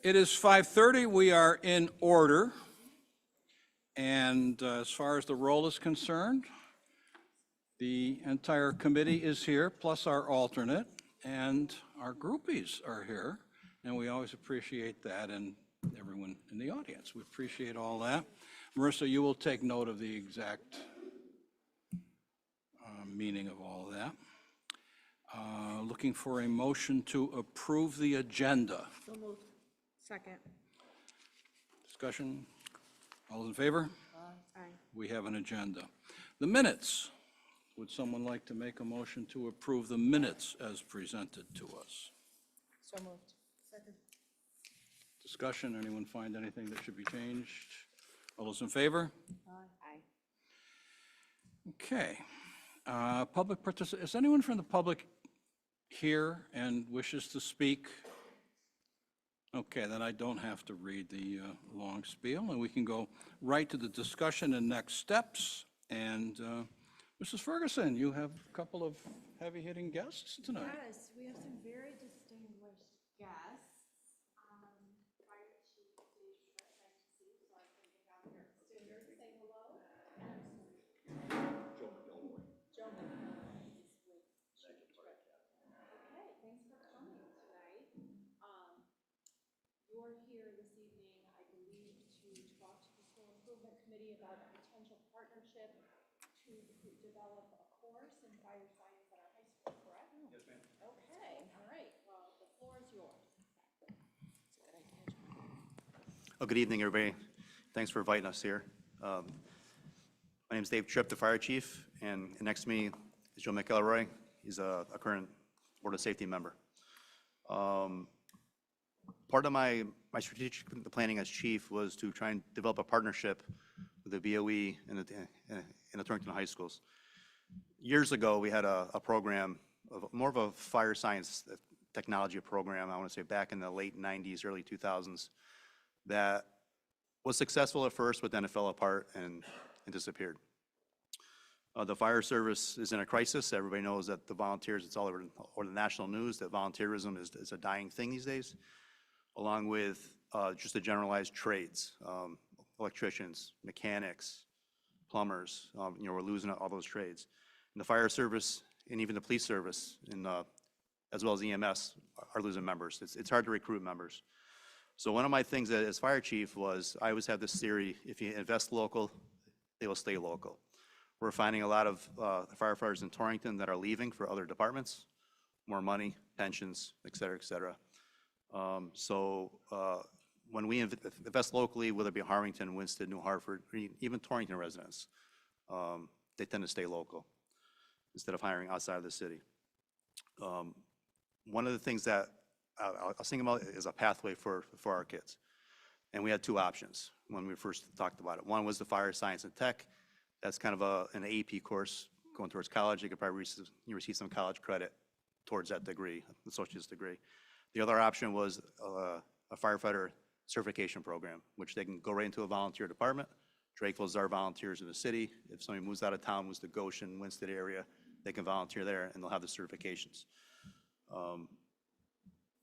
It is 5:30. We are in order. And as far as the roll is concerned, the entire committee is here, plus our alternate, and our groupies are here. And we always appreciate that, and everyone in the audience. We appreciate all that. Marissa, you will take note of the exact meaning of all of that. Looking for a motion to approve the agenda. So moved. Second. Discussion? All those in favor? Aye. We have an agenda. The minutes. Would someone like to make a motion to approve the minutes as presented to us? So moved. Second. Discussion? Anyone find anything that should be changed? All those in favor? Aye. Okay. Public participation. Is anyone from the public here and wishes to speak? Okay, then I don't have to read the long spiel, and we can go right to the discussion and next steps. And Mrs. Ferguson, you have a couple of heavy-hitting guests tonight. Yes, we have some very distinguished guests. Fire Chief Dave Schmidt, nice to see you. So I'm thinking down here upstairs, say hello. Joe McElroy is with Chief Tripp. Okay, thanks for coming tonight. You're here this evening, I believe, to talk to the School Improvement Committee about a potential partnership to develop a course in fire science at our high school, correct? Yes, ma'am. Okay, all right, well, the floor is yours. Well, good evening, everybody. Thanks for inviting us here. My name is Dave Tripp, the fire chief, and next to me is Joe McElroy. He's a current Board of Safety member. Part of my strategic planning as chief was to try and develop a partnership with the BOE and the Torrington high schools. Years ago, we had a program, more of a fire science technology program, I want to say back in the late 90s, early 2000s, that was successful at first, but then it fell apart and disappeared. The fire service is in a crisis. Everybody knows that the volunteers, it's all over the national news, that volunteerism is a dying thing these days, along with just the generalized trades, electricians, mechanics, plumbers. We're losing all those trades. And the fire service and even the police service, as well as EMS, are losing members. It's hard to recruit members. So one of my things as fire chief was I always have this theory: if you invest local, they will stay local. We're finding a lot of firefighters in Torrington that are leaving for other departments, more money, pensions, et cetera, et cetera. When we invest locally, whether it be Harrington, Winston, New Hartford, or even Torrington residents, they tend to stay local instead of hiring outside of the city. One of the things that I was thinking about is a pathway for our kids. And we had two options when we first talked about it. One was the fire science and tech. That's kind of an AP course going towards college. You could probably receive some college credit towards that degree, associate's degree. The other option was a firefighter certification program, which they can go right into a volunteer department. Drakeville's our volunteers in the city. If somebody moves out of town, moves to Goshen, Winston area, they can volunteer there and they'll have the certifications.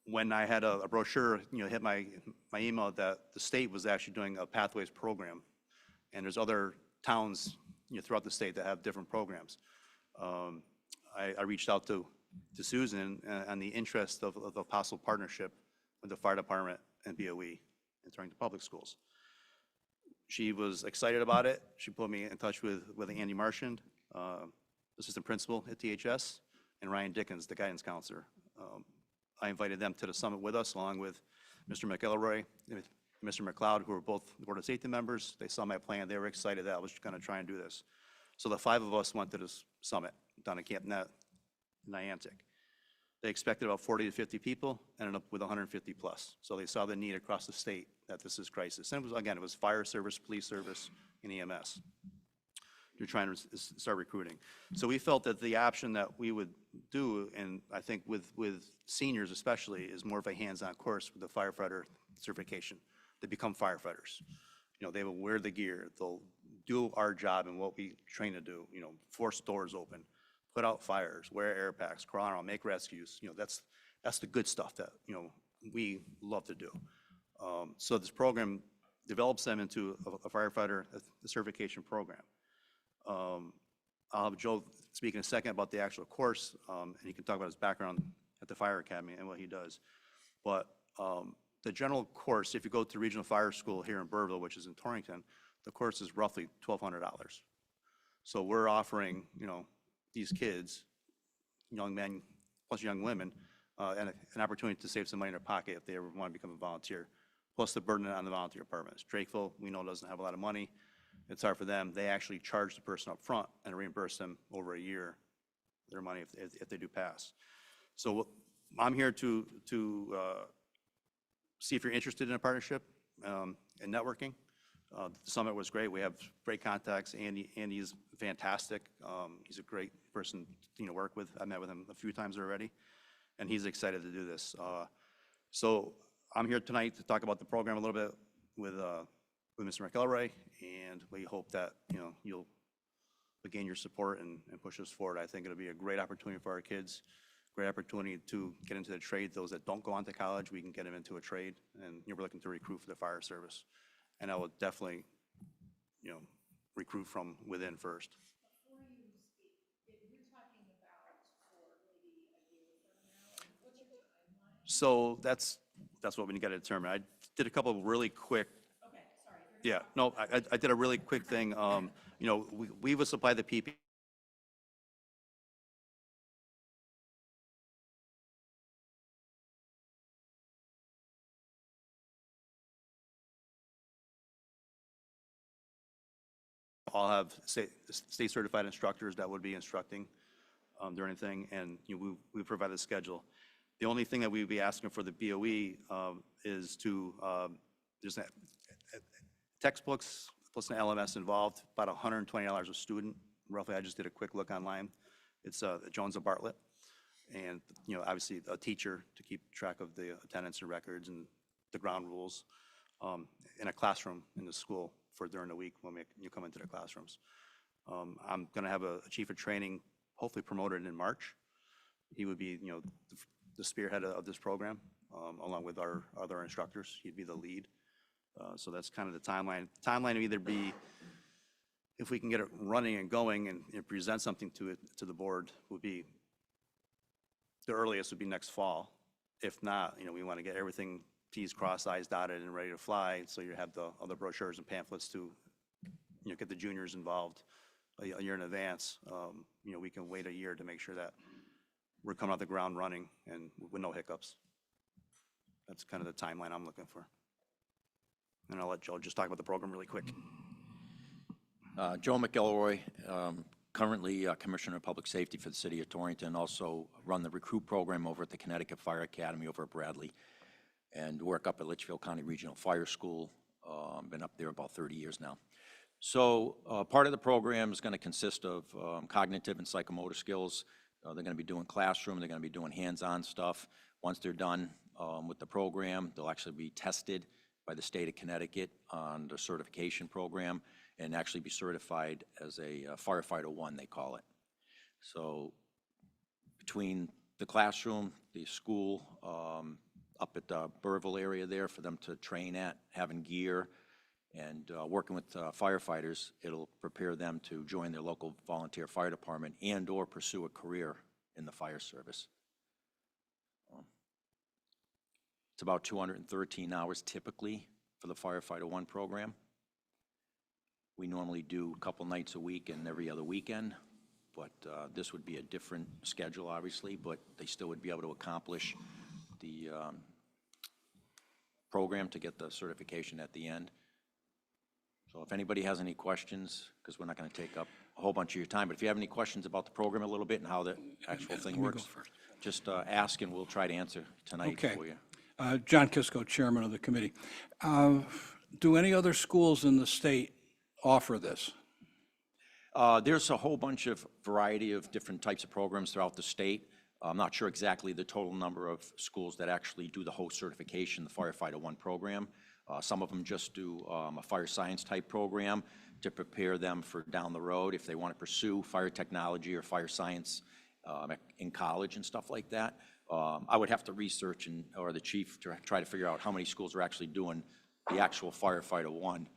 When I had a brochure, hit my email that the state was actually doing a pathways program, and there's other towns throughout the state that have different programs. I reached out to Susan on the interest of a possible partnership with the fire department and BOE and Torrington Public Schools. She was excited about it. She put me in touch with Andy Marchand, assistant principal at THS, and Ryan Dickens, the guidance counselor. I invited them to the summit with us, along with Mr. McElroy and Mr. McLeod, who were both Board of Safety members. They saw my plan. They were excited that I was going to try and do this. So the five of us went to this summit down at Camp Niantic. They expected about 40 to 50 people, ended up with 150 plus. So they saw the need across the state that this is crisis. And it was fire service, police service, and EMS. You're trying to start recruiting. So we felt that the option that we would do, and I think with seniors especially, is more of a hands-on course with the firefighter certification. They become firefighters. They will wear the gear. They'll do our job and what we train to do. Force doors open, put out fires, wear air packs, crawl around, make rescues. That's the good stuff that we love to do. So this program develops them into a firefighter, a certification program. I'll have Joe speak in a second about the actual course, and he can talk about his background at the fire academy and what he does. But the general course, if you go to Regional Fire School here in Burville, which is in Torrington, the course is roughly $1,200. So we're offering, these kids, young men plus young women, and an opportunity to save some money in their pocket if they ever want to become a volunteer, plus the burden on the volunteer departments. Drakeville, we know, doesn't have a lot of money. It's hard for them. They actually charge the person up front and reimburse them over a year their money if they do pass. So I'm here to see if you're interested in a partnership and networking. The summit was great. We have great contacts. Andy's fantastic. He's a great person to work with. I met with him a few times already, and he's excited to do this. So I'm here tonight to talk about the program a little bit with Mr. McElroy, and we hope that you'll gain your support and push us forward. I think it'll be a great opportunity for our kids. Great opportunity to get into the trade. Those that don't go on to college, we can get them into a trade, and we're looking to recruit for the fire service. And I will definitely, recruit from within first. Before you speak, if you're talking about for maybe a year from now, what's your timeline? So that's what we got to determine. I did a couple of really quick. Okay, sorry. Yeah, no, I did a really quick thing. We would supply the PP. All have state certified instructors that would be instructing during the thing, and we provide a schedule. The only thing that we would be asking for the BOE is to, there's textbooks plus an LMS involved, about $120 a student. Roughly, I just did a quick look online. It's Jones and Bartlett, and obviously a teacher to keep track of the attendance and records and the ground rules, in a classroom in the school for during the week when you come into the classrooms. I'm going to have a chief of training, hopefully promoted in March. He would be, the spearhead of this program, along with our other instructors. He'd be the lead. So that's kind of the timeline. Timeline would either be, if we can get it running and going and present something to the board, would be, the earliest would be next fall. If not, we want to get everything T's crossed, I's dotted, and ready to fly. So you have the other brochures and pamphlets to, get the juniors involved a year in advance. We can wait a year to make sure that we're coming out the ground running and with no hiccups. That's kind of the timeline I'm looking for. And I'll let Joe just talk about the program really quick. Joe McElroy, currently Commissioner of Public Safety for the City of Torrington, also run the recruit program over at the Connecticut Fire Academy over at Bradley, and work up at Litchfield County Regional Fire School. Been up there about 30 years now. So part of the program is going to consist of cognitive and psychomotor skills. They're going to be doing classroom, they're going to be doing hands-on stuff. Once they're done with the program, they'll actually be tested by the state of Connecticut on the certification program and actually be certified as a firefighter 1, they call it. So between the classroom, the school, up at the Burville area there for them to train at, having gear, and working with firefighters, it'll prepare them to join their local volunteer fire department and or pursue a career in the fire service. It's about 213 hours typically for the Firefighter 1 program. We normally do a couple nights a week and every other weekend, but this would be a different schedule, obviously, but they still would be able to accomplish the program to get the certification at the end. So if anybody has any questions, because we're not going to take up a whole bunch of your time, but if you have any questions about the program a little bit and how the actual thing works, just ask and we'll try to answer tonight for you. John Kisco, Chairman of the committee. Do any other schools in the state offer this? There's a whole bunch of variety of different types of programs throughout the state. I'm not sure exactly the total number of schools that actually do the whole certification, the Firefighter 1 program. Some of them just do a fire science type program to prepare them for down the road if they want to pursue fire technology or fire science in college and stuff like that. I would have to research or the chief to try to figure out how many schools are actually doing the actual firefighter one.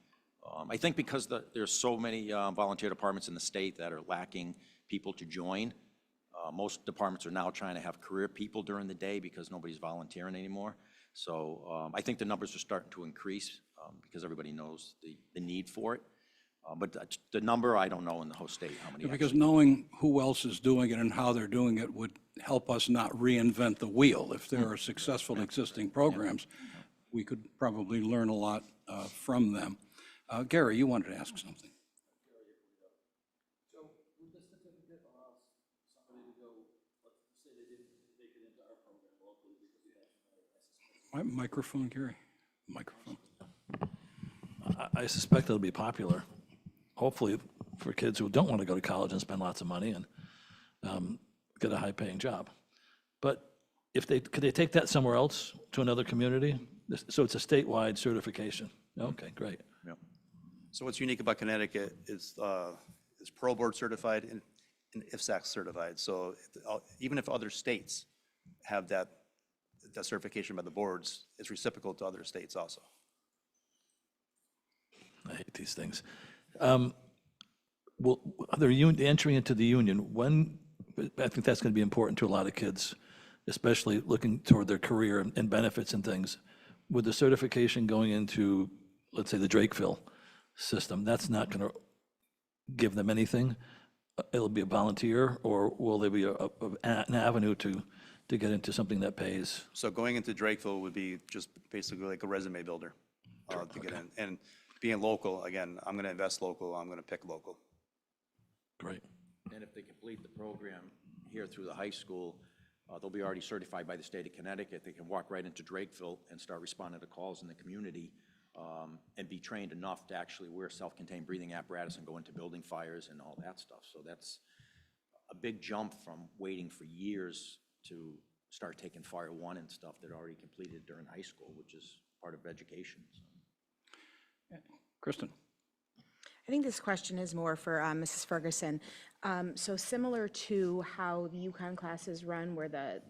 I think because there's so many volunteer departments in the state that are lacking people to join, most departments are now trying to have career people during the day because nobody's volunteering anymore. So I think the numbers are starting to increase because everybody knows the need for it. But the number, I don't know in the whole state how many. Because knowing who else is doing it and how they're doing it would help us not reinvent the wheel. If there are successful existing programs, we could probably learn a lot from them. Gary, you wanted to ask something. So would the certificate allow somebody to go, let's say they didn't make it into our program locally because we have Microphone, Gary. Microphone. I suspect it'll be popular, hopefully for kids who don't want to go to college and spend lots of money and get a high-paying job. But could they take that somewhere else to another community? So it's a statewide certification. Okay, great. Yep. So what's unique about Connecticut is Pro Board certified and IFSAC certified. So even if other states have that certification by the boards, it's reciprocal to other states also. I hate these things. Well, they're entering into the union. When, I think that's going to be important to a lot of kids, especially looking toward their career and benefits and things. With the certification going into, let's say, the Drakeville system, that's not going to give them anything. It'll be a volunteer, or will there be an avenue to get into something that pays? So going into Drakeville would be just basically like a resume builder to get in. And being local, again, I'm going to invest local, I'm going to pick local. Great. And if they complete the program here through the high school, they'll be already certified by the state of Connecticut. They can walk right into Drakeville and start responding to calls in the community and be trained enough to actually wear self-contained breathing apparatus and go into building fires and all that stuff. So that's a big jump from waiting for years to start taking Fire 1 and stuff that are already completed during high school, which is part of education. So. Kristen. I think this question is more for Mrs. Ferguson. So similar to how the UConn classes run, where the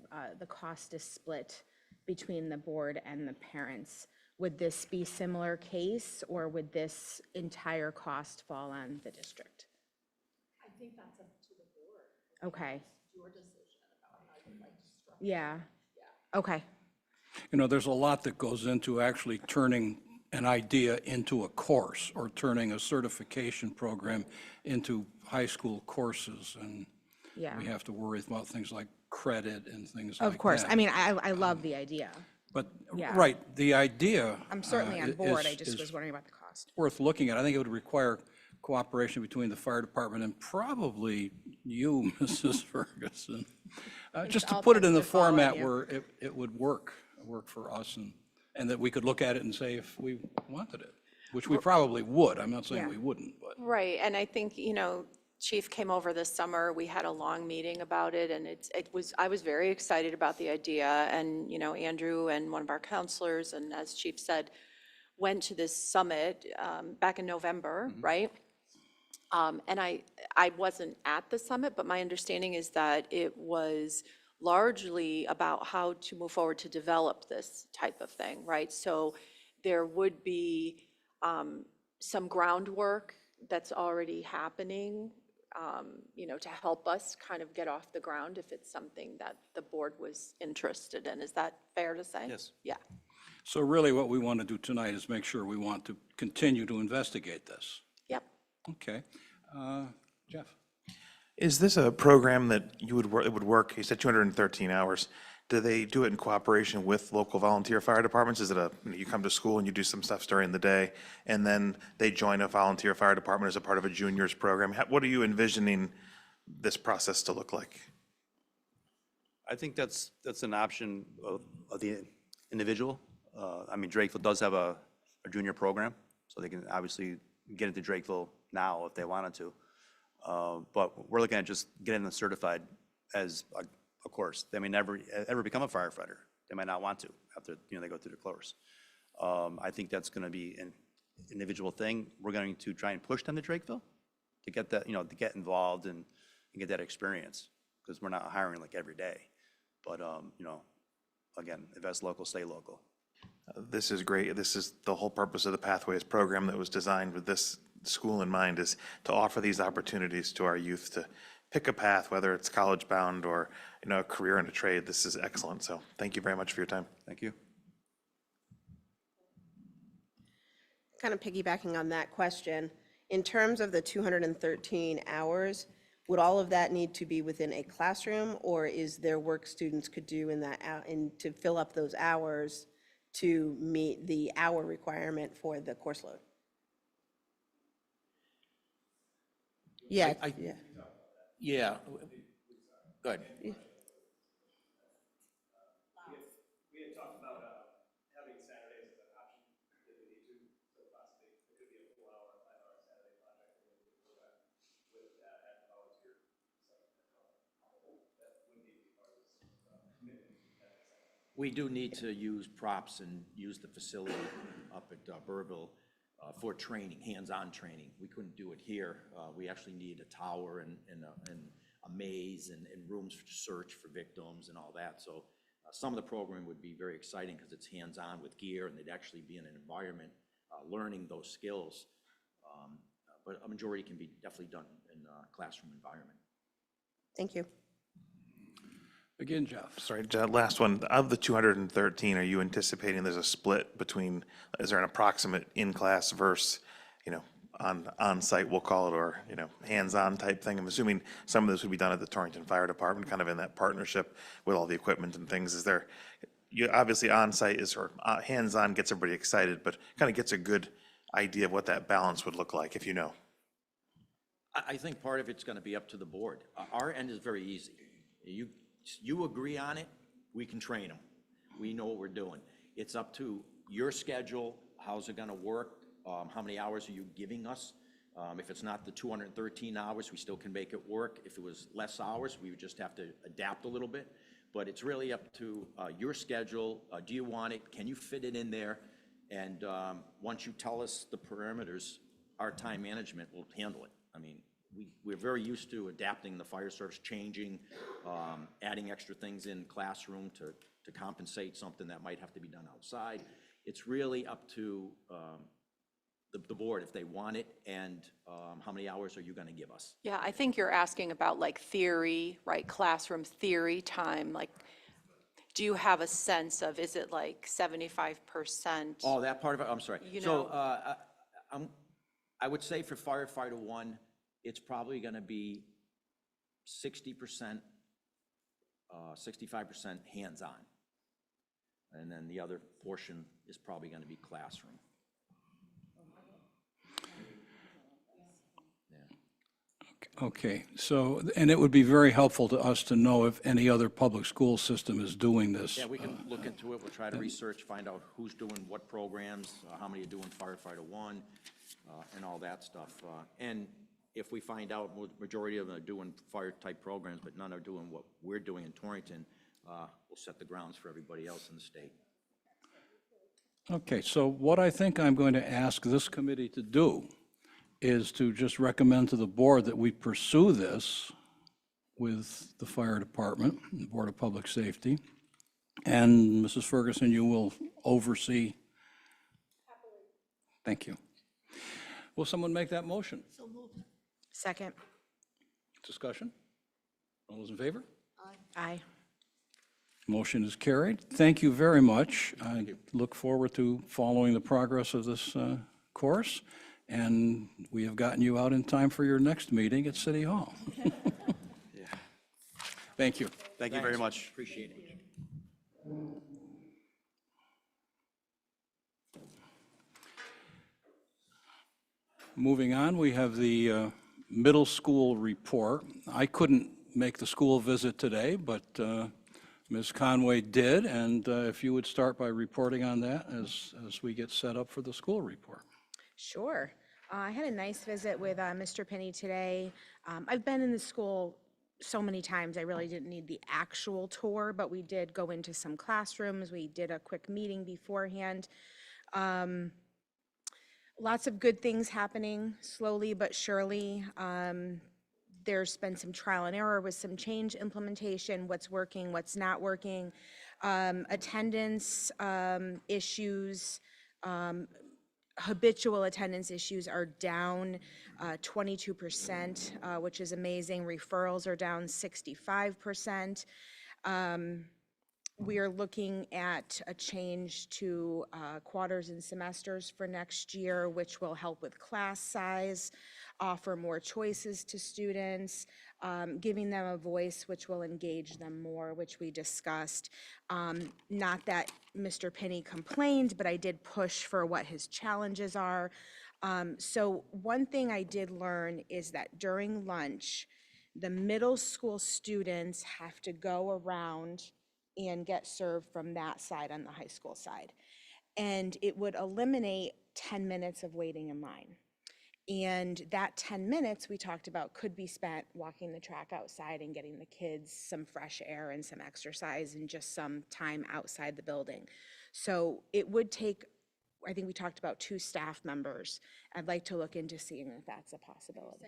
cost is split between the board and the parents, would this be similar case, or would this entire cost fall on the district? I think that's up to the board. Okay. It's your decision about how you'd like to structure. Yeah. Okay. You know, there's a lot that goes into actually turning an idea into a course or turning a certification program into high school courses. And Yeah. we have to worry about things like credit and things like that. Of course. I mean, I love the idea. But, Yeah. right, the idea. I'm certainly on board. I just is was wondering about the cost. worth looking at. I think it would require cooperation between the fire department and probably you, Mrs. Ferguson, just to all put it in the tends to fall on format you. where it would work for us, and that we could look at it and say if we wanted it, which we probably would. I'm not saying Yeah. we wouldn't, but. Right, and I think, Chief came over this summer, we had a long meeting about it, and I was very excited about the idea, and, Andrew and one of our counselors, and as Chief said, went to this summit back in November, right? And I wasn't at the summit, but my understanding is that it was largely about how to move forward to develop this type of thing, right? So there would be some groundwork that's already happening, to help us kind of get off the ground if it's something that the board was interested in. Is that fair to say? Yes. Yeah. So really what we want to do tonight is make sure we want to continue to investigate this. Yep. Okay. Jeff? Is this a program that it would work, you said 213 hours, do they do it in cooperation with local volunteer fire departments? Is it you come to school and you do some stuff during the day, and then they join a volunteer fire department as a part of a juniors program? What are you envisioning this process to look like? I think that's an option of the individual. I mean, Drakeville does have a junior program, so they can obviously get into Drakeville now if they wanted to. But we're looking at just getting them certified as a course. They may never ever become a firefighter. They might not want to after they go through the course. I think that's going to be an individual thing. We're going to try and push them to Drakeville to get that, to get involved and get that experience, because we're not hiring like every day. But, you know, again, if that's local, stay local. This is great. This is the whole purpose of the Pathways program that was designed with this school in mind, is to offer these opportunities to our youth to pick a path, whether it's college bound or, you know, a career in a trade. This is excellent. So thank you very much for your time. Thank you. Kind of piggybacking on that question, in terms of the 213 hours, would all of that need to be within a classroom, or is there work students could do in that, to fill up those hours to meet the hour requirement for the course load? Yeah, I- yeah. Yeah, good. We had talked about having Saturdays as an option if we need to, so possibly it could be a 4-hour, 5-hour Saturday project, and we could do that with at volunteer. That would need to be part of this commitment. We do need to use props and use the facility up at Burville for training, hands-on training. We couldn't do it here. We actually need a tower and a maze and rooms for search for victims and all that. So some of the program would be very exciting because it's hands-on with gear, and they'd actually be in an environment learning those skills. But a majority can be definitely done in a classroom environment. Thank you. Begin, Jeff. Sorry, last one. Of the 213, are you anticipating there's a split between, is there an approximate in-class versus, you know, on-site, we'll call it, or, you know, hands-on type thing? I'm assuming some of this would be done at the Torrington Fire Department, kind of in that partnership with all the equipment and things. Is there, you obviously on-site is, or hands-on gets everybody excited, but kind of gets a good idea of what that balance would look like, if you know. I think part of it's going to be up to the board. Our end is very easy. You agree on it, we can train them. We know what we're doing. It's up to your schedule, how's it going to work, how many hours are you giving us? If it's not the 213 hours, we still can make it work. If it was less hours, we would just have to adapt a little bit. But it's really up to your schedule. Do you want it? Can you fit it in there? And once you tell us the parameters, our time management will handle it. I mean, we're very used to adapting the fire service, changing, adding extra things in classroom to compensate something that might have to be done outside. It's really up to the board if they want it, and how many hours are you going to give us? Yeah, I think you're asking about like theory, right, classroom theory time, like, do you have a sense of, is it like 75%? Oh, that part of it, I'm sorry. You So know- I would say for firefighter one, it's probably going to be 60%, 65% hands-on. And then the other portion is probably going to be classroom. Okay, so, and it would be very helpful to us to know if any other public school system is doing this. Yeah, we can look into it. We'll try to research, find out who's doing what programs, how many are doing firefighter one, and all that stuff. And if we find out majority of them are doing fire-type programs, but none are doing what we're doing in Torrington, we'll set the grounds for everybody else in the state. Okay, so what I think I'm going to ask this committee to do is to just recommend to the board that we pursue this with the fire department, the Board of Public Safety. And Mrs. Ferguson, you will oversee. Thank you. Will someone make that motion? Second. Discussion? All those in favor? Aye. Motion is carried. Thank you very much. I look forward to following the progress of this course, and we have gotten you out in time for your next meeting at City Hall. Thank you. Thank you very much. Appreciate it. Moving on, we have the middle school report. I couldn't make the school visit today, but Ms. Conway did, and if you would start by reporting on that as we get set up for the school report. Sure. I had a nice visit with Mr. Penny today. I've been in the school so many times, I really didn't need the actual tour, but we did go into some classrooms. We did a quick meeting beforehand. Lots of good things happening, slowly but surely. there's been some trial and error with some change implementation, what's working, what's not working. Attendance issues, habitual attendance issues are down 22%, which is amazing. Referrals are down 65%. We are looking at a change to quarters and semesters for next year, which will help with class size, offer more choices to students, giving them a voice which will engage them more, which we discussed. Not that Mr. Penny complained, but I did push for what his challenges are. So one thing I did learn is that during lunch, the middle school students have to go around and get served from that side on the high school side. And it would eliminate 10 minutes of waiting in line. And that 10 minutes we talked about could be spent walking the track outside and getting the kids some fresh air and some exercise and just some time outside the building. So it would take, I think we talked about 2 staff members. I'd like to look into seeing if that's a possibility.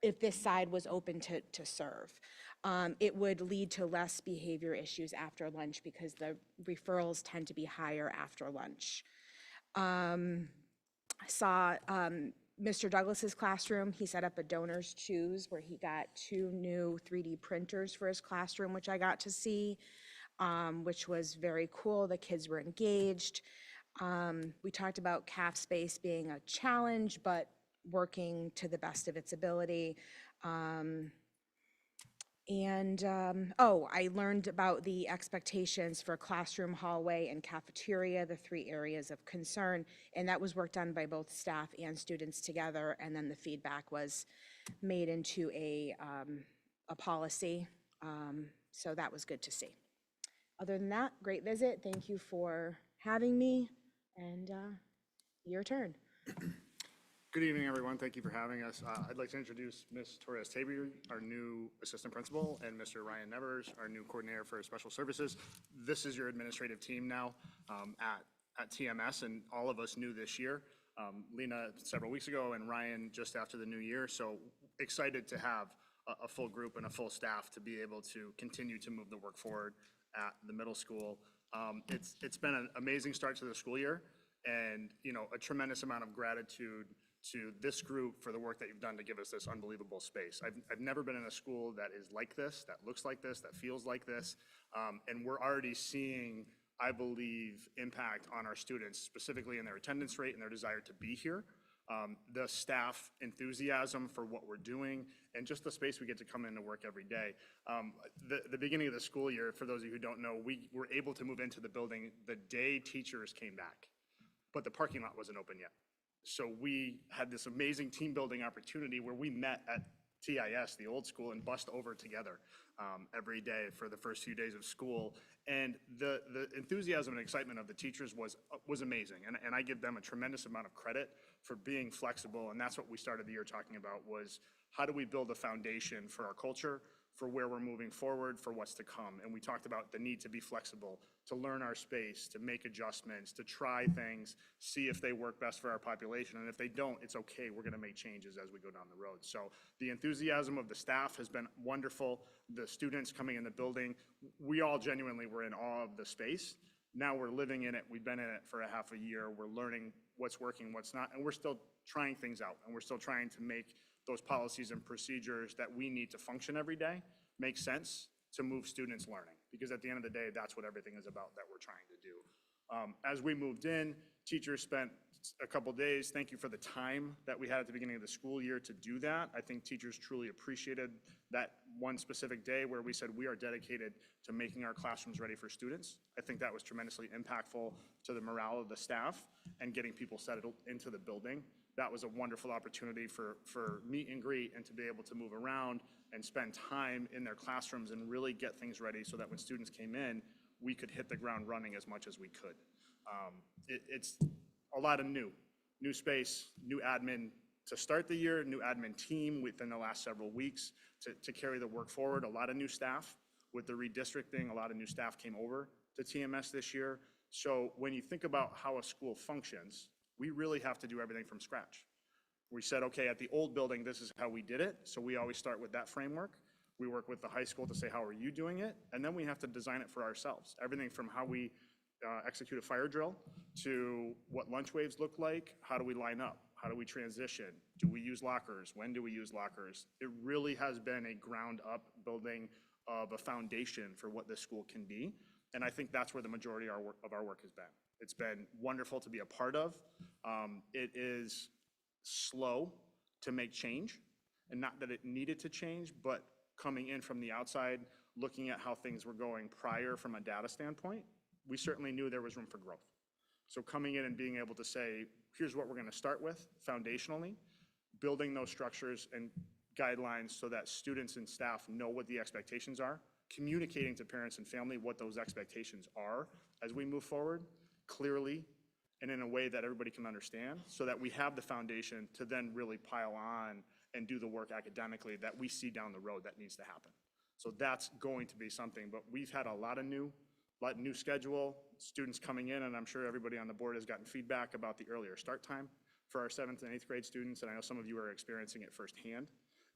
If this side was open to serve. It would lead to less behavior issues after lunch because the referrals tend to be higher after lunch. I saw Mr. Douglas's classroom. He set up a donors choose where he got 2 new 3D printers for his classroom, which I got to see, which was very cool. The kids were engaged. We talked about CAF space being a challenge, but working to the best of its ability. I learned about the expectations for classroom, hallway, and cafeteria, the 3 areas of concern, and that was worked on by both staff and students together, and then the feedback was made into a policy, so that was good to see. Other than that, great visit. Thank you for having me, and your turn. Good evening, everyone. Thank you for having us. I'd like to introduce Ms. Torres-Tabor, our new assistant principal, and Mr. Ryan Nevers, our new coordinator for special services. This is your administrative team now at TMS, and all of us new this year. Lena several weeks ago and Ryan just after the new year. So excited to have a full group and a full staff to be able to continue to move the work forward at the middle school. It's been an amazing start to the school year, and a tremendous amount of gratitude to this group for the work that you've done to give us this unbelievable space. I've never been in a school that is like this, that looks like this, that feels like this, and we're already seeing, I believe, impact on our students, specifically in their attendance rate and their desire to be here. The staff enthusiasm for what we're doing, and just the space we get to come in to work every day. The beginning of the school year, for those of you who don't know, we were able to move into the building the day teachers came back, but the parking lot wasn't open yet. So we had this amazing team building opportunity where we met at TIS, the old school, and bussed over together every day for the first few days of school. And the enthusiasm and excitement of the teachers was amazing. And I give them a tremendous amount of credit for being flexible. And that's what we started the year talking about, was how do we build a foundation for our culture, for where we're moving forward, for what's to come. And we talked about the need to be flexible, to learn our space, to make adjustments, to try things, see if they work best for our population. And if they don't, it's okay. We're going to make changes as we go down the road. So the enthusiasm of the staff has been wonderful. The students coming in the building, we all genuinely were in awe of the space. Now we're living in it. We've been in it for a half a year. We're learning what's working, what's not, and we're still trying things out. And we're still trying to make those policies and procedures that we need to function every day make sense to move students learning. Because at the end of the day, that's what everything is about that we're trying to do. As we moved in, teachers spent a couple days. Thank you for the time that we had at the beginning of the school year to do that. I think teachers truly appreciated that one specific day where we said we are dedicated to making our classrooms ready for students. I think that was tremendously impactful to the morale of the staff and getting people settled into the building. That was a wonderful opportunity for meet and greet and to be able to move around and spend time in their classrooms and really get things ready so that when students came in, we could hit the ground running as much as we could. It's a lot of new space, new admin to start the year, new admin team within the last several weeks to carry the work forward. A lot of new staff with the redistricting. A lot of new staff came over to TMS this year. So when you think about how a school functions, we really have to do everything from scratch. We said, okay, at the old building, this is how we did it. So we always start with that framework. We work with the high school to say, how are you doing it? And then we have to design it for ourselves. Everything from how we execute a fire drill to what lunch waves look like, how do we line up? How do we transition? Do we use lockers? When do we use lockers? It really has been a ground up building of a foundation for what this school can be. And I think that's where the majority of our work has been. It's been wonderful to be a part of. It is slow to make change, and not that it needed to change, but coming in from the outside, looking at how things were going prior from a data standpoint, we certainly knew there was room for growth. So coming in and being able to say, here's what we're going to start with foundationally, building those structures and guidelines so that students and staff know what the expectations are, communicating to parents and family what those expectations are as we move forward clearly and in a way that everybody can understand, so that we have the foundation to then really pile on and do the work academically that we see down the road that needs to happen. So that's going to be something, but we've had a lot of new schedule, students coming in, and I'm sure everybody on the board has gotten feedback about the earlier start time for our 7th and 8th grade students, and I know some of you are experiencing it firsthand.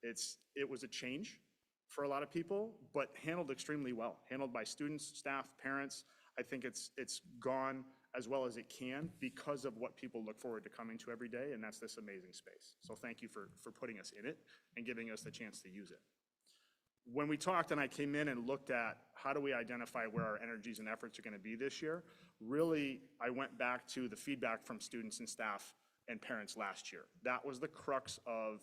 It was a change for a lot of people, but handled extremely well, handled by students, staff, parents. I think it's gone as well as it can because of what people look forward to coming to every day, and that's this amazing space. So thank you for putting us in it and giving us the chance to use it. When we talked and I came in and looked at how do we identify where our energies and efforts are going to be this year, really I went back to the feedback from students and staff and parents last year. That was the crux of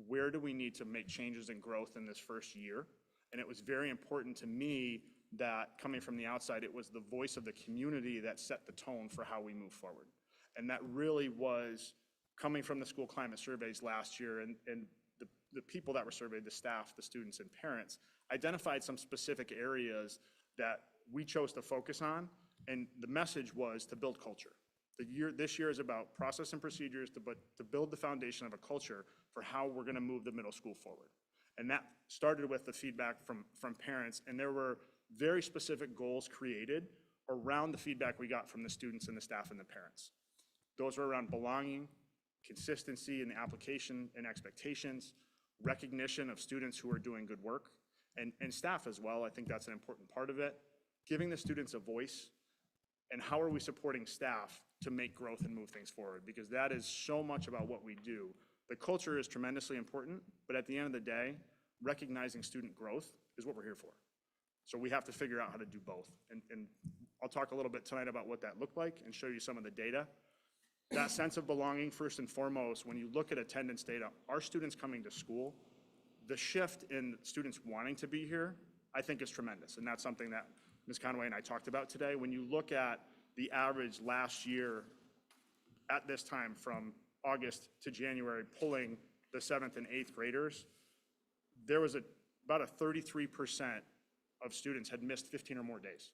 where do we need to make changes and growth in this first year. And it was very important to me that coming from the outside, it was the voice of the community that set the tone for how we move forward. And that really was coming from the school climate surveys last year, and the people that were surveyed, the staff, the students, and parents, identified some specific areas that we chose to focus on, and the message was to build culture. This year is about process and procedures to build the foundation of a culture for how we're gonna move the middle school forward. And that started with the feedback from parents, and there were very specific goals created around the feedback we got from the students and the staff and the parents. Those were around belonging, consistency in the application and expectations, recognition of students who are doing good work, and staff as well. I think that's an important part of it. Giving the students a voice, and how are we supporting staff to make growth and move things forward? Because that is so much about what we do. The culture is tremendously important, but at the end of the day, recognizing student growth is what we're here for. So we have to figure out how to do both. And I'll talk a little bit tonight about what that looked like and show you some of the data. That sense of belonging, first and foremost, when you look at attendance data, our students coming to school, the shift in students wanting to be here, I think is tremendous. And that's something that Ms. Conway and I talked about today. When you look at the average last year at this time from August to January, pulling the 7th and 8th graders, there was about a 33% of students had missed 15 or more days.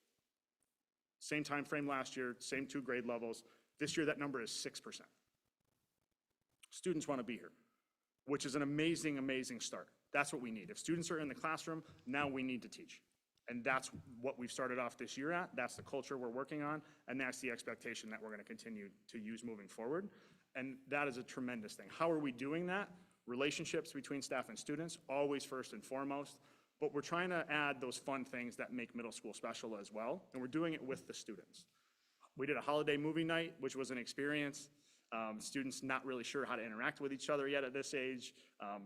Same time frame last year, same 2 grade levels. This year, that number is 6%. Students want to be here, which is an amazing, amazing start. That's what we need. If students are in the classroom, now we need to teach. And that's what we've started off this year at. That's the culture we're working on, and that's the expectation that we're going to continue to use moving forward. And that is a tremendous thing. How are we doing that? Relationships between staff and students, always first and foremost. But we're trying to add those fun things that make middle school special as well, and we're doing it with the students. We did a holiday movie night, which was an experience. Students not really sure how to interact with each other yet at this age.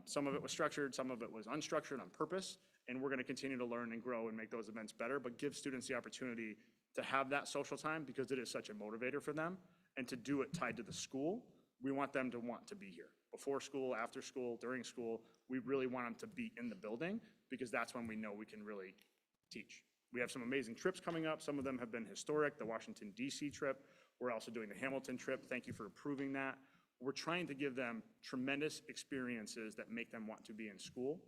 Some of it was structured, some of it was unstructured on purpose, and we're gonna continue to learn and grow and make those events better, but give students the opportunity to have that social time because it is such a motivator for them, and to do it tied to the school. We want them to want to be here. Before school, after school, during school, we really want them to be in the building because that's when we know we can really teach. We have some amazing trips coming up. Some of them have been historic, the Washington, D.C. trip. We're also doing the Hamilton trip. Thank you for approving that. We're trying to give them tremendous experiences that make them want to be in school.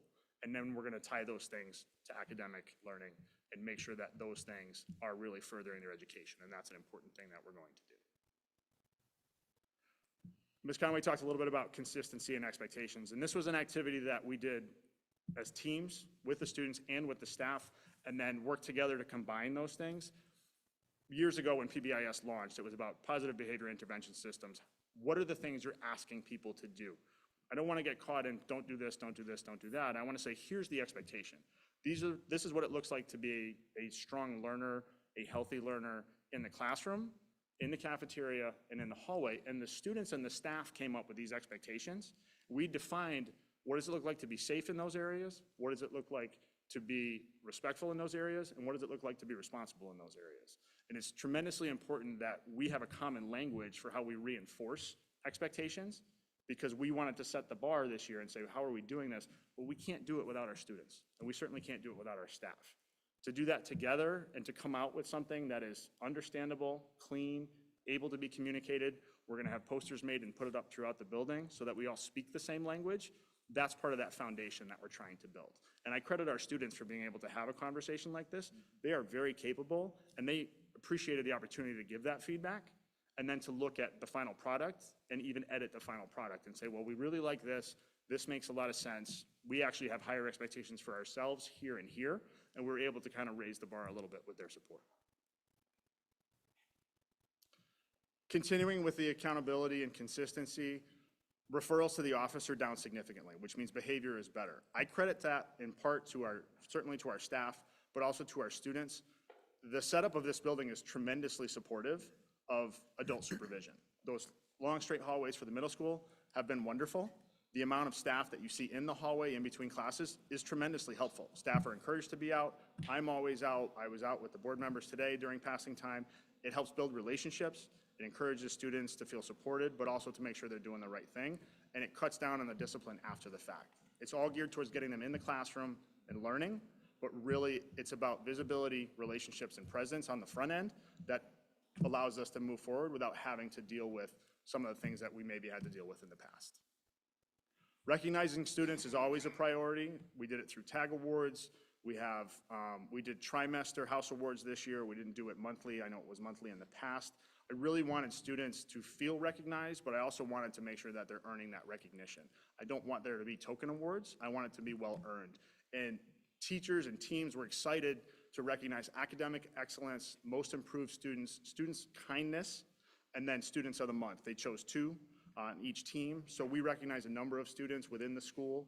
And then we're going to tie those things to academic learning and make sure that those things are really furthering their education. And that's an important thing that we're going to do. Ms. Conway talked a little bit about consistency and expectations. And this was an activity that we did as teams with the students and with the staff, and then work together to combine those things. Years ago when PBIS launched, it was about positive behavior intervention systems. What are the things you're asking people to do? I don't want to get caught in, don't do this, don't do this, don't do that. I want to say, here's the expectation. This is what it looks like to be a strong learner, a healthy learner in the classroom, in the cafeteria, and in the hallway. And the students and the staff came up with these expectations. We defined, what does it look like to be safe in those areas? What does it look like to be respectful in those areas? And what does it look like to be responsible in those areas? And it's tremendously important that we have a common language for how we reinforce expectations, because we wanted to set the bar this year and say, how are we doing this? Well, we can't do it without our students, and we certainly can't do it without our staff. To do that together and to come out with something that is understandable, clean, able to be communicated, we're gonna have posters made and put it up throughout the building so that we all speak the same language. That's part of that foundation that we're trying to build. And I credit our students for being able to have a conversation like this. They are very capable, and they appreciated the opportunity to give that feedback, and then to look at the final product and even edit the final product and say, well, we really like this. This makes a lot of sense. We actually have higher expectations for ourselves here and here, and we're able to kind of raise the bar a little bit with their support. Continuing with the accountability and consistency, referrals to the office are down significantly, which means behavior is better. I credit that in part to certainly to our staff, but also to our students. The setup of this building is tremendously supportive of adult supervision. Those long straight hallways for the middle school have been wonderful. The amount of staff that you see in the hallway in between classes is tremendously helpful. Staff are encouraged to be out. I'm always out. I was out with the board members today during passing time. It helps build relationships. It encourages students to feel supported, but also to make sure they're doing the right thing. And it cuts down on the discipline after the fact. It's all geared towards getting them in the classroom and learning, but really it's about visibility, relationships, and presence on the front end that allows us to move forward without having to deal with some of the things that we maybe had to deal with in the past. Recognizing students is always a priority. We did it through TAG Awards. We did trimester house awards this year. We didn't do it monthly. I know it was monthly in the past. I really wanted students to feel recognized, but I also wanted to make sure that they're earning that recognition. I don't want there to be token awards. I want it to be well earned. And teachers and teams were excited to recognize academic excellence, most improved students, students' kindness, and then students of the month. They chose 2 on each team. So we recognize a number of students within the school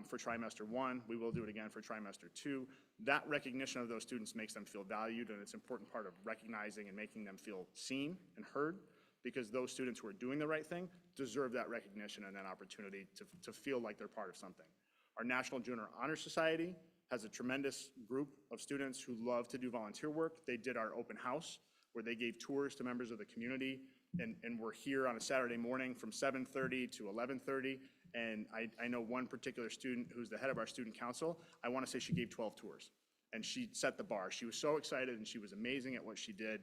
for trimester 1. We will do it again for trimester 2. That recognition of those students makes them feel valued, and it's an important part of recognizing and making them feel seen and heard, because those students who are doing the right thing deserve that recognition and that opportunity to feel like they're part of something. Our National Junior Honor Society has a tremendous group of students who love to do volunteer work. They did our open house where they gave tours to members of the community, and we're here on a Saturday morning from 7:30 to 11:30. And I know one particular student who's the head of our student council. I want to say she gave 12 tours, and she set the bar. She was so excited, and she was amazing at what she did.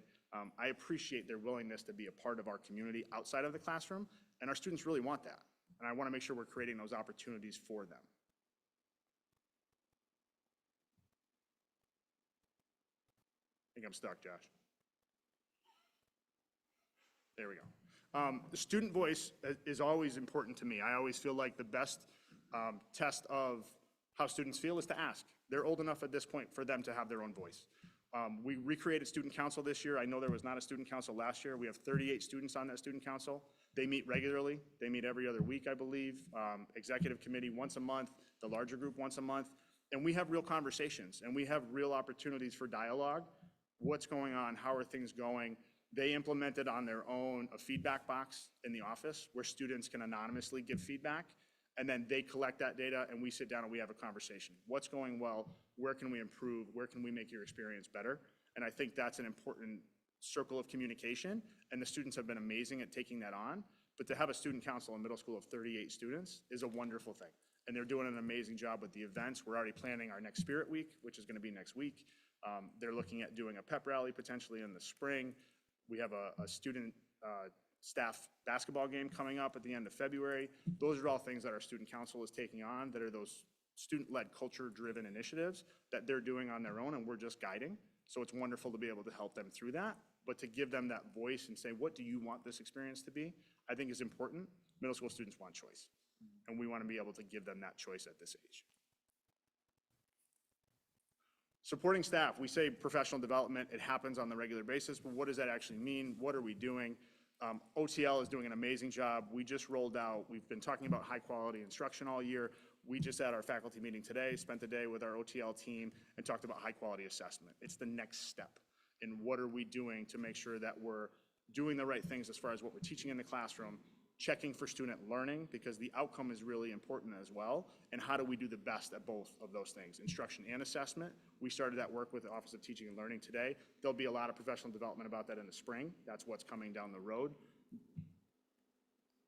I appreciate their willingness to be a part of our community outside of the classroom, and our students really want that. And I want to make sure we're creating those opportunities for them. I think I'm stuck, Josh. There we go. The student voice is always important to me. I always feel like the best test of how students feel is to ask. They're old enough at this point for them to have their own voice. We recreated student council this year. I know there was not a student council last year. We have 38 students on that student council. They meet regularly. They meet every other week, I believe. Executive committee once a month, the larger group once a month. And we have real conversations, and we have real opportunities for dialogue. What's going on? How are things going? They implemented on their own a feedback box in the office where students can anonymously give feedback, and then they collect that data and we sit down and we have a conversation. What's going well? Where can we improve? Where can we make your experience better? And I think that's an important circle of communication, and the students have been amazing at taking that on. But to have a student council in middle school of 38 students is a wonderful thing. And they're doing an amazing job with the events. We're already planning our next Spirit Week, which is going to be next week. They're looking at doing a pep rally potentially in the spring. We have a student staff basketball game coming up at the end of February. Those are all things that our student council is taking on, that are those student-led culture-driven initiatives that they're doing on their own, and we're just guiding. So it's wonderful to be able to help them through that, but to give them that voice and say, what do you want this experience to be, I think is important. Middle school students want choice, and we want to be able to give them that choice at this age. Supporting staff, we say professional development, it happens on the regular basis, but what does that actually mean? What are we doing? OTL is doing an amazing job. We just rolled out, we've been talking about high-quality instruction all year. We just had our faculty meeting today, spent the day with our OTL team, and talked about high-quality assessment. It's the next step in what are we doing to make sure that we're doing the right things as far as what we're teaching in the classroom, checking for student learning, because the outcome is really important as well, and how do we do the best at both of those things, instruction and assessment. We started that work with the Office of Teaching and Learning today. There'll be a lot of professional development about that in the spring. That's what's coming down the road.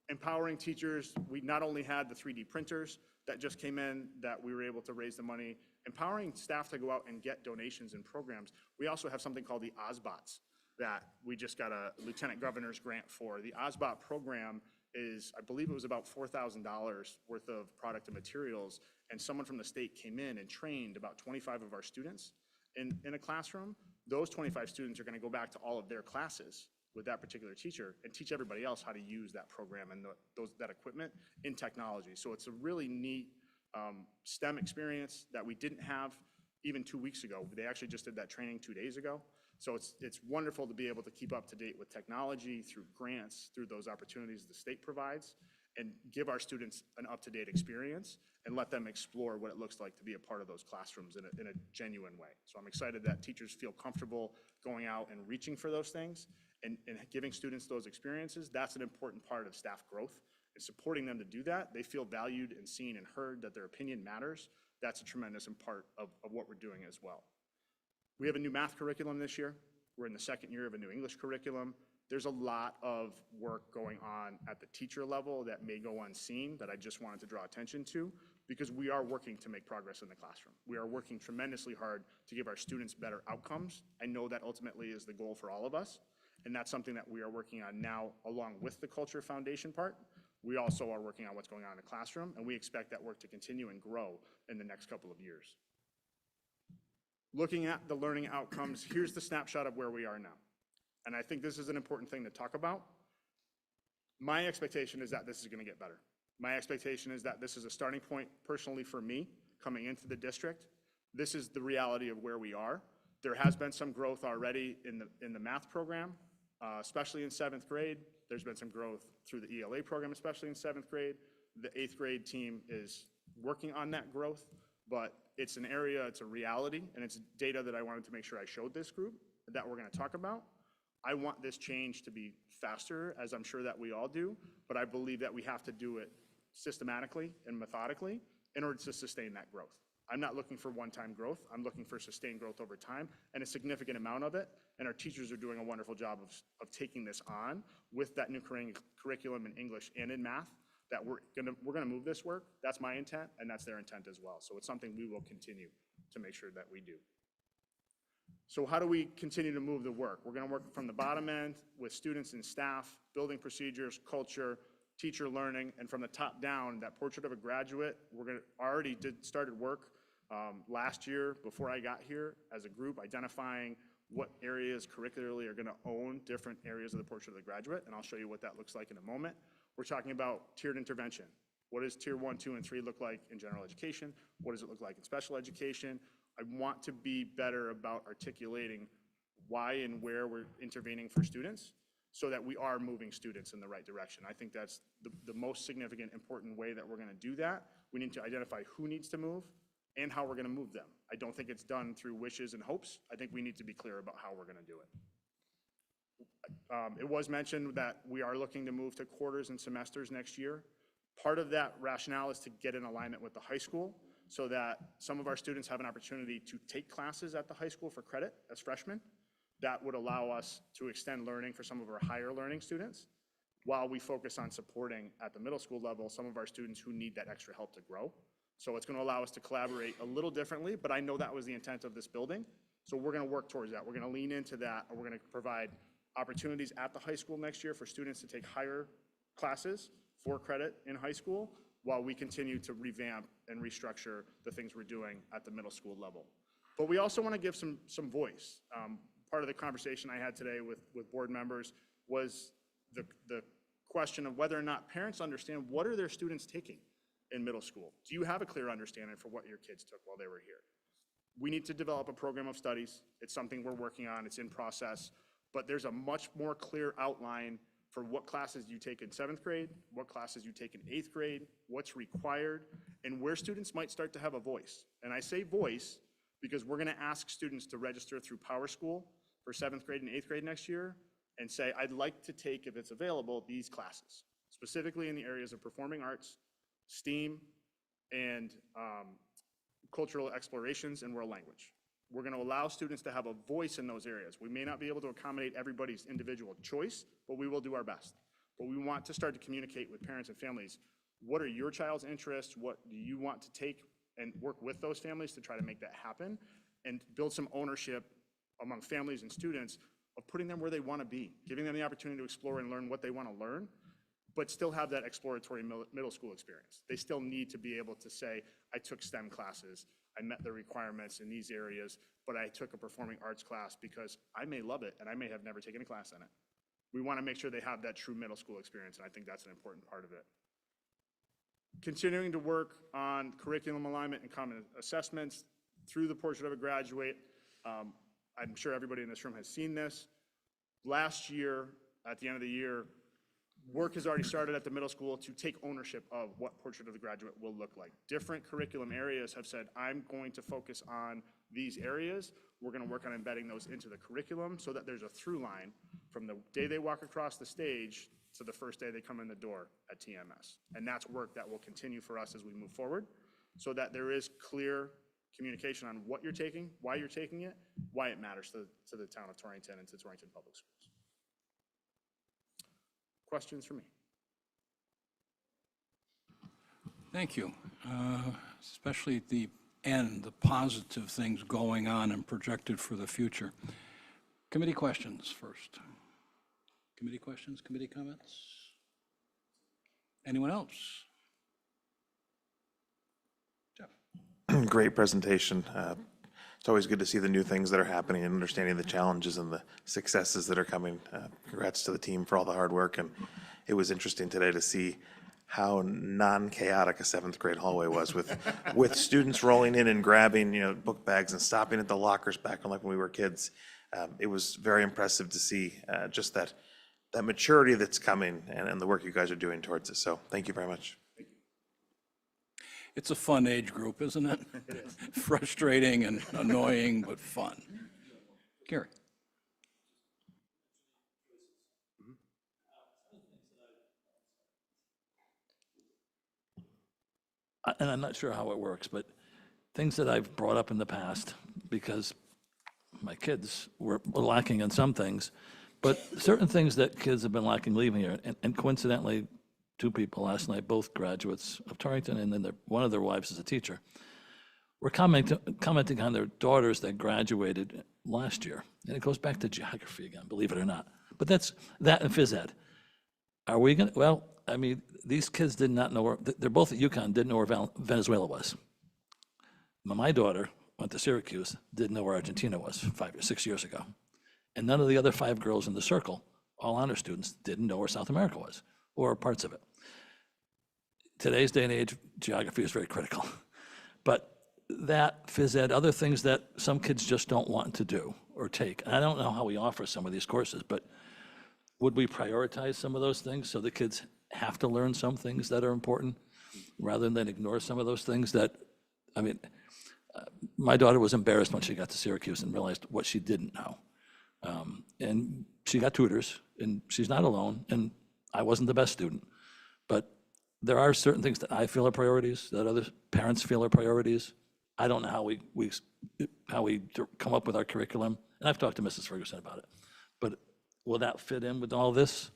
Empowering teachers, we not only had the 3D printers that just came in, that we were able to raise the money, empowering staff to go out and get donations and programs. We also have something called the OSBOTs that we just got a Lieutenant Governor's grant for. The OSBOT program is, I believe it was about $4,000 worth of product and materials, and someone from the state came in and trained about 25 of our students in a classroom. Those 25 students are gonna go back to all of their classes with that particular teacher and teach everybody else how to use that program and that equipment in technology. So it's a really neat STEM experience that we didn't have even 2 weeks ago. They actually just did that training 2 days ago. So it's wonderful to be able to keep up to date with technology through grants, through those opportunities the state provides, and give our students an up-to-date experience and let them explore what it looks like to be a part of those classrooms in a genuine way. So I'm excited that teachers feel comfortable going out and reaching for those things and giving students those experiences. That's an important part of staff growth, and supporting them to do that. They feel valued and seen and heard, that their opinion matters. That's a tremendous part of what we're doing as well. We have a new math curriculum this year. We're in the second year of a new English curriculum. There's a lot of work going on at the teacher level that may go unseen that I just wanted to draw attention to, because we are working to make progress in the classroom. We are working tremendously hard to give our students better outcomes. I know that ultimately is the goal for all of us, and that's something that we are working on now along with the culture foundation part. We also are working on what's going on in the classroom, and we expect that work to continue and grow in the next couple of years. Looking at the learning outcomes, here's the snapshot of where we are now. And I think this is an important thing to talk about. My expectation is that this is going to get better. My expectation is that this is a starting point personally for me coming into the district. This is the reality of where we are. There has been some growth already in the math program, especially in 7th grade. There's been some growth through the ELA program, especially in 7th grade. The 8th grade team is working on that growth, but it's an area, it's a reality, and it's data that I wanted to make sure I showed this group that we're going to talk about. I want this change to be faster, as I'm sure that we all do, but I believe that we have to do it systematically and methodically in order to sustain that growth. I'm not looking for one-time growth. I'm looking for sustained growth over time, and a significant amount of it, and our teachers are doing a wonderful job of taking this on with that new curriculum in English and in math, that we're gonna move this work. That's my intent, and that's their intent as well. So it's something we will continue to make sure that we do. So how do we continue to move the work? We're gonna work from the bottom end with students and staff, building procedures, culture, teacher learning, and from the top down, that portrait of a graduate, started work last year before I got here as a group, identifying what areas curricularly are gonna own different areas of the portrait of the graduate, and I'll show you what that looks like in a moment. We're talking about tiered intervention. What does tier 1, 2, and 3 look like in general education? What does it look like in special education? I want to be better about articulating why and where we're intervening for students so that we are moving students in the right direction. I think that's the most significant, important way that we're gonna do that. We need to identify who needs to move and how we're gonna move them. I don't think it's done through wishes and hopes. I think we need to be clear about how we're gonna do it. It was mentioned that we are looking to move to quarters and semesters next year. Part of that rationale is to get in alignment with the high school so that some of our students have an opportunity to take classes at the high school for credit as freshmen. That would allow us to extend learning for some of our higher learning students while we focus on supporting at the middle school level some of our students who need that extra help to grow. So it's gonna allow us to collaborate a little differently, but I know that was the intent of this building. So we're gonna work towards that. We're gonna lean into that, and we're gonna provide opportunities at the high school next year for students to take higher classes for credit in high school while we continue to revamp and restructure the things we're doing at the middle school level. But we also want to give some voice. Part of the conversation I had today with board members was the question of whether or not parents understand what are their students taking in middle school. Do you have a clear understanding for what your kids took while they were here? We need to develop a program of studies. It's something we're working on. It's in process. But there's a much more clear outline for what classes you take in 7th grade, what classes you take in 8th grade, what's required, and where students might start to have a voice. And I say voice because we're gonna ask students to register through Power School for 7th grade and 8th grade next year and say, I'd like to take, if it's available, these classes, specifically in the areas of performing arts, STEAM, and cultural explorations and world language. We're going to allow students to have a voice in those areas. We may not be able to accommodate everybody's individual choice, but we will do our best. But we want to start to communicate with parents and families. What are your child's interests? What do you want to take and work with those families to try to make that happen and build some ownership among families and students of putting them where they want to be, giving them the opportunity to explore and learn what they want to learn, but still have that exploratory middle school experience. They still need to be able to say, I took STEM classes, I met the requirements in these areas, but I took a performing arts class because I may love it and I may have never taken a class in it. We want to make sure they have that true middle school experience, and I think that's an important part of it. Continuing to work on curriculum alignment and common assessments through the Portrait of a Graduate. I'm sure everybody in this room has seen this. Last year, at the end of the year, work has already started at the middle school to take ownership of what Portrait of the Graduate will look like. Different curriculum areas have said, I'm going to focus on these areas. We're going to work on embedding those into the curriculum so that there's a through line from the day they walk across the stage to the first day they come in the door at TMS. And that's work that will continue for us as we move forward so that there is clear communication on what you're taking, why you're taking it, why it matters to the town of Torrington and to Torrington Public Schools. Questions for me? Thank you. Especially at the end, the positive things going on and projected for the future. Committee questions first. Committee questions, committee comments? Anyone else? Jeff? Great presentation. It's always good to see the new things that are happening and understanding the challenges and the successes that are coming. Congrats to the team for all the hard work. And it was interesting today to see how non-chaotic a 7th grade hallway was with students rolling in and grabbing, book bags and stopping at the lockers back like when we were kids. It was very impressive to see just that maturity that's coming and the work you guys are doing towards it. So thank you very much. It's a fun age group, isn't it? It is. Frustrating and annoying, but fun. Gary? And I'm not sure how it works, but things that I've brought up in the past, because my kids were lacking in some things, but certain things that kids have been lacking leaving here, and coincidentally, 2 people last night, both graduates of Torrington, and then one of their wives is a teacher, were commenting on their daughters that graduated last year. And it goes back to geography again, believe it or not. But that's that and phys ed. Are we going to, well, I mean, these kids did not know where, they're both at UConn, didn't know where Venezuela was. My daughter went to Syracuse, didn't know where Argentina was 5 or 6 years ago. And none of the other 5 girls in the circle, all honor students, didn't know where South America was, or parts of it. Today's day and age, geography is very critical. But that, phys ed, other things that some kids just don't want to do or take. And I don't know how we offer some of these courses, but would we prioritize some of those things so the kids have to learn some things that are important rather than ignore some of those things that, I mean, my daughter was embarrassed when she got to Syracuse and realized what she didn't know. And she got tutors, and she's not alone, and I wasn't the best student. But there are certain things that I feel are priorities, that other parents feel are priorities. I don't know how we come up with our curriculum, and I've talked to Mrs. Ferguson about it. But will that fit in with all this?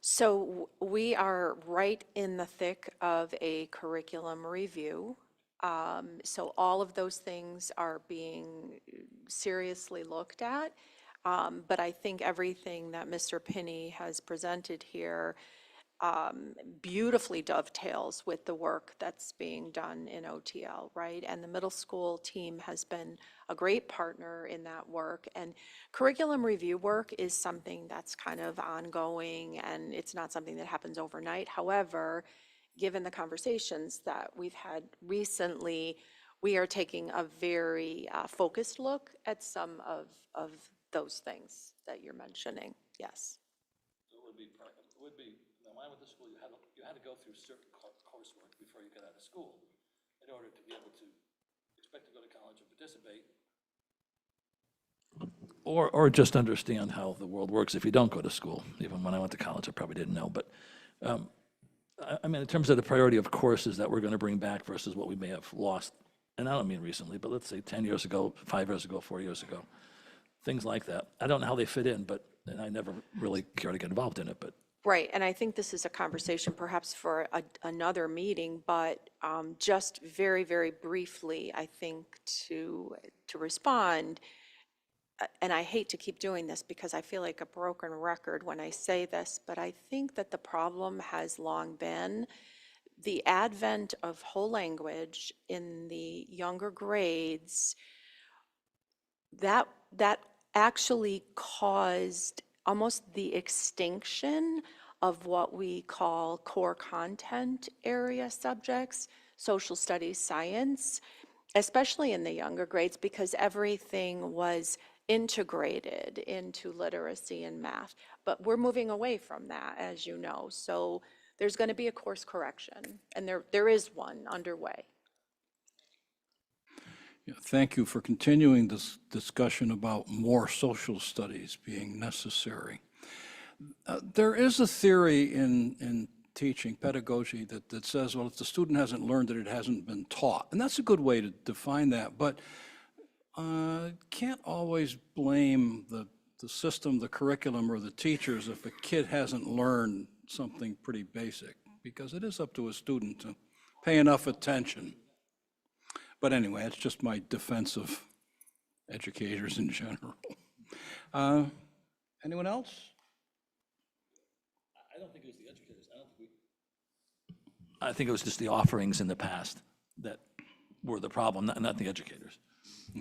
So we are right in the thick of a curriculum review. So all of those things are being seriously looked at. But I think everything that Mr. Pinney has presented here beautifully dovetails with the work that's being done in OTL, right? And the middle school team has been a great partner in that work. And curriculum review work is something that's kind of ongoing, and it's not something that happens overnight. However, given the conversations that we've had recently, we are taking a very focused look at some of those things that you're mentioning, yes. It would be, when I went to school, you had to go through certain coursework before you got out of school in order to be able to expect to go to college and participate. Or just understand how the world works if you don't go to school. Even when I went to college, I probably didn't know. But I mean, in terms of the priority of courses that we're going to bring back versus what we may have lost, and I don't mean recently, but let's say 10 years ago, 5 years ago, 4 years ago, things like that. I don't know how they fit in, but and I never really care to get involved in it, but. Right, and I think this is a conversation perhaps for another meeting, but just very, very briefly, I think to respond, and I hate to keep doing this because I feel like a broken record when I say this, but I think that the problem has long been the advent of whole language in the younger grades. That actually caused almost the extinction of what we call core content area subjects, social studies, science, especially in the younger grades, because everything was integrated into literacy and math. But we're moving away from that, as you know. So there's going to be a course correction, and there is one underway. Yeah, thank you for continuing this discussion about more social studies being necessary. There is a theory in teaching pedagogy that says, well, if the student hasn't learned it, it hasn't been taught. And that's a good way to define that, but can't always blame the system, the curriculum, or the teachers if a kid hasn't learned something pretty basic, because it is up to a student to pay enough attention. But anyway, it's just my defense of educators in general. Anyone else? I don't think it was the educators. I think it was just the offerings in the past that were the problem, not the educators.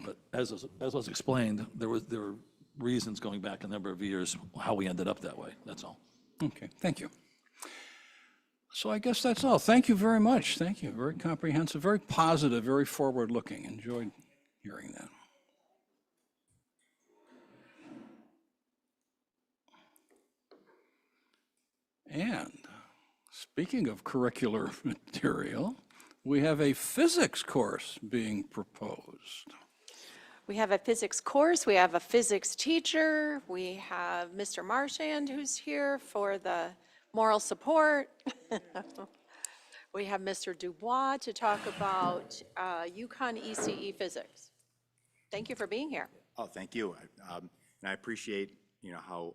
But as was explained, there were reasons going back a number of years how we ended up that way. That's all. Okay, thank you. So I guess that's all. Thank you very much. Thank you. Very comprehensive, very positive, very forward-looking. Enjoyed hearing that. And speaking of curricular material, we have a physics course being proposed. We have a physics course, we have a physics teacher, we have Mr. Marchand who's here for the moral support. We have Mr. Dubois to talk about UConn ECE physics. Thank you for being here. Oh, thank you. And I appreciate, how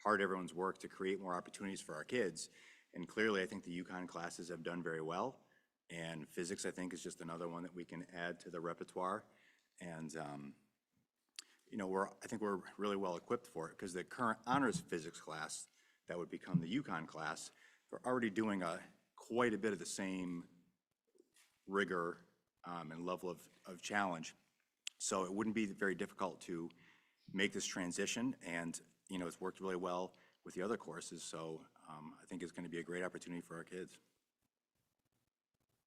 hard everyone's worked to create more opportunities for our kids. And clearly, I think the UConn classes have done very well. And physics, I think, is just another one that we can add to the repertoire. And, I think we're really well equipped for it, because the current honors physics class that would become the UConn class, they're already doing quite a bit of the same rigor and level of challenge. So it wouldn't be very difficult to make this transition, and it's worked really well with the other courses. So I think it's going to be a great opportunity for our kids.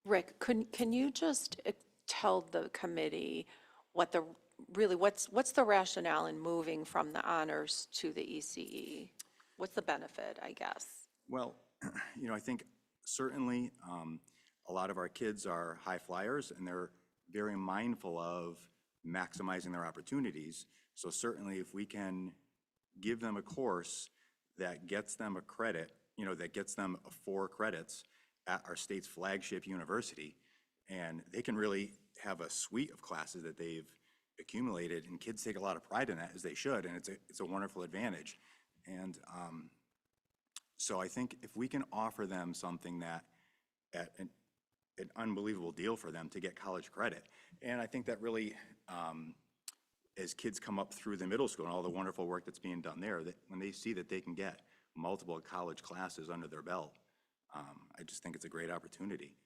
Rick, can you just tell the committee what's the rationale in moving from the honors to the ECE? What's the benefit, I guess? Well, I think certainly a lot of our kids are high flyers, and they're very mindful of maximizing their opportunities. So certainly if we can give them a course that gets them a credit, that gets them 4 credits at our state's flagship university, and they can really have a suite of classes that they've accumulated, and kids take a lot of pride in that, as they should, and it's a wonderful advantage. And so I think if we can offer them something that at an unbelievable deal for them to get college credit, and I think that really, as kids come up through the middle school and all the wonderful work that's being done there, that when they see that they can get multiple college classes under their belt, I just think it's a great opportunity.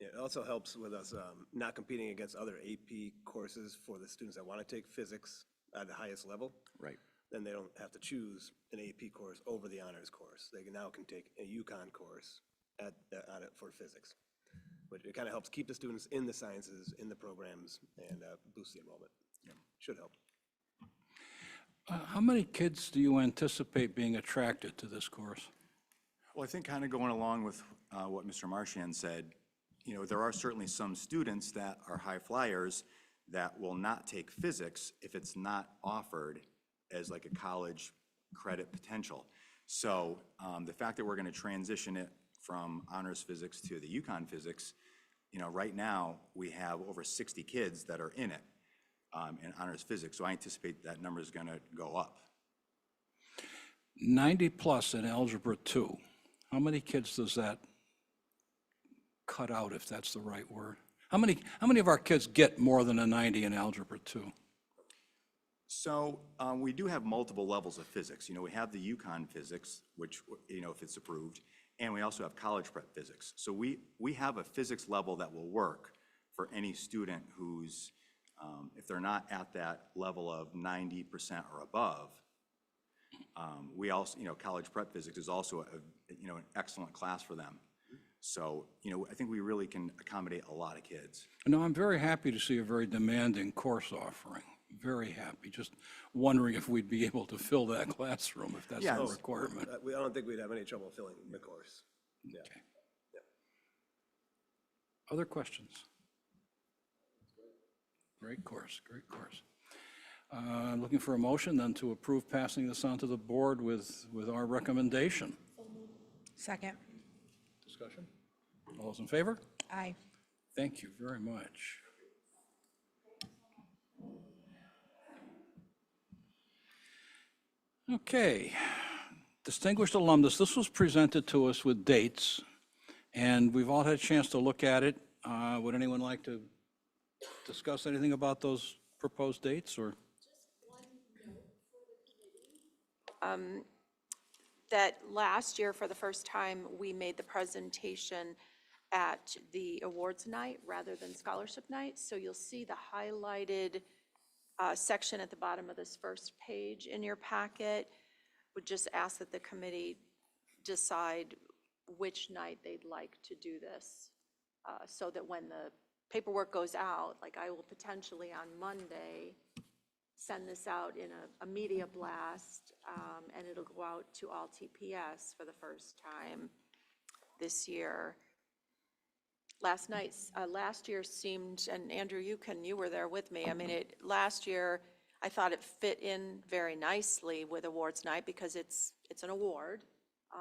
Yeah, it also helps with us not competing against other AP courses for the students that want to take physics at the highest level. Right. Then they don't have to choose an AP course over the honors course. They now can take a UConn course on it for physics. But it kind of helps keep the students in the sciences, in the programs, and boost the enrollment. Should help. How many kids do you anticipate being attracted to this course? Well, I think kind of going along with what Mr. Marchand said, you know, there are certainly some students that are high flyers that will not take physics if it's not offered as like a college credit potential. So the fact that we're going to transition it from honors physics to the UConn physics, you know, right now we have over 60 kids that are in it in honors physics. So I anticipate that number is going to go up. 90 plus in Algebra 2. How many kids does that cut out, if that's the right word? How many of our kids get more than a 90 in Algebra 2? So we do have multiple levels of physics. You know, we have the UConn physics, which, you know, if it's approved, and we also have college prep physics. So we have a physics level that will work for any student who's, if they're not at that level of 90% or above. We also, you know, college prep physics is also you know, an excellent class for them. So, you know, I think we really can accommodate a lot of kids. No, I'm very happy to see a very demanding course offering. Very happy. Just wondering if we'd be able to fill that classroom, if that's a requirement. I don't think we'd have any trouble filling the course. Yeah. Okay. Other questions? Great course, great course. Looking for a motion then to approve passing this on to the board with our recommendation. Second. Discussion? All those in favor? Aye. Thank you very much. Okay, distinguished alumnus, this was presented to us with dates, and we've all had a chance to look at it. Would anyone like to discuss anything about those proposed dates, or? That last year, for the first time, we made the presentation at the awards night rather than scholarship night. So you'll see the highlighted section at the bottom of this first page in your packet. Would just ask that the committee decide which night they'd like to do this, so that when the paperwork goes out, like I will potentially on Monday send this out in a media blast, and it'll go out to all TPS for the first time this year. Last year seemed, and Andrew, you were there with me. I mean, last year, I thought it fit in very nicely with awards night because it's an award. The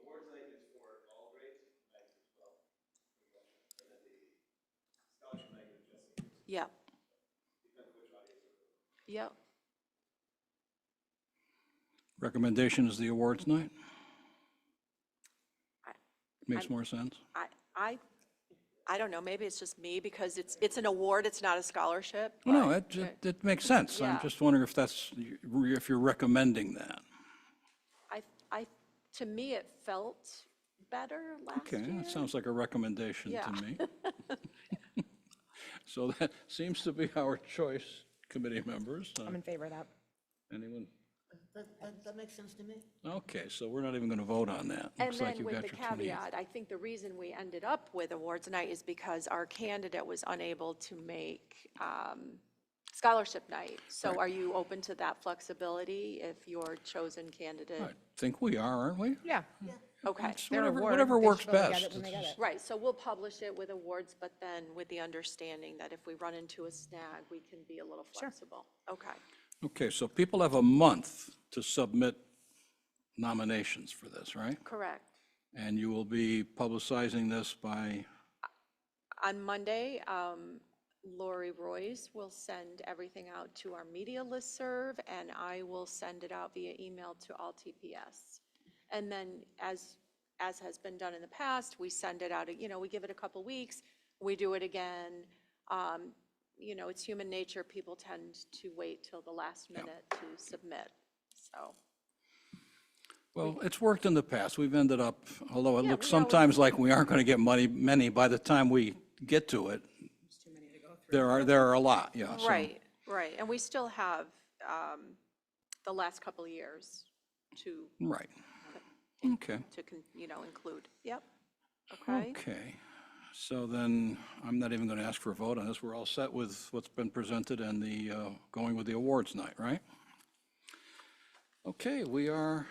awards night is for all grades, 9 through 12. And then the scholarship night is just seniors. Yep, Depends which audience you're for. yep. Recommendation is the awards night? Makes more sense? I don't know, maybe it's just me because it's an award, it's not a scholarship. Well, no, but- it makes sense. I'm Yeah. just wondering if if you're recommending that. To me, it felt better last Okay, year. that sounds like a recommendation to Yeah. me. So that seems to be our choice, committee members. I'm in favor of that. Anyone? That makes sense to me. Okay, so we're not even going to vote on that. And Looks like then you've with got the your 28th. caveat, I think the reason we ended up with awards night is because our candidate was unable to make scholarship night. So are you open to that flexibility if your chosen candidate? I think we are, aren't we? Yeah. Okay, It's Their whatever award, whatever they works should really get best. it when they get it. right, so we'll publish it with awards, but then with the understanding that if we run into a snag, we can be a little flexible. Okay. Okay, so people have a month to submit nominations for this, right? Correct. And you will be publicizing this by, On Monday, Lori Royce will send everything out to our media listserv, and I will send it out via email to all TPS. And then, as has been done in the past, we send it out, we give it a couple weeks, we do it again. It's human nature, people tend to wait till the last minute to submit, so. well, it's worked in the past. We've ended up, although it Yeah, looks we know- sometimes like we aren't going to get many, by the time we get to it, there are a lot, yeah. so- Right, and we still have the last couple of years to Right. Okay. include. Yep. Okay? Okay, so then I'm not even going to ask for a vote on this. We're all set with what's been presented and the, going with the awards night, right? Okay, we are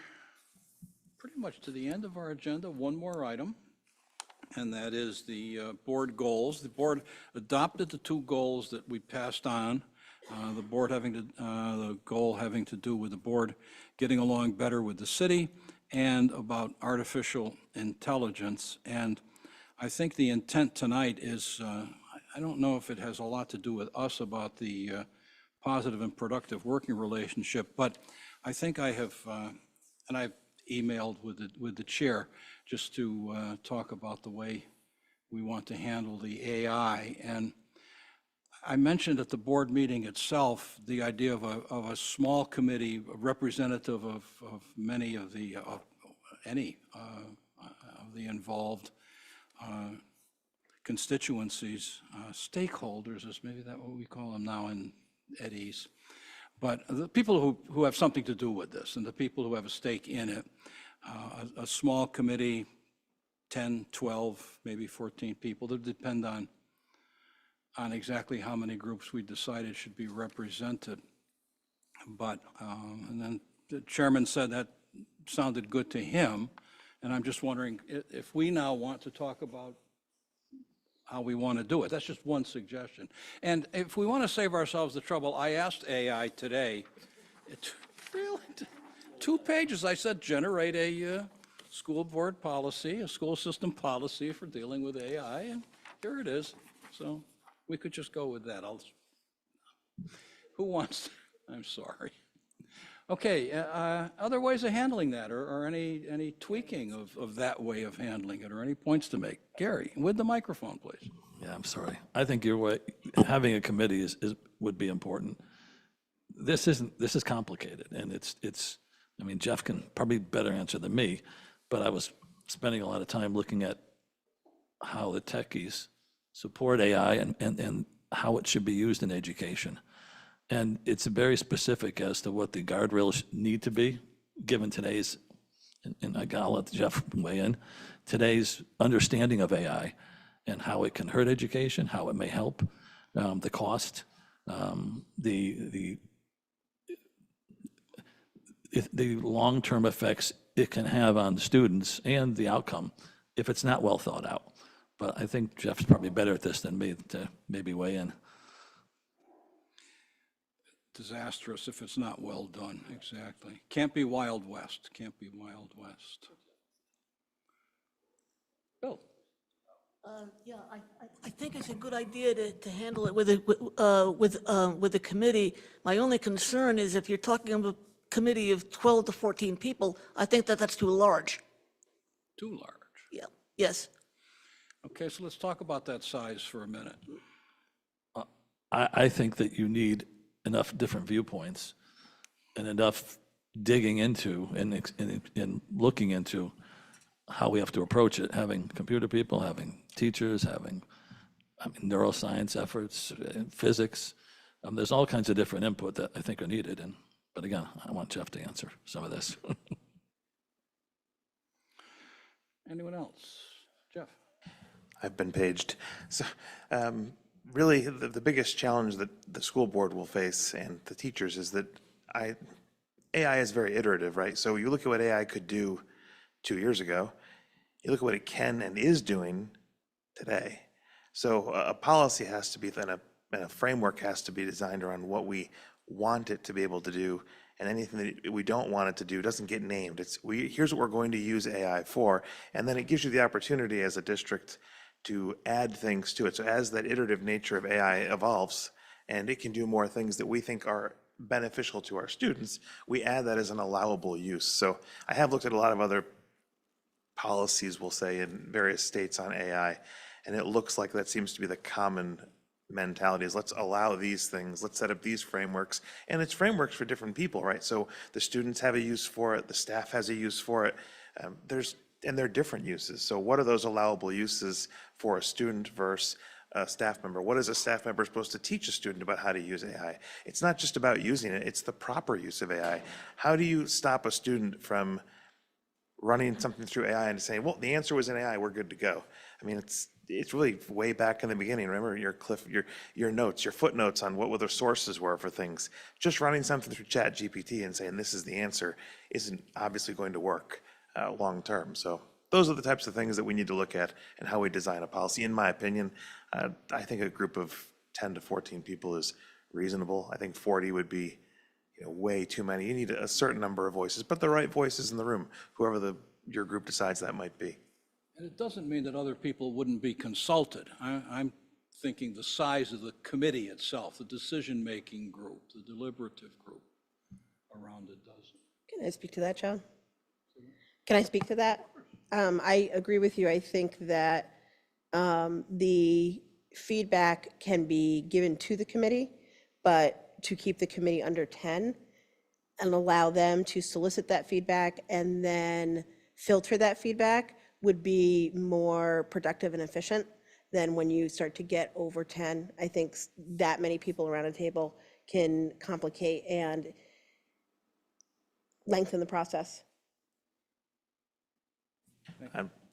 pretty much to the end of our agenda. One more item, and that is the board goals. The board adopted the two goals that we passed on. The board having to, the goal having to do with the board getting along better with the city and about artificial intelligence. And I think the intent tonight is, I don't know if it has a lot to do with us about the positive and productive working relationship, but I think I have, and I've emailed with the chair just to talk about the way we want to handle the AI. And I mentioned at the board meeting itself, the idea of a small committee representative of many of the, any of the involved constituencies, stakeholders is maybe that what we call them now in Eddie's. But the people who have something to do with this and the people who have a stake in it, a small committee, 10, 12, maybe 14 people, that depend on exactly how many groups we decided should be represented. But, and then the chairman said that sounded good to him, and I'm just wondering if we now want to talk about how we want to do it. That's just one suggestion. And if we want to save ourselves the trouble, I asked AI today, really, 2 pages, I said, generate a school board policy, a school system policy for dealing with AI, and here it is. So we could just go with that. Who wants, I'm sorry. Okay, other ways of handling that, or any tweaking of that way of handling it, or any points to make? Gary, with the microphone, please. Yeah, I'm sorry. I think your way, having a committee would be important. This is complicated, and it's, I mean, Jeff can probably better answer than me, but I was spending a lot of time looking at how the techies support AI and how it should be used in education. And it's very specific as to what the guardrails need to be, given today's, and I'll let Jeff weigh in, today's understanding of AI and how it can hurt education, how it may help, the cost, the long-term effects it can have on students and the outcome if it's not well thought out. But I think Jeff's probably better at this than me to maybe weigh in. Disastrous if it's not well done, exactly. Can't be Wild West, can't be Wild West. Bill? Yeah, I think it's a good idea to handle it with the committee. My only concern is if you're talking about a committee of 12 to 14 people, I think that's too large. Too large. Yeah, yes. Okay, so let's talk about that size for a minute. I think that you need enough different viewpoints and enough digging into and looking into how we have to approach it, having computer people, having teachers, having neuroscience efforts, physics. There's all kinds of different input that I think are needed. But again, I want Jeff to answer some of this. Anyone else? Jeff? I've been paged. So really, the biggest challenge that the school board will face and the teachers is that AI is very iterative, right? So you look at what AI could do 2 years ago, you look at what it can and is doing today. So a policy has to be, and a framework has to be designed around what we want it to be able to do, and anything that we don't want it to do doesn't get named. Here's what we're going to use AI for, and then it gives you the opportunity as a district to add things to it. So as that iterative nature of AI evolves, and it can do more things that we think are beneficial to our students, we add that as an allowable use. So I have looked at a lot of other policies, we'll say, in various states on AI, and it looks like that seems to be the common mentality is let's allow these things, let's set up these frameworks, and it's frameworks for different people, right? So the students have a use for it, the staff has a use for it, and they're different uses. So what are those allowable uses for a student versus a staff member? What is a staff member supposed to teach a student about how to use AI? It's not just about using it, it's the proper use of AI. How do you stop a student from running something through AI and saying, well, the answer was in AI, we're good to go. I mean, it's really way back in the beginning. Remember your notes, your footnotes on what the sources were for things. Just running something through Chat GPT and saying this is the answer isn't obviously going to work long term. So those are the types of things that we need to look at and how we design a policy. In my opinion, I think a group of 10 to 14 people is reasonable. I think 40 would be way too many. You need a certain number of voices, but the right voices in the room, whoever your group decides that might be. And it doesn't mean that other people wouldn't be consulted. I'm thinking the size of the committee itself, the decision-making group, the deliberative group, around a dozen. Can I speak to that, John? Can I speak to that? I agree with you. I think that the feedback can be given to the committee, but to keep the committee under 10 and allow them to solicit that feedback and then filter that feedback would be more productive and efficient than when you start to get over 10. I think that many people around a table can complicate and lengthen the process.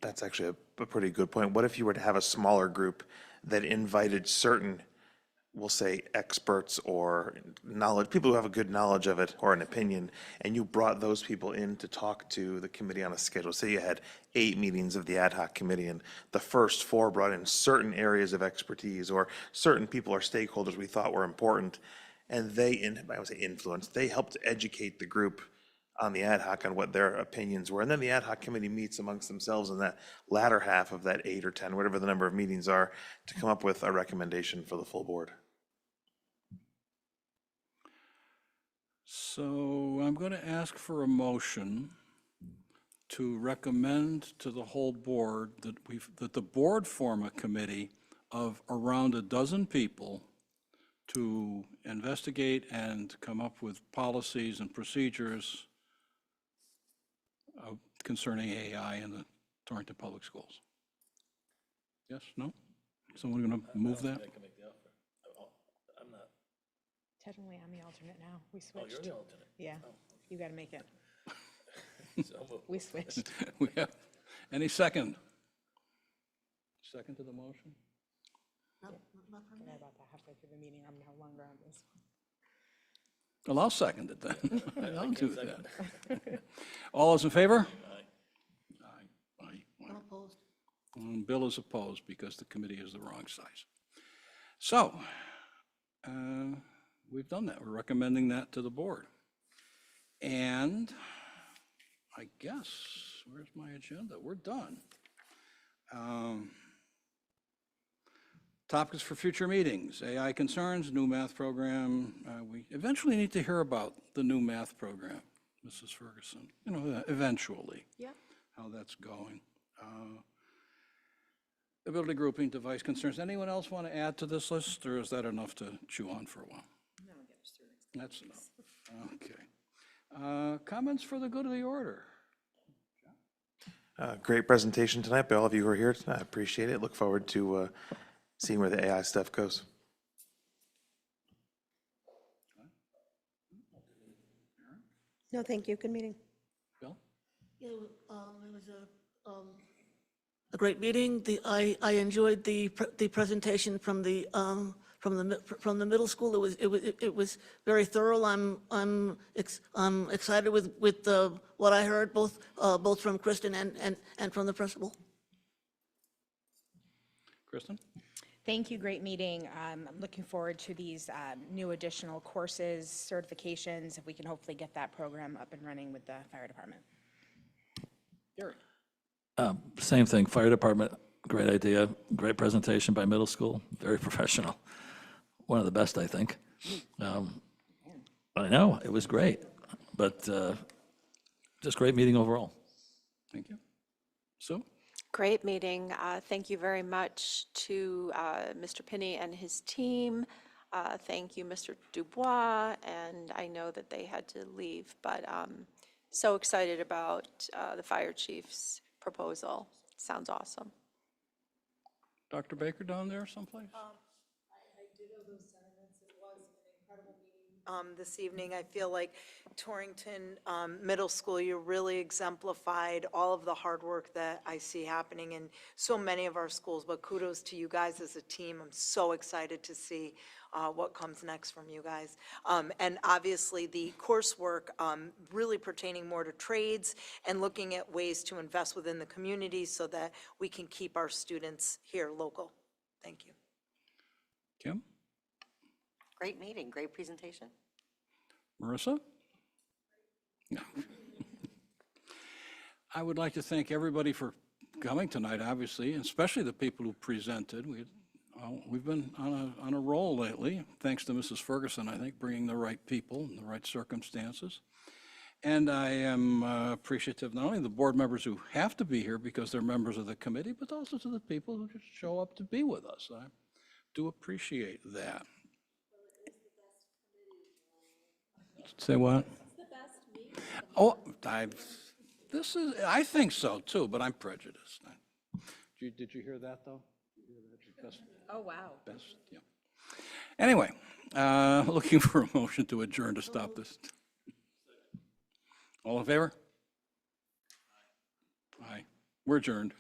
That's actually a pretty good point. What if you were to have a smaller group that invited certain, we'll say, experts or knowledge, people who have a good knowledge of it or an opinion, and you brought those people in to talk to the committee on a schedule? Say you had 8 meetings of the ad hoc committee, and the first 4 brought in certain areas of expertise or certain people or stakeholders we thought were important, and I would say influence, they helped educate the group on the ad hoc on what their opinions were. And then the ad hoc committee meets amongst themselves in that latter half of that 8 or 10, whatever the number of meetings are, to come up with a recommendation for the full board. So I'm going to ask for a motion to recommend to the whole board that the board form a committee of around a dozen people to investigate and come up with policies and procedures concerning AI in the Torrington Public Schools. Yes, no? Someone going to move that? Technically, I'm the alternate now. We switched. Oh, you're the alternate? Yeah, you got to make it. We switched. We have, any second? Second to the motion? Forgot about that halfway through the meeting. I'm no longer on this. Well, I'll second it then. I'll do that. All those in favor? Aye. I'm opposed. And Bill is opposed because the committee is the wrong size. So, we've done that. We're recommending that to the board. And I guess, where's my agenda? We're done. Topics for future meetings, AI concerns, new math program. We eventually need to hear about the new math program, Mrs. Ferguson, eventually. Yeah. How that's going. Ability grouping, device concerns. Anyone else want to add to this list, or is that enough to chew on for a while? That's enough. Okay. Comments for the good of the order? Great presentation tonight by all of you who are here. I appreciate it. Look forward to seeing where the AI stuff goes. No, thank you. Good meeting. Bill? Yeah, it was a great meeting. I enjoyed the presentation from the middle school. It was very thorough. I'm excited with what I heard, both from Kristen and from the principal. Kristen? Thank you, great meeting. I'm looking forward to these new additional courses, certifications, if we can hopefully get that program up and running with the fire department. Gary? Same thing, fire department, great idea, great presentation by middle school, very professional. One of the best, I think. I know, it was great, but just great meeting overall. Thank you. Sue? Great meeting. Thank you very much to Mr. Pinney and his team. Thank you, Mr. Dubois, and I know that they had to leave, but so excited about the fire chief's proposal. Sounds awesome. Dr. Baker down there someplace? I ditto those sentiments. It was an incredible meeting. this evening. I feel like Torrington Middle School, you really exemplified all of the hard work that I see happening in so many of our schools, but kudos to you guys as a team. I'm so excited to see what comes next from you guys. And obviously, the coursework really pertaining more to trades and looking at ways to invest within the community so that we can keep our students here local. Thank you. Kim? Great meeting, great presentation. Marissa? No. I would like to thank everybody for coming tonight, obviously, and especially the people who presented. We've been on a roll lately, thanks to Mrs. Ferguson, I think, bringing the right people in the right circumstances. And I am appreciative not only of the board members who have to be here because they're members of the committee, but also to the people who just show up to be with us. I do appreciate that. Say what? Oh, I think so too, but I'm prejudiced. Did you hear that, though? Oh, wow. Best, yeah. Anyway, looking for a motion to adjourn to stop this. All in favor? Aye. We're adjourned.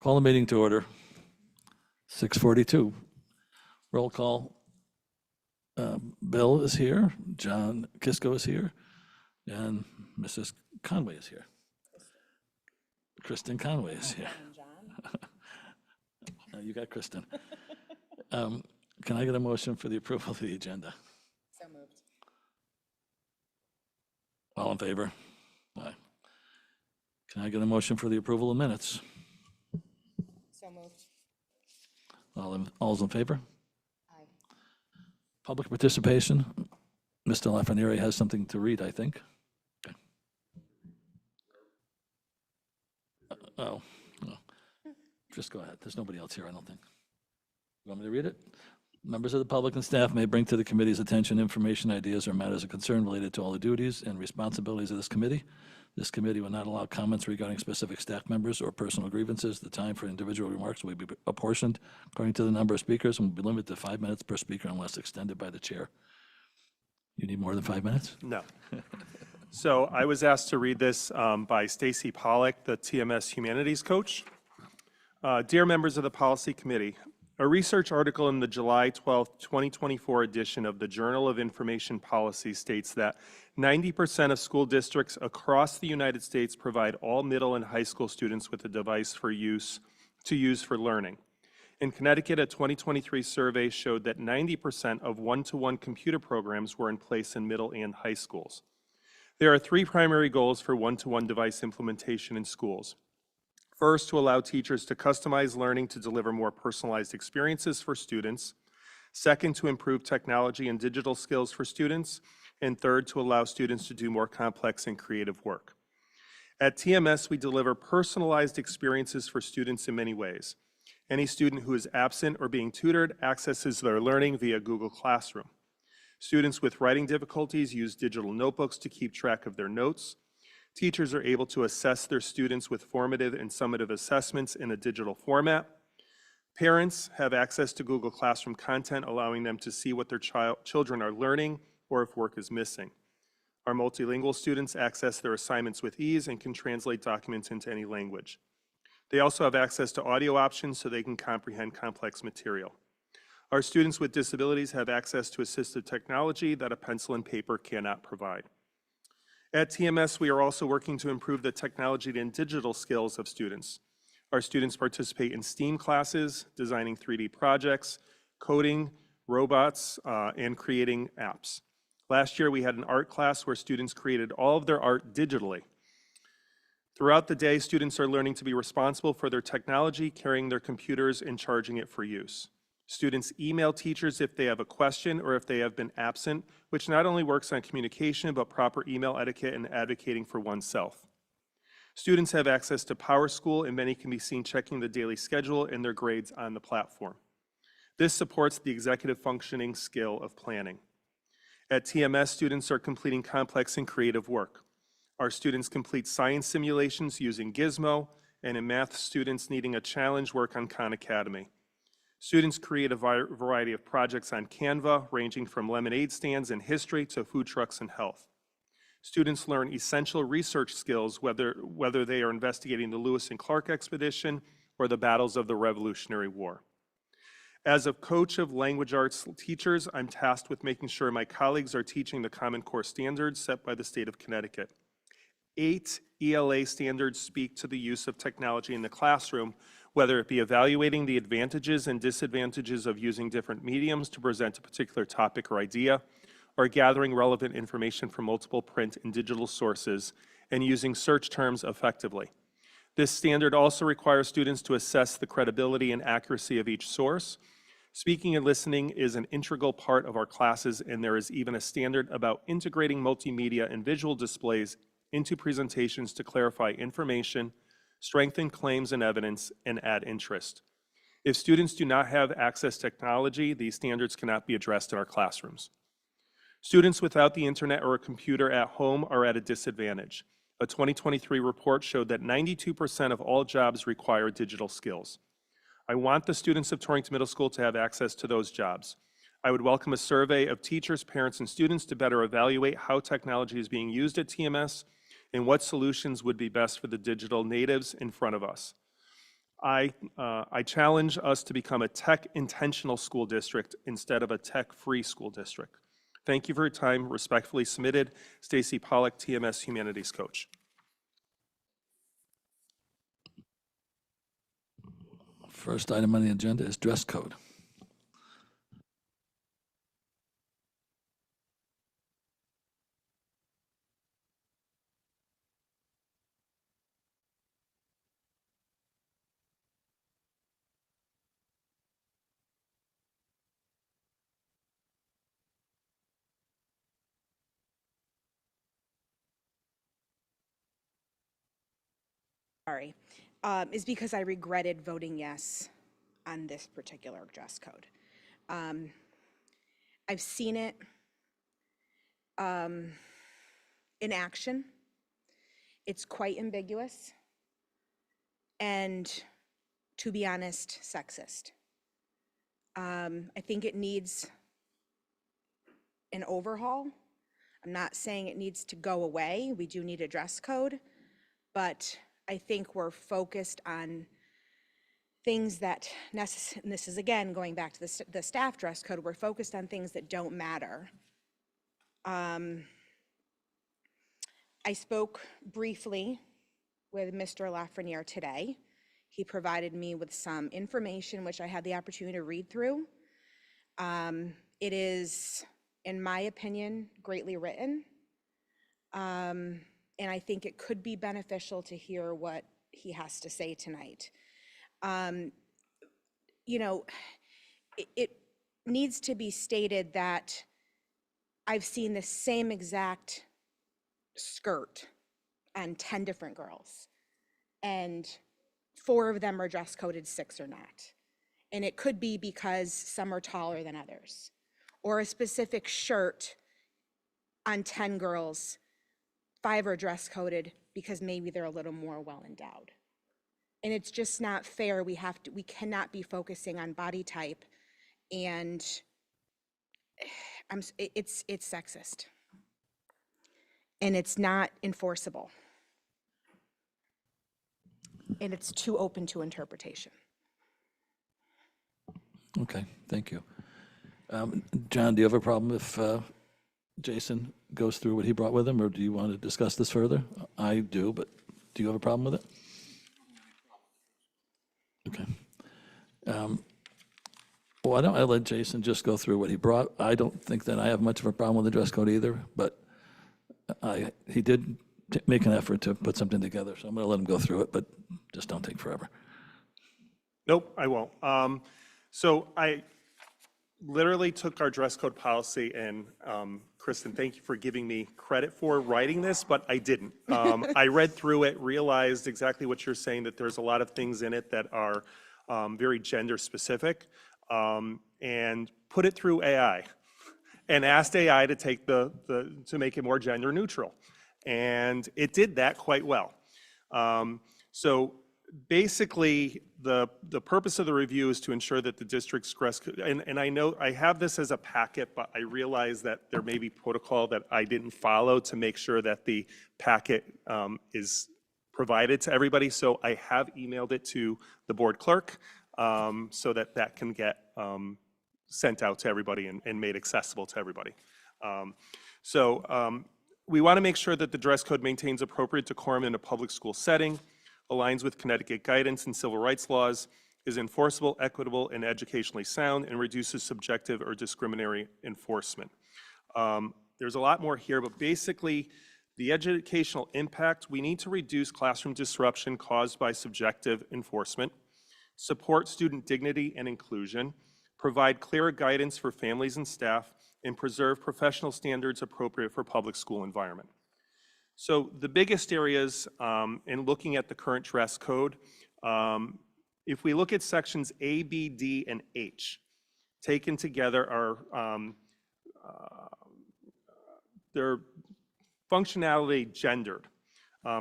Call the meeting to order. 6:42. Roll call. Bill is here, John Kisco is here, and Mrs. Conway is here. Kristen Conway is here. You got Kristen. Can I get a motion for the approval of the agenda? So moved. All in favor? Aye. Can I get a motion for the approval of minutes? So moved. All's in favor? Aye. Public participation. Mr. Lafreniere has something to read, I think. Okay. Oh, no. Just go ahead. There's nobody else here, I don't think. You want me to read it? Members of the public and staff may bring to the committee's attention information, ideas, or matters of concern related to all the duties and responsibilities of this committee. This committee will not allow comments regarding specific staff members or personal grievances. The time for individual remarks will be apportioned according to the number of speakers and will be limited to 5 minutes per speaker unless extended by the chair. You need more than 5 minutes? No. So I was asked to read this by Stacy Pollack, the TMS Humanities coach. Dear members of the Policy Committee, a research article in the July 12, 2024 edition of the Journal of Information Policy states that 90% of school districts across the United States provide all middle and high school students with a device to use for learning. In Connecticut, a 2023 survey showed that 90% of one-to-one computer programs were in place in middle and high schools. There are 3 primary goals for one-to-one device implementation in schools. First, to allow teachers to customize learning to deliver more personalized experiences for students. Second, to improve technology and digital skills for students. And third, to allow students to do more complex and creative work. At TMS, we deliver personalized experiences for students in many ways. Any student who is absent or being tutored accesses their learning via Google Classroom. Students with writing difficulties use digital notebooks to keep track of their notes. Teachers are able to assess their students with formative and summative assessments in a digital format. Parents have access to Google Classroom content, allowing them to see what their children are learning or if work is missing. Our multilingual students access their assignments with ease and can translate documents into any language. They also have access to audio options so they can comprehend complex material. Our students with disabilities have access to assistive technology that a pencil and paper cannot provide. At TMS, we are also working to improve the technology and digital skills of students. Our students participate in STEAM classes, designing 3D projects, coding, robots, and creating apps. Last year, we had an art class where students created all of their art digitally. Throughout the day, students are learning to be responsible for their technology, carrying their computers, and charging it for use. Students email teachers if they have a question or if they have been absent, which not only works on communication, but proper email etiquette and advocating for oneself. Students have access to PowerSchool, and many can be seen checking the daily schedule and their grades on the platform. This supports the executive functioning skill of planning. At TMS, students are completing complex and creative work. Our students complete science simulations using Gizmo, and in math, students needing a challenge work on Khan Academy. Students create a variety of projects on Canva, ranging from lemonade stands and history to food trucks and health. Students learn essential research skills, whether they are investigating the Lewis and Clark expedition or the battles of the Revolutionary War. As a coach of language arts teachers, I'm tasked with making sure my colleagues are teaching the Common Core standards set by the state of Connecticut. 8 ELA standards speak to the use of technology in the classroom, whether it be evaluating the advantages and disadvantages of using different mediums to present a particular topic or idea, or gathering relevant information from multiple print and digital sources, and using search terms effectively. This standard also requires students to assess the credibility and accuracy of each source. Speaking and listening is an integral part of our classes, and there is even a standard about integrating multimedia and visual displays into presentations to clarify information, strengthen claims and evidence, and add interest. If students do not have access to technology, these standards cannot be addressed in our classrooms. Students without the internet or a computer at home are at a disadvantage. A 2023 report showed that 92% of all jobs require digital skills. I want the students of Torrington Middle School to have access to those jobs. I would welcome a survey of teachers, parents, and students to better evaluate how technology is being used at TMS and what solutions would be best for the digital natives in front of us. I challenge us to become a tech-intentional school district instead of a tech-free school district. Thank you for your time. Respectfully submitted, Stacy Pollock, TMS Humanities Coach. First item on the agenda is dress code. Sorry, is because I regretted voting yes on this particular dress code. I've seen it in action. It's quite ambiguous and, to be honest, sexist. I think it needs an overhaul. I'm not saying it needs to go away. We do need a dress code, but I think we're focused on things that, and this is again going back to the staff dress code, we're focused on things that don't matter. I spoke briefly with Mr. Lafreniere today. He provided me with some information which I had the opportunity to read through. It is, in my opinion, greatly written. And I think it could be beneficial to hear what he has to say tonight. You know, it needs to be stated that I've seen the same exact skirt on 10 different girls, and 4 of them are dress coded, 6 are not. And it could be because some are taller than others, or a specific shirt on 10 girls, 5 are dress coded because maybe they're a little more well endowed. And it's just not fair. We cannot be focusing on body type, and it's sexist. And it's not enforceable. And it's too open to interpretation. Okay, thank you. John, do you have a problem if Jason goes through what he brought with him, or do you want to discuss this further? I do, but do you have a problem with it? Okay. Why don't I let Jason just go through what he brought? I don't think that I have much of a problem with the dress code either, but he did make an effort to put something together, so I'm going to let him go through it, but just don't take forever. Nope, I won't. So I literally took our dress code policy, and Kristen, thank you for giving me credit for writing this, but I didn't. I read through it, realized exactly what you're saying, that there's a lot of things in it that are very gender specific, and put it through AI and asked AI to take to make it more gender neutral. And it did that quite well. So basically, the purpose of the review is to ensure that the district's dress code, and I know I have this as a packet, but I realize that there may be protocol that I didn't follow to make sure that the packet is provided to everybody. So I have emailed it to the board clerk so that that can get sent out to everybody and made accessible to everybody. We want to make sure that the dress code maintains appropriate decorum in a public school setting, aligns with Connecticut guidance and civil rights laws, is enforceable, equitable, and educationally sound, and reduces subjective or discriminatory enforcement. There's a lot more here, but basically, the educational impact, we need to reduce classroom disruption caused by subjective enforcement, support student dignity and inclusion, provide clearer guidance for families and staff, and preserve professional standards appropriate for public school environment. So the biggest areas in looking at the current dress code, if we look at sections A, B, D, and H, taken together are their functionality gendered.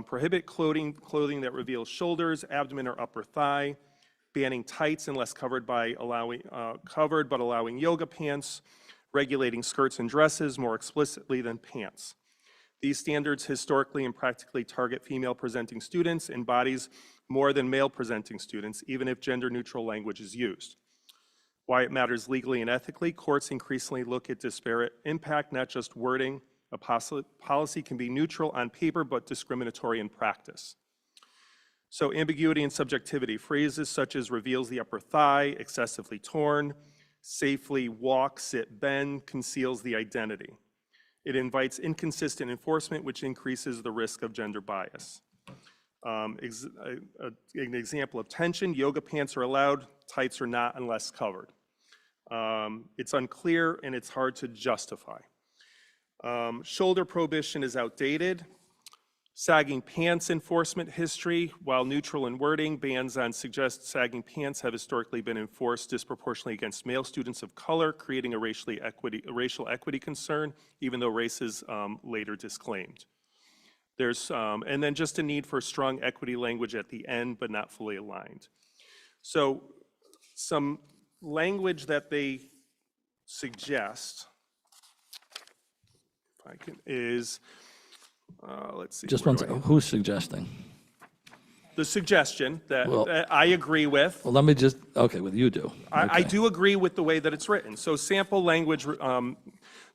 Prohibit clothing that reveals shoulders, abdomen, or upper thigh, banning tights unless covered but allowing yoga pants, regulating skirts and dresses more explicitly than pants. These standards historically and practically target female-presenting students in bodies more than male-presenting students, even if gender-neutral language is used. Why it matters legally and ethically, courts increasingly look at disparate impact, not just wording. A policy can be neutral on paper, but discriminatory in practice. So ambiguity and subjectivity, phrases such as reveals the upper thigh, excessively torn, safely walk, sit, bend, conceals the identity. It invites inconsistent enforcement, which increases the risk of gender bias. An example of tension, yoga pants are allowed, tights are not unless covered. It's unclear and it's hard to justify. Shoulder prohibition is outdated. Sagging pants enforcement history, while neutral in wording, bans on suggest sagging pants have historically been enforced disproportionately against male students of color, creating a racial equity concern, even though race is later disclaimed. There's, and then just a need for strong equity language at the end, but not fully aligned. So some language that they suggest, if I can, is, let's see. Just one second, who's suggesting? The suggestion that Well- that I agree with. Well, let me just, okay, well, you do. I Okay. do agree with the way that it's written. So sample language,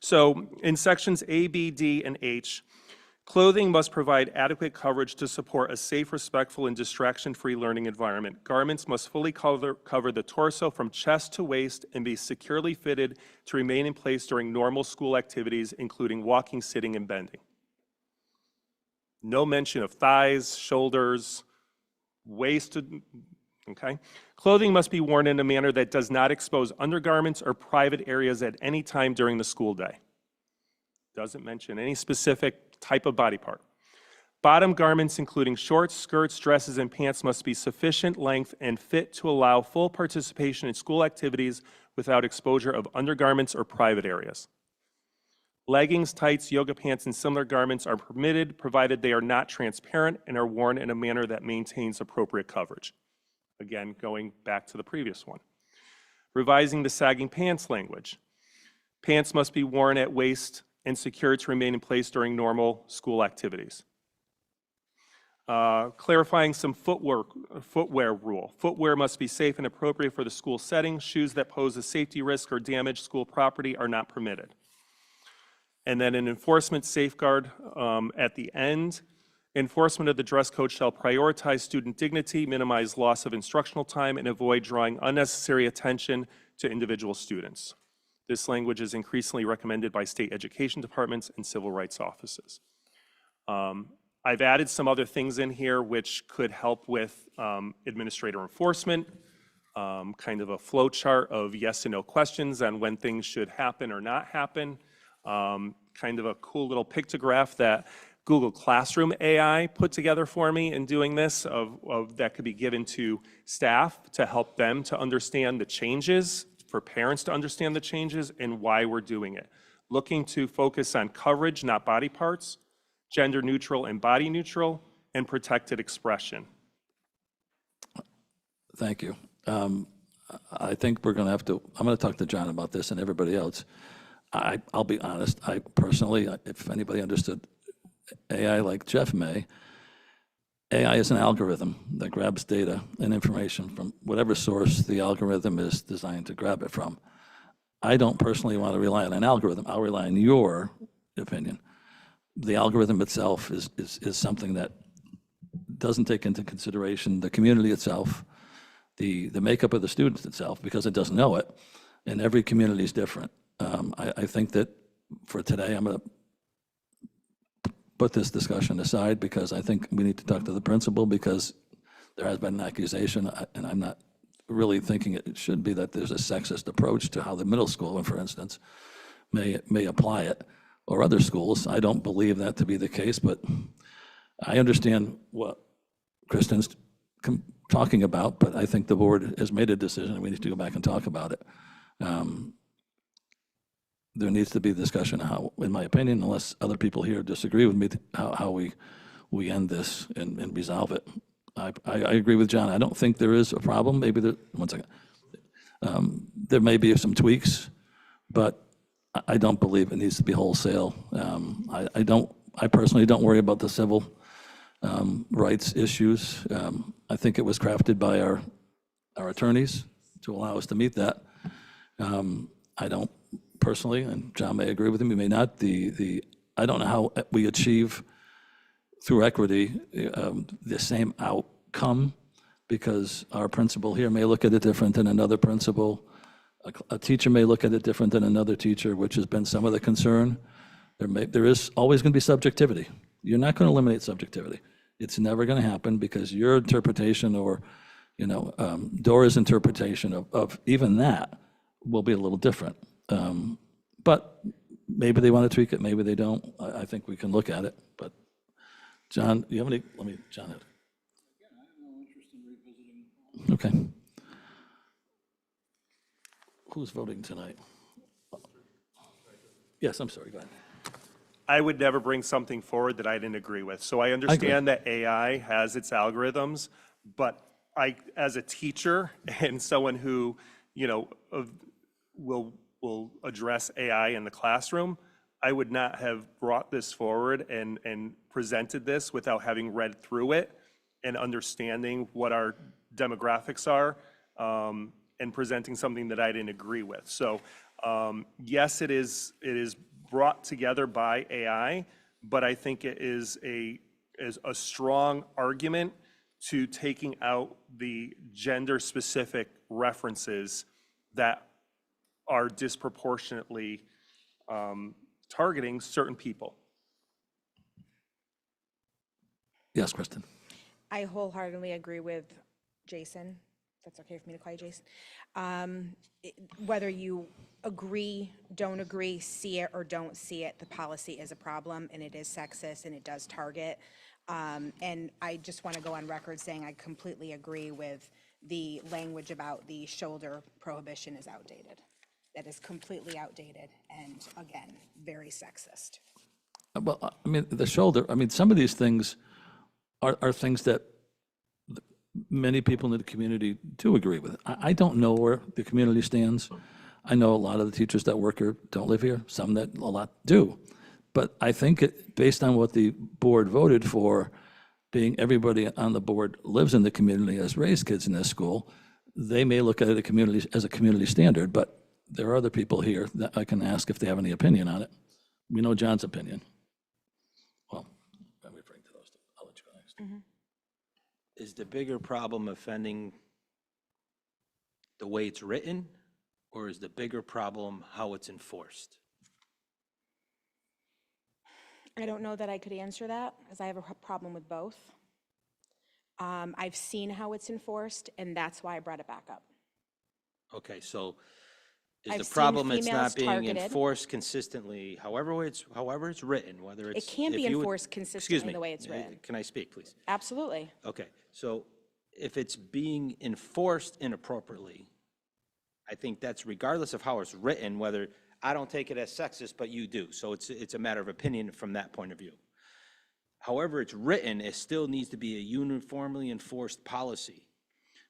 so in sections A, B, D, and H, clothing must provide adequate coverage to support a safe, respectful, and distraction-free learning environment. Garments must fully cover the torso from chest to waist and be securely fitted to remain in place during normal school activities, including walking, sitting, and bending. No mention of thighs, shoulders, waist, okay? Clothing must be worn in a manner that does not expose undergarments or private areas at any time during the school day. Doesn't mention any specific type of body part. Bottom garments, including shorts, skirts, dresses, and pants, must be sufficient length and fit to allow full participation in school activities without exposure of undergarments or private areas. Leggings, tights, yoga pants, and similar garments are permitted, provided they are not transparent and are worn in a manner that maintains appropriate coverage. Again, going back to the previous one. Revising the sagging pants language. Pants must be worn at waist and secured to remain in place during normal school activities. Clarifying some footwear rule. Footwear must be safe and appropriate for the school setting. Shoes that pose a safety risk or damage school property are not permitted. And then an enforcement safeguard at the end. Enforcement of the dress code shall prioritize student dignity, minimize loss of instructional time, and avoid drawing unnecessary attention to individual students. This language is increasingly recommended by state education departments and civil rights offices. I've added some other things in here which could help with administrator enforcement, kind of a flow chart of yes and no questions on when things should happen or not happen. Kind of a cool little pictograph that Google Classroom AI put together for me in doing this of that could be given to staff to help them to understand the changes, for parents to understand the changes and why we're doing it. Looking to focus on coverage, not body parts, gender neutral and body neutral, and protected expression. Thank you. I think we're going to have to, I'm going to talk to John about this and everybody else. I'll be honest, I personally, if anybody understood AI like Jeff may, AI is an algorithm that grabs data and information from whatever source the algorithm is designed to grab it from. I don't personally want to rely on an algorithm. I'll rely on your opinion. The algorithm itself is something that doesn't take into consideration the community itself, the makeup of the students itself, because it doesn't know it, and every community is different. I think that for today, I'm going to put this discussion aside because I think we need to talk to the principal because there has been an accusation, and I'm not really thinking it should be that there's a sexist approach to how the middle school, for instance, may apply it, or other schools. I don't believe that to be the case, but I understand what Kristen's talking about, but I think the board has made a decision and we need to go back and talk about it. There needs to be a discussion how, in my opinion, unless other people here disagree with me, how we end this and resolve it. I agree with John. I don't think there is a problem. Maybe there, one second. There may be some tweaks, but I don't believe it needs to be wholesale. I don't I personally don't worry about the civil rights issues. I think it was crafted by our attorneys to allow us to meet that. I don't personally, and John may agree with me, may not, I don't know how we achieve through equity the same outcome, because our principal here may look at it different than another principal. A teacher may look at it different than another teacher, which has been some of the concern. There is always going to be subjectivity. You're not going to eliminate subjectivity. It's never going to happen, because your interpretation or, Dora's interpretation of even that will be a little different. But maybe they want to tweak it, maybe they don't. I think we can look at it. But John, do you have any, John had. Okay. Who's voting tonight? Yes, I'm sorry, go ahead. I would never bring something forward that I didn't agree with. So I understand that AI has its algorithms, but I, as a teacher and someone who, will address AI in the classroom, I would not have brought this forward and presented this without having read through it and understanding what our demographics are, and presenting something that I didn't agree with. So yes, it is brought together by AI, but I think it is a strong argument to taking out the gender-specific references that are disproportionately targeting certain people. Yes, Kristen. I wholeheartedly agree with Jason. That's okay for me to call you Jason. Whether you agree, don't agree, see it or don't see it, the policy is a problem, and it is sexist, and it does target. And I just want to go on record saying I completely agree with the language about the shoulder prohibition is outdated. That is completely outdated and, again, very sexist. Well, the shoulder, some of these things are things that many people in the community do agree with. I don't know where the community stands. I know a lot of the teachers that work here don't live here, some that a lot do. But I think based on what the board voted for, being everybody on the board lives in the community, has raised kids in this school, they may look at it as a community standard, but there are other people here that I can ask if they have any opinion on it. We know John's opinion. Well, I'm referring to those two. I'll let you go next. Is the bigger problem offending the way it's written, or is the bigger problem how it's enforced? I don't know that I could answer that, because I have a problem with both. I've seen how it's enforced, and that's why I brought it back up. Okay, so I've is the seen problem it's females not being targeted. enforced consistently, however it's written, whether it's. It can if be you would- enforced excuse consistently me, the way it's written. Can I speak, please? Absolutely. Okay, so if it's being enforced inappropriately, I think that's regardless of how it's written, whether, I don't take it as sexist, but you do. So it's a matter of opinion from that point of view. However it's written, it still needs to be a uniformly enforced policy.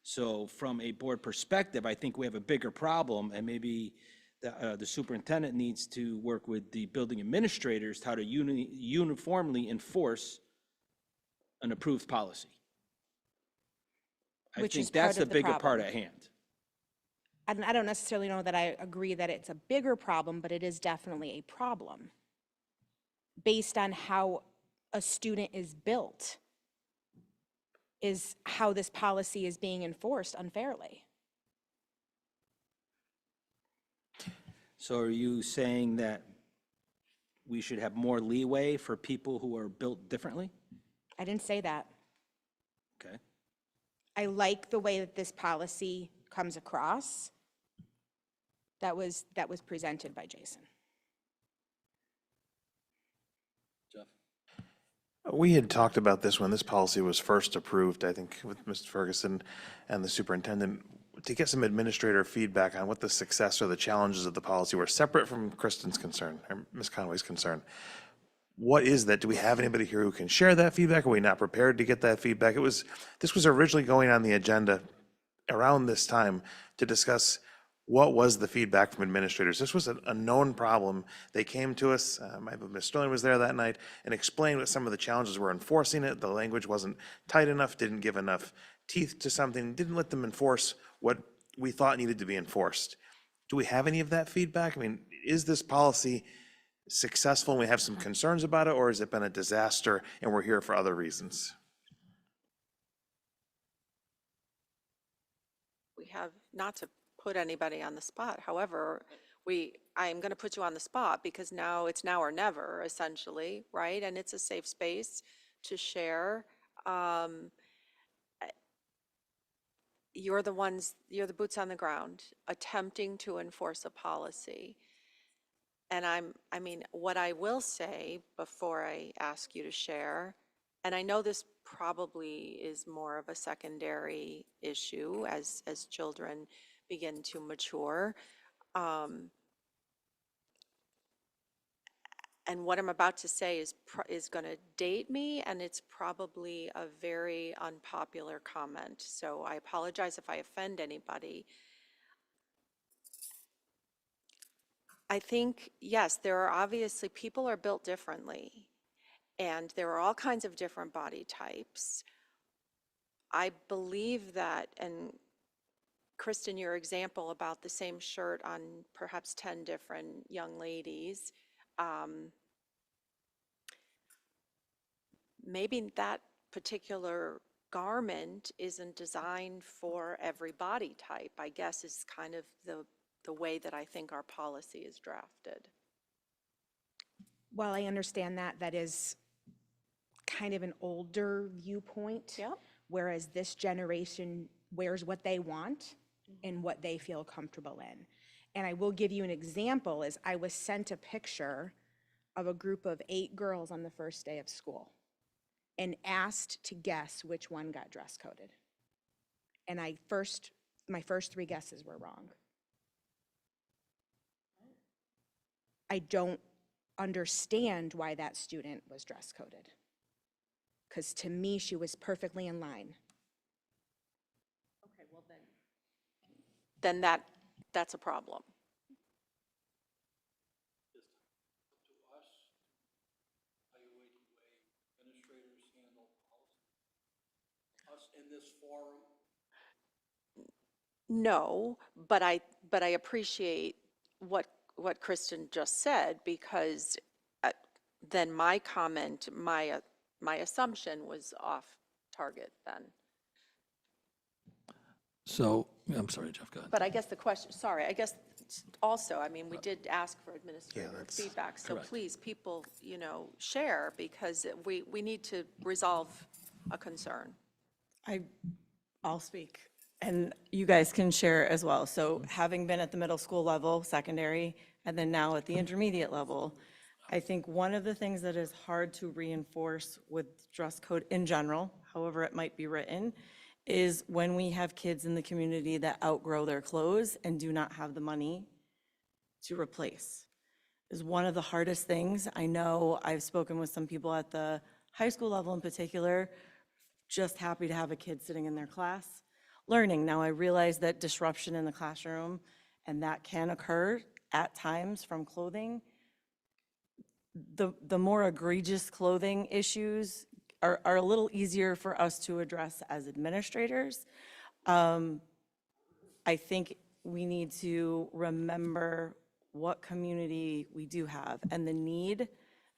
So from a board perspective, I think we have a bigger problem, and maybe the superintendent needs to work with the building administrators how to uniformly enforce an approved policy. I Which is think that's part of the the bigger part problem. at hand. I don't necessarily know that I agree that it's a bigger problem, but it is definitely a problem based on how a student is built, is how this policy is being enforced unfairly. So are you saying that we should have more leeway for people who are built differently? I didn't say that. Okay. I like the way that this policy comes across. That was presented by Jason. We had talked about this when this policy was first approved, I think, with Mr. Ferguson and the superintendent, to get some administrator feedback on what the success or the challenges of the policy were, separate from Kristen's concern, or Ms. Conway's concern. What is that? Do we have anybody here who can share that feedback? Are we not prepared to get that feedback? This was originally going on the agenda around this time to discuss what was the feedback from administrators? This was a known problem. They came to us, Ms. Sterling was there that night, and explained what some of the challenges were enforcing it. The language wasn't tight enough, didn't give enough teeth to something, didn't let them enforce what we thought needed to be enforced. Do we have any of that feedback? I mean, is this policy successful and we have some concerns about it, or has it been a disaster and we're here for other reasons? We have, not to put anybody on the spot, however, I'm going to put you on the spot because now it's now or never, essentially, right? And it's a safe space to share. You're the boots on the ground, attempting to enforce a policy. And I mean, what I will say before I ask you to share, and I know this probably is more of a secondary issue as children begin to mature. And what I'm about to say is going to date me, and it's probably a very unpopular comment. So I apologize if I offend anybody. I think, yes, there are obviously, people are built differently, and there are all kinds of different body types. I believe that, and Kristen, your example about the same shirt on perhaps 10 different young ladies, maybe that particular garment isn't designed for every body type, I guess is kind of the way that I think our policy is drafted. While I understand that, that is kind of an older viewpoint. Yep. Whereas this generation wears what they want and what they feel comfortable in. And I will give you an example, is I was sent a picture of a group of 8 girls on the first day of school and asked to guess which one got dress coded. And my first 3 guesses were wrong. I don't understand why that student was dress coded. Because to me, she was perfectly in line. Okay, well then that's a problem. In this forum? No, but I appreciate what Kristen just said, because then my comment, my assumption was off target then. So, I'm sorry, Jeff, go ahead. But I guess the question, sorry, I guess also, I mean, we did ask for administrator feedback, so correct. please, people, share, because we need to resolve a concern. I'll speak, and you guys can share as well. So having been at the middle school level, secondary, and then now at the intermediate level, I think one of the things that is hard to reinforce with dress code in general, however it might be written, is when we have kids in the community that outgrow their clothes and do not have the money to replace. Is one of the hardest things. I know I've spoken with some people at the high school level in particular, just happy to have a kid sitting in their class learning. Now, I realize that disruption in the classroom, and that can occur at times from clothing. The more egregious clothing issues are a little easier for us to address as administrators. I think we need to remember what community we do have and the need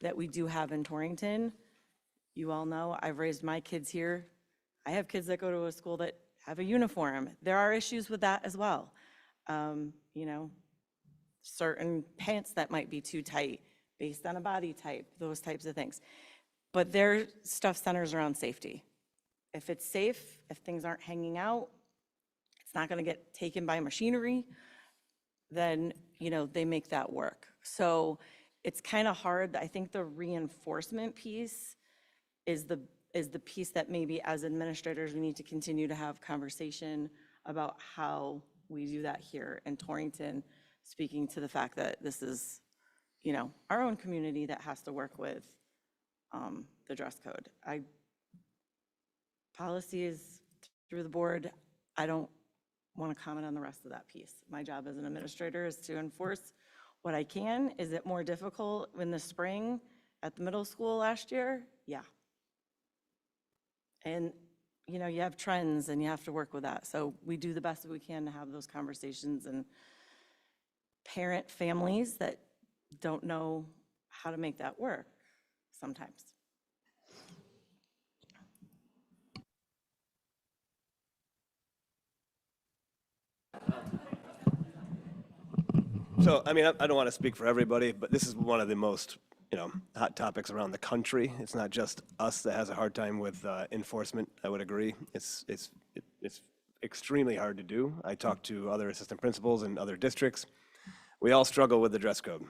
that we do have in Torrington. You all know, I've raised my kids here. I have kids that go to a school that have a uniform. There are issues with that as well. Certain pants that might be too tight based on a body type, those types of things. But their stuff centers around safety. If it's safe, if things aren't hanging out, it's not gonna get taken by machinery, then, they make that work. So it's kind of hard. I think the reinforcement piece is the piece that maybe as administrators, we need to continue to have conversation about how we do that here in Torrington, speaking to the fact that this is, our own community that has to work with the dress code. Policy is through the board. I don't want to comment on the rest of that piece. My job as an administrator is to enforce what I can. Is it more difficult in the spring at the middle school last year? Yeah. And, you know, you have trends and you have to work with that. So we do the best that we can to have those conversations and parent families that don't know how to make that work sometimes. So, I mean, I don't want to speak for everybody, but this is one of the most, hot topics around the country. It's not just us that has a hard time with enforcement, I would agree. It's extremely hard to do. I talk to other assistant principals in other districts. We all struggle with the dress code.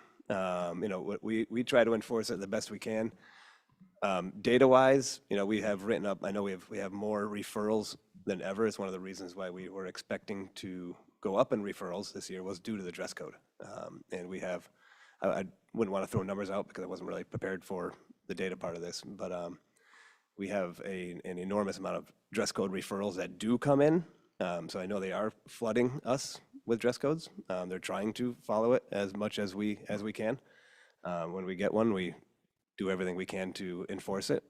We try to enforce it the best we can. Data-wise, we have written up, I know we have more referrals than ever. It's one of the reasons why we were expecting to go up in referrals this year was due to the dress code. And we have, I wouldn't want to throw numbers out because I wasn't really prepared for the data part of this, but we have an enormous amount of dress code referrals that do come in. So I know they are flooding us with dress codes. They're trying to follow it as much as we can. When we get one, we do everything we can to enforce it.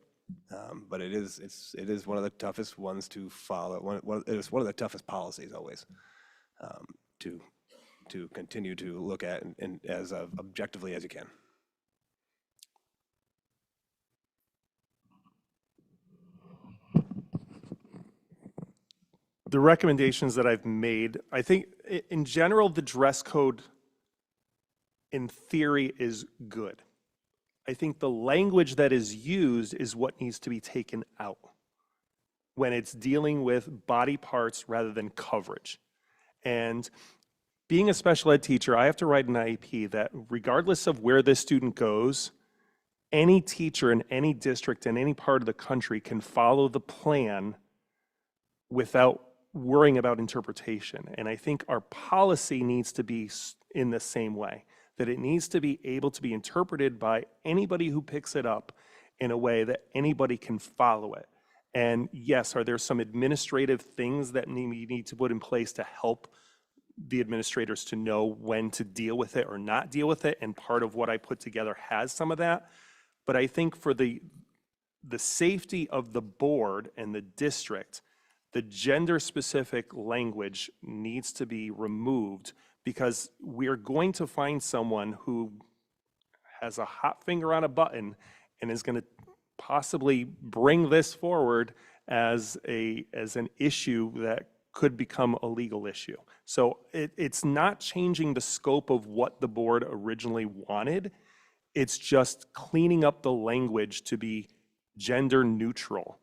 But it is one of the toughest ones to follow. It's one of the toughest policies always to continue to look at and as objectively as you can. The recommendations that I've made, I think in general, the dress code in theory is good. I think the language that is used is what needs to be taken out when it's dealing with body parts rather than coverage. And being a special ed teacher, I have to write an IEP that regardless of where this student goes, any teacher in any district in any part of the country can follow the plan without worrying about interpretation. And I think our policy needs to be in the same way, that it needs to be able to be interpreted by anybody who picks it up in a way that anybody can follow it. And yes, are there some administrative things that we need to put in place to help the administrators to know when to deal with it or not deal with it? And part of what I put together has some of that. But I think for the safety of the board and the district, the gender-specific language needs to be removed because we're going to find someone who has a hot finger on a button and is going to possibly bring this forward as an issue that could become a legal issue. So it's not changing the scope of what the board originally wanted. It's just cleaning up the language to be gender neutral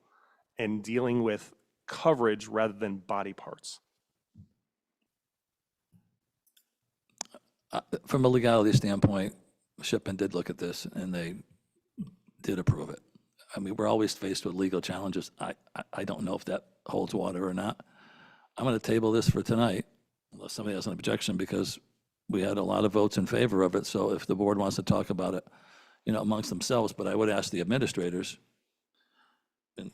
and dealing with coverage rather than body parts. From a legality standpoint, Shipman did look at this and they did approve it. I mean, we're always faced with legal challenges. I don't know if that holds water or not. I'm going to table this for tonight, unless somebody has an objection, because we had a lot of votes in favor of it. So if the board wants to talk about it, amongst themselves, but I would ask the administrators, and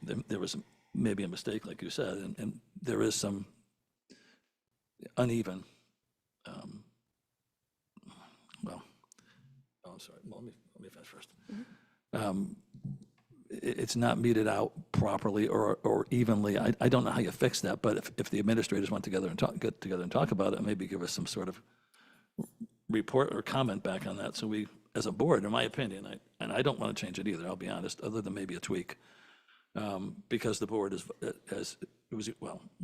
there was maybe a mistake, like you said, and there is some uneven, I'm sorry, well, let me finish first. It's not meted out properly or evenly. I don't know how you fix that, but if the administrators want get together and talk about it, maybe give us some sort of report or comment back on that. So we, as a board, in my opinion, and I don't want to change it either, I'll be honest, other than maybe a tweak. Because the board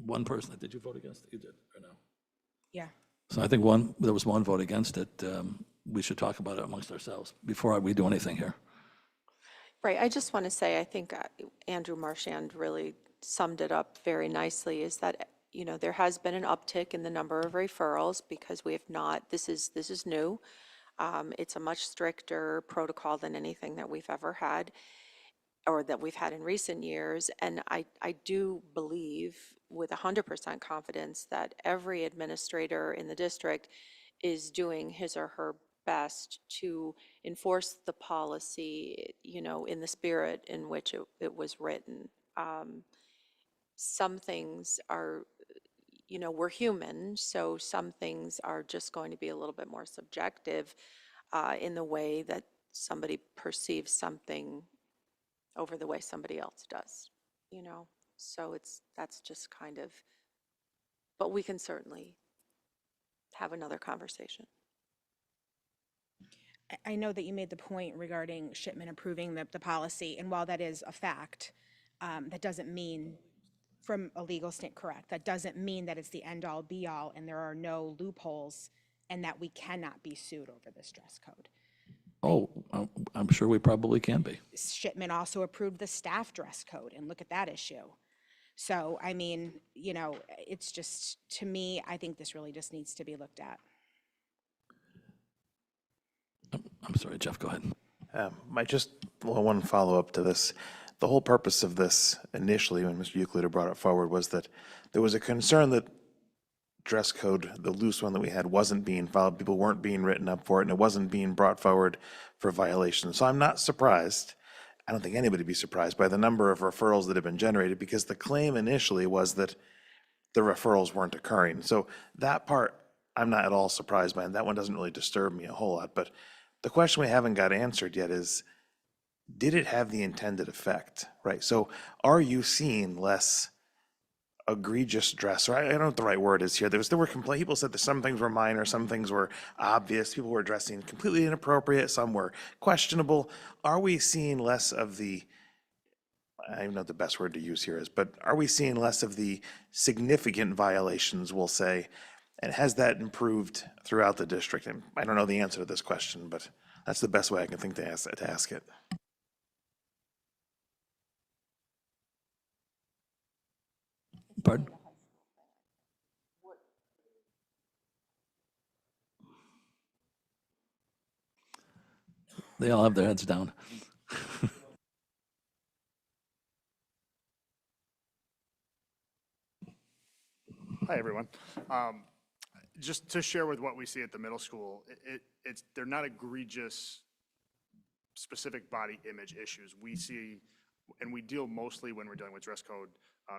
one person, did you vote against it? You did, or no? Yeah. So I think there was one vote against it. We should talk about it amongst ourselves before we do anything here. Right, I just want to say, I think Andrew Marchand really summed it up very nicely, is that, there has been an uptick in the number of referrals because we have not, this is new. It's a much stricter protocol than anything that we've ever had or that we've had in recent years. And I do believe with 100% confidence that every administrator in the district is doing his or her best to enforce the policy, in the spirit in which it was written. Some things are, you know, we're human, so some things are just going to be a little bit more subjective in the way that somebody perceives something over the way somebody else does, you know? So that's just kind of, but we can certainly have another conversation. I know that you made the point regarding Shipman approving the policy, and while that is a fact, that doesn't mean, from a legal stand, correct, that doesn't mean that it's the end-all, be-all, and there are no loopholes, and that we cannot be sued over this dress code. Oh, I'm sure we probably can be. Shipman also approved the staff dress code, and look at that issue. So, I mean, you know, it's just, to me, I think this really just needs to be looked at. I'm sorry, Jeff, go ahead. One follow-up to this. The whole purpose of this initially, when Mr. Euclid brought it forward, was that there was a concern that dress code, the loose one that we had, wasn't being followed. People weren't being written up for it, and it wasn't being brought forward for violations. So I'm not surprised. I don't think anybody would be surprised by the number of referrals that have been generated, because the claim initially was that the referrals weren't occurring. So that part, I'm not at all surprised by, and that one doesn't really disturb me a whole lot. But the question we haven't got answered yet is, did it have the intended effect, right? So are you seeing less egregious dress, or I don't know what the right word is here. There were complaints. People said that some things were minor, some things were obvious. People were dressing completely inappropriate, some were questionable. Are we seeing less of the, I don't know what the best word to use here is, but are we seeing less of the significant violations, we'll say, and has that improved throughout the district? And I don't know the answer to this question, but that's the best way I can think to ask it. Pardon? They all have their heads down. Hi, everyone. Just to share with what we see at the middle school, they're not egregious specific body image issues. We see, and we deal mostly when we're dealing with dress code,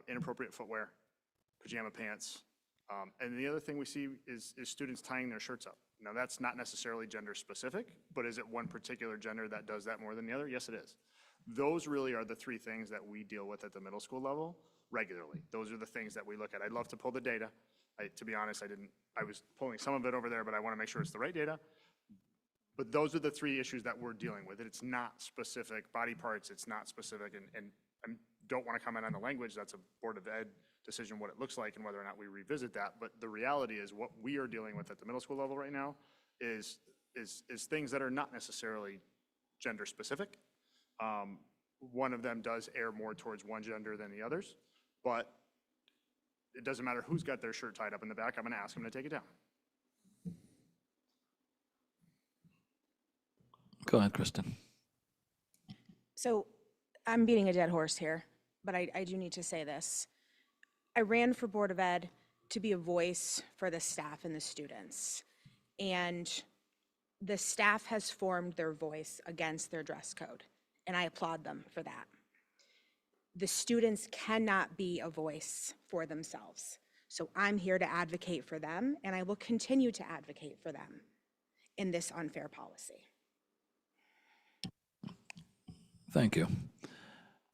inappropriate footwear, pajama pants. And the other thing we see is students tying their shirts up. Now, that's not necessarily gender specific, but is it one particular gender that does that more than the other? Yes, it is. Those really are the three things that we deal with at the middle school level regularly. Those are the things that we look at. I'd love to pull the data. To be honest, I was pulling some of it over there, but I want to make sure it's the right data. But those are the three issues that we're dealing with. It's not specific body parts. It's not specific, and I don't want to comment on the language. That's a Board of Ed decision, what it looks like and whether or not we revisit that. But the reality is what we are dealing with at the middle school level right now is things that are not necessarily gender specific. One of them does err more towards one gender than the others, but it doesn't matter who's got their shirt tied up in the back. I'm going to ask them to take it down. Go ahead, Kristen. So I'm beating a dead horse here, but I do need to say this. I ran for Board of Ed to be a voice for the staff and the students. And the staff has formed their voice against their dress code, and I applaud them for that. The students cannot be a voice for themselves. So I'm here to advocate for them, and I will continue to advocate for them in this unfair policy. Thank you.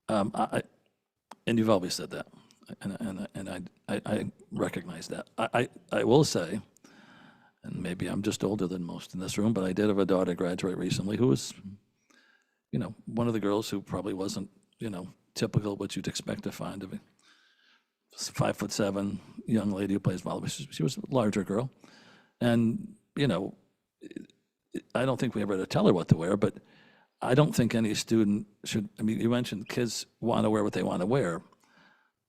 And you've always said that, and I recognize that. I will say, and maybe I'm just older than most in this room, but I did have a daughter graduate recently who was, one of the girls who probably wasn't, typical what you'd expect to find of a 5'7" young lady who plays volleyball. She was a larger girl, and I don't think we ever had to tell her what to wear, but I don't think any student should. I mean, you mentioned kids want to wear what they want to wear,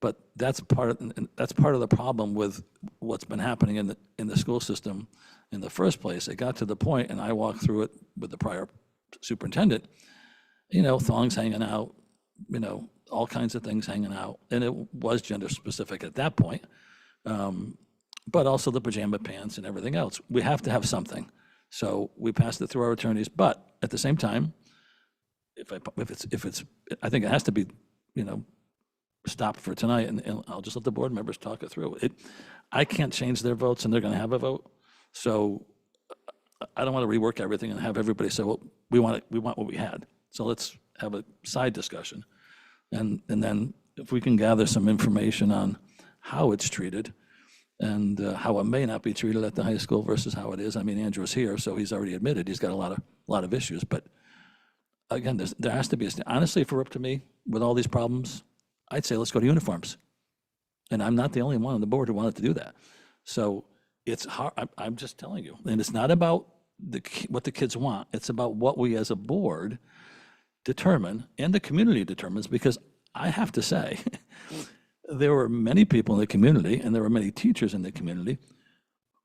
but that's part of the problem with what's been happening in the school system in the first place. It got to the point, and I walked through it with the prior superintendent. Thongs hanging out, all kinds of things hanging out, and it was gender specific at that point. But also the pajama pants and everything else. We have to have something, so we passed it through our attorneys. But at the same time, if it's, I think it has to be, stop for tonight, and I'll just let the board members talk it through. I can't change their votes, and they're going to have a vote. So I don't want to rework everything and have everybody say, well, we want what we had. So let's have a side discussion. And then if we can gather some information on how it's treated and how it may not be treated at the high school versus how it is. I mean, Andrew's here, so he's already admitted he's got a lot of issues. But again, there has to be honestly, if it were up to me with all these problems, I'd say let's go to uniforms. And I'm not the only one on the board who wanted to do that. So it's hard. I'm just telling you. And it's not about what the kids want. It's about what we as a board determine and the community determines, because I have to say, there were many people in the community and there were many teachers in the community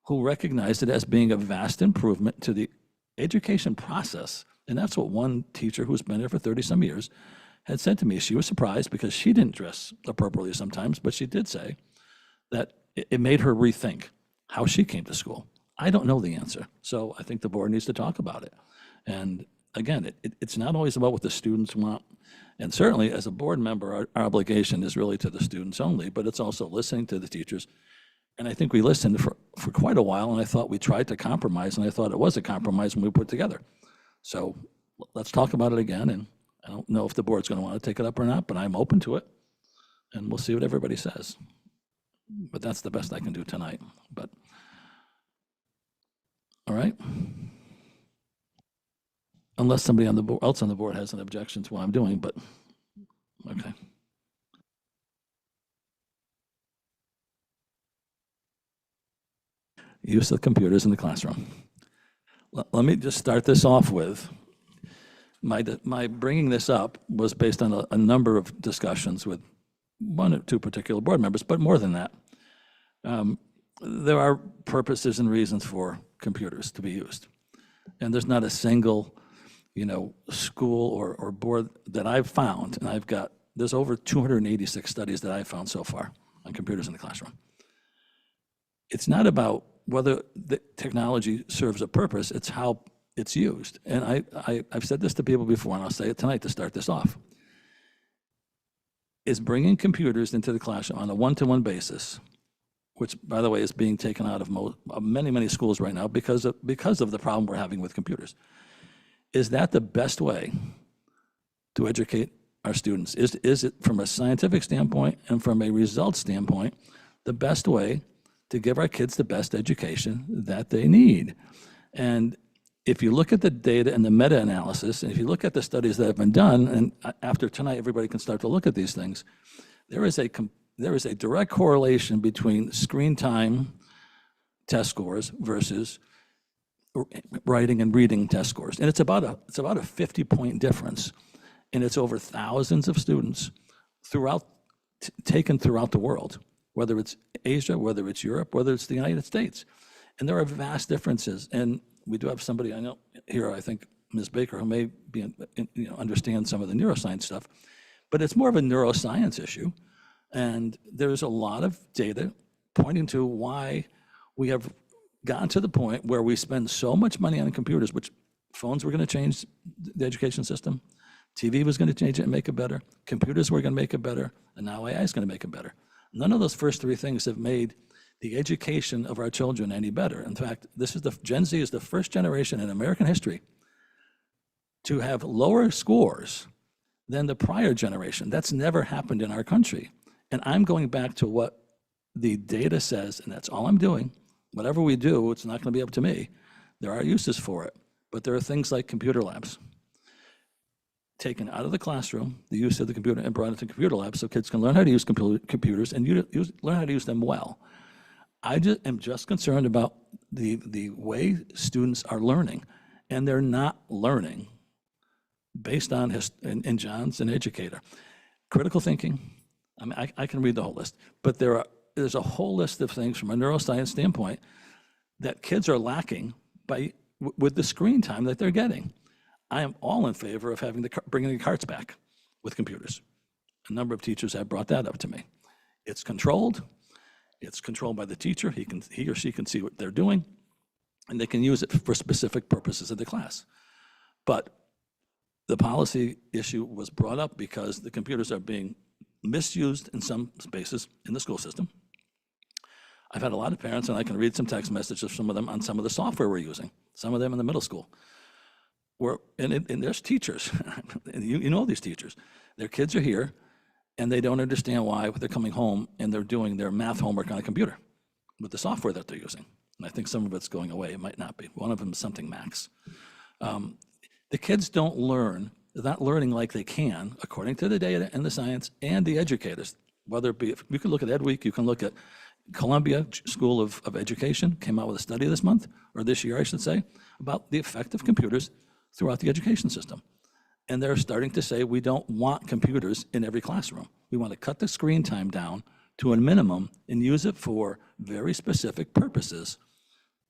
who recognized it as being a vast improvement to the education process. And that's what one teacher who's been there for 30-some years had said to me. She was surprised because she didn't dress appropriately sometimes, but she did say that it made her rethink how she came to school. I don't know the answer, so I think the board needs to talk about it. And again, it's not always about what the students want. And certainly, as a board member, our obligation is really to the students only, but it's also listening to the teachers. And I think we listened for quite a while, and I thought we tried to compromise, and I thought it was a compromise when we put it together. So let's talk about it again, and I don't know if the board's going to want to take it up or not, but I'm open to it, and we'll see what everybody says. But that's the best I can do tonight. But all right. Unless somebody else on the board has an objection to what I'm doing, but okay. Use of computers in the classroom. Let me just start this off with, my bringing this up was based on a number of discussions with one or two particular board members, but more than that. There are purposes and reasons for computers to be used. And there's not a single school or board that I've found, and there's over 286 studies that I've found so far on computers in the classroom. It's not about whether the technology serves a purpose, it's how it's used. And I've said this to people before, and I'll say it tonight to start this off. Is bringing computers into the classroom on a one-to-one basis, which, by the way, is being taken out of many, many schools right now because of the problem we're having with computers. Is that the best way to educate our students? Is it, from a scientific standpoint and from a results standpoint, the best way to give our kids the best education that they need? And if you look at the data and the meta-analysis, and if you look at the studies that have been done, and after tonight everybody can start to look at these things, there is a direct correlation between screen time test scores versus writing and reading test scores. And it's about a 50-point difference. And it's over thousands of students taken throughout the world, whether it's Asia, whether it's Europe, whether it's the United States. And there are vast differences. And we do have somebody I know here, I think Ms. Baker, who may be, understand some of the neuroscience stuff, but it's more of a neuroscience issue. And there's a lot of data pointing to why we have gotten to the point where we spend so much money on computers, which phones were going to change the education system, TV was going to change it and make it better, computers were going to make it better, and now AI is going to make it better. None of those first three things have made the education of our children any better. In fact, Gen Z is the first generation in American history to have lower scores than the prior generation. That's never happened in our country. And I'm going back to what the data says, and that's all I'm doing. Whatever we do, it's not going to be up to me. There are uses for it, but there are things like computer labs. Taken out of the classroom, the use of the computer, and brought into computer labs so kids can learn how to use computers and learn how to use them well. I am just concerned about the way students are learning, and they're not learning based on and John's an educator. Critical thinking, I mean, I can read the whole list, but there's a whole list of things from a neuroscience standpoint that kids are lacking with the screen time that they're getting. I am all in favor of bringing the carts back with computers. A number of teachers have brought that up to me. It's controlled by the teacher. He or she can see what they're doing, and they can use it for specific purposes of the class. But the policy issue was brought up because the computers are being misused in some spaces in the school system. I've had a lot of parents, and I can read some text messages of some of them on some of the software we're using, some of them in the middle school. And there's teachers, and you know these teachers. Their kids are here, and they don't understand why they're coming home and they're doing their math homework on a computer with the software that they're using. And I think some of it's going away. It might not be. One of them is something Max. The kids don't learn. They're not learning like they can, according to the data and the science and the educators. Whether it be, you can look at Ed Week, you can look at Columbia School of Education came out with a study this month, or this year, I should say, about the effect of computers throughout the education system. And they're starting to say we don't want computers in every classroom. We want to cut the screen time down to a minimum and use it for very specific purposes.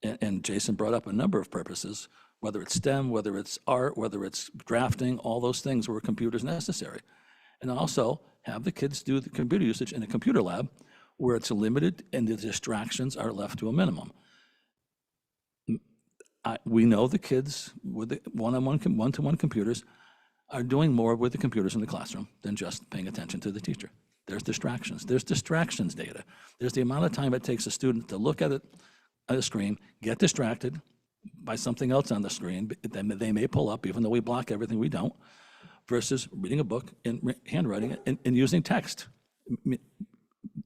And Jason brought up a number of purposes, whether it's STEM, whether it's art, whether it's drafting, all those things where computers necessary. And also have the kids do the computer usage in a computer lab where it's limited and the distractions are left to a minimum. We know the kids with the one-to-one computers are doing more with the computers in the classroom than just paying attention to the teacher. There's distractions. There's distractions data. There's the amount of time it takes a student to look at it on a screen, get distracted by something else on the screen that they may pull up, even though we block everything, we don't, versus reading a book and handwriting it and using text.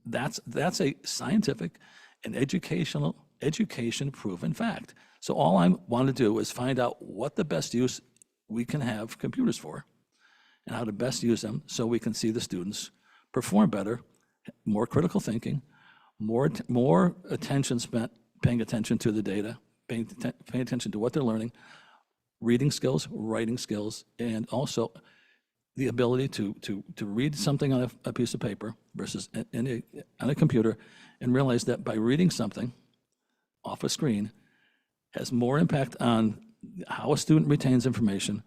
That's a scientific and education-proven fact. So all I want to do is find out what the best use we can have computers for and how to best use them so we can see the students perform better, more critical thinking, more attention spent paying attention to the data, paying attention to what they're learning, reading skills, writing skills, and also the ability to read something on a piece of paper versus on a computer and realize that by reading something off a screen has more impact on how a student retains information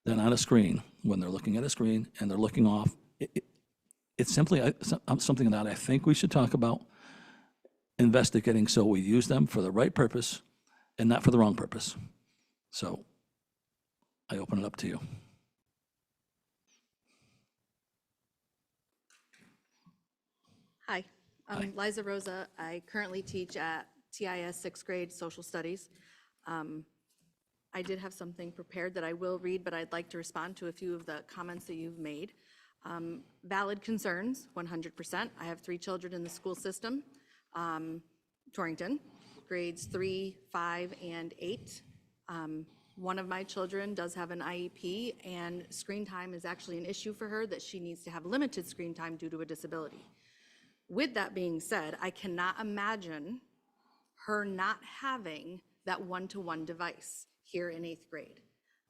than on a screen when they're looking at a screen and they're looking off. It's simply something that I think we should talk about investigating so we use them for the right purpose and not for the wrong purpose. So I open it up to you. Hi, I'm Liza Rosa. I currently teach at TIS 6th grade social studies. I did have something prepared that I will read, but I'd like to respond to a few of the comments that you've made. Valid concerns, 100%. I have 3 children in the school system. Torrington, grades 3, 5, and 8. One of my children does have an IEP, and screen time is actually an issue for her that she needs to have limited screen time due to a disability. With that being said, I cannot imagine her not having that one-to-one device here in 8th grade.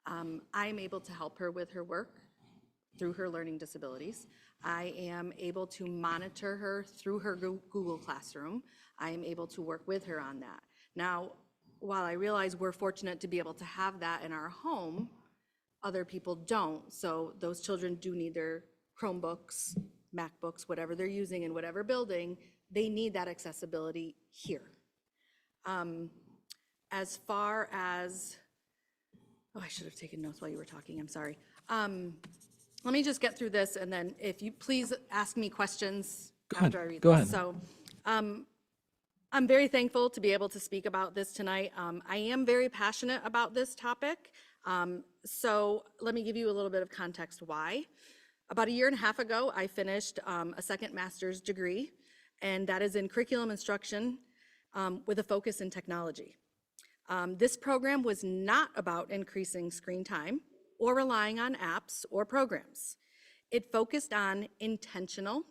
I am able to help her with her work through her learning disabilities. I am able to monitor her through her Google Classroom. I am able to work with her on that. Now, while I realize we're fortunate to be able to have that in our home, other people don't. So those children do need their Chromebooks, MacBooks, whatever they're using in whatever building, they need that accessibility here. As far as, I should have taken notes while you were talking, I'm sorry. Let me just get through this, and then if you please ask me questions after I read this. Go ahead. So I'm very thankful to be able to speak about this tonight. I am very passionate about this topic. So let me give you a little bit of context why. About 1.5 years ago, I finished a second master's degree, and that is in curriculum instruction with a focus in technology. This program was not about increasing screen time or relying on apps or programs. It focused on intentional,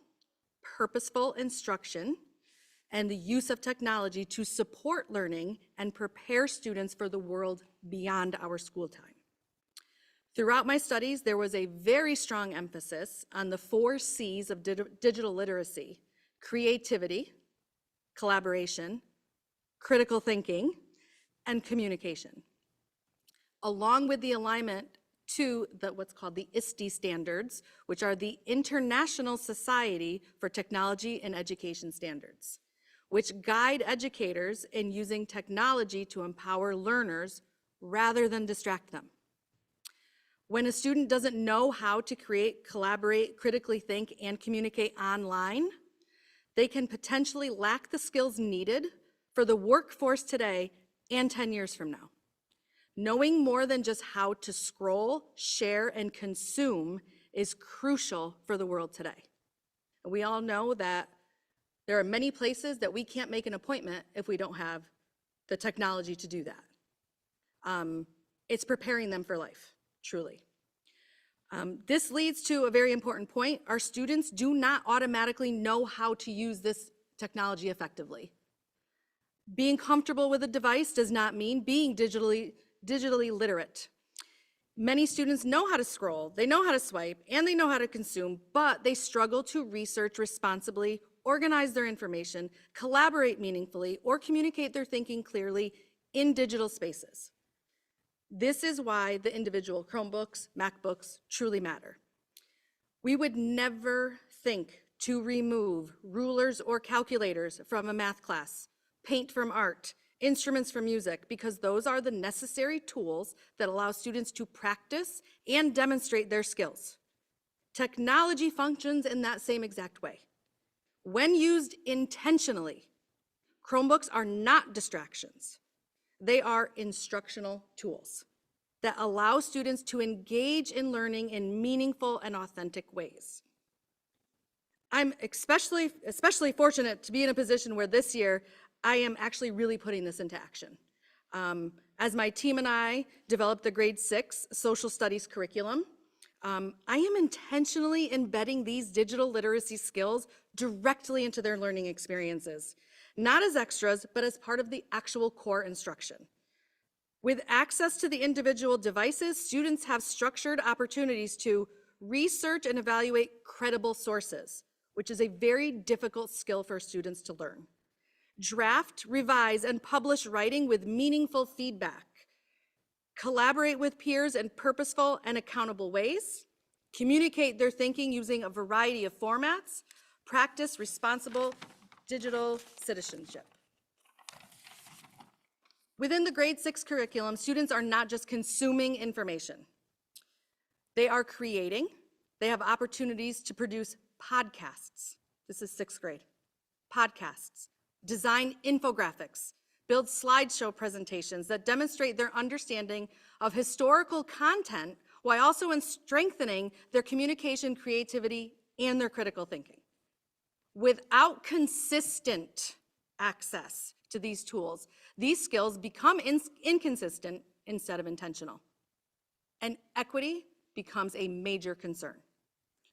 purposeful instruction and the use of technology to support learning and prepare students for the world beyond our school time. Throughout my studies, there was a very strong emphasis on the 4 C's of digital literacy: creativity, collaboration, critical thinking, and communication, along with the alignment to what's called the ISTE standards, which are the International Society for Technology and Education Standards, which guide educators in using technology to empower learners rather than distract them. When a student doesn't know how to create, collaborate, critically think, and communicate online, they can potentially lack the skills needed for the workforce today and 10 years from now. Knowing more than just how to scroll, share, and consume is crucial for the world today. We all know that there are many places that we can't make an appointment if we don't have the technology to do that. It's preparing them for life, truly. This leads to a very important point. Our students do not automatically know how to use this technology effectively. Being comfortable with a device does not mean being digitally literate. Many students know how to scroll, they know how to swipe, and they know how to consume, but they struggle to research responsibly, organize their information, collaborate meaningfully, or communicate their thinking clearly in digital spaces. This is why the individual Chromebooks, MacBooks truly matter. We would never think to remove rulers or calculators from a math class, paint from art, instruments from music, because those are the necessary tools that allow students to practice and demonstrate their skills. Technology functions in that same exact way. When used intentionally, Chromebooks are not distractions. They are instructional tools that allow students to engage in learning in meaningful and authentic ways. I'm especially fortunate to be in a position where this year I am actually really putting this into action. As my team and I developed the grade 6 social studies curriculum, I am intentionally embedding these digital literacy skills directly into their learning experiences, not as extras, but as part of the actual core instruction. With access to the individual devices, students have structured opportunities to research and evaluate credible sources, which is a very difficult skill for students to learn. Draft, revise, and publish writing with meaningful feedback. Collaborate with peers in purposeful and accountable ways. Communicate their thinking using a variety of formats. Practice responsible digital citizenship. Within the grade 6 curriculum, students are not just consuming information. They are creating. They have opportunities to produce podcasts. This is 6th grade. Podcasts. Design infographics. Build slideshow presentations that demonstrate their understanding of historical content while also strengthening their communication, creativity, and their critical thinking. Without consistent access to these tools, these skills become inconsistent instead of intentional. And equity becomes a major concern.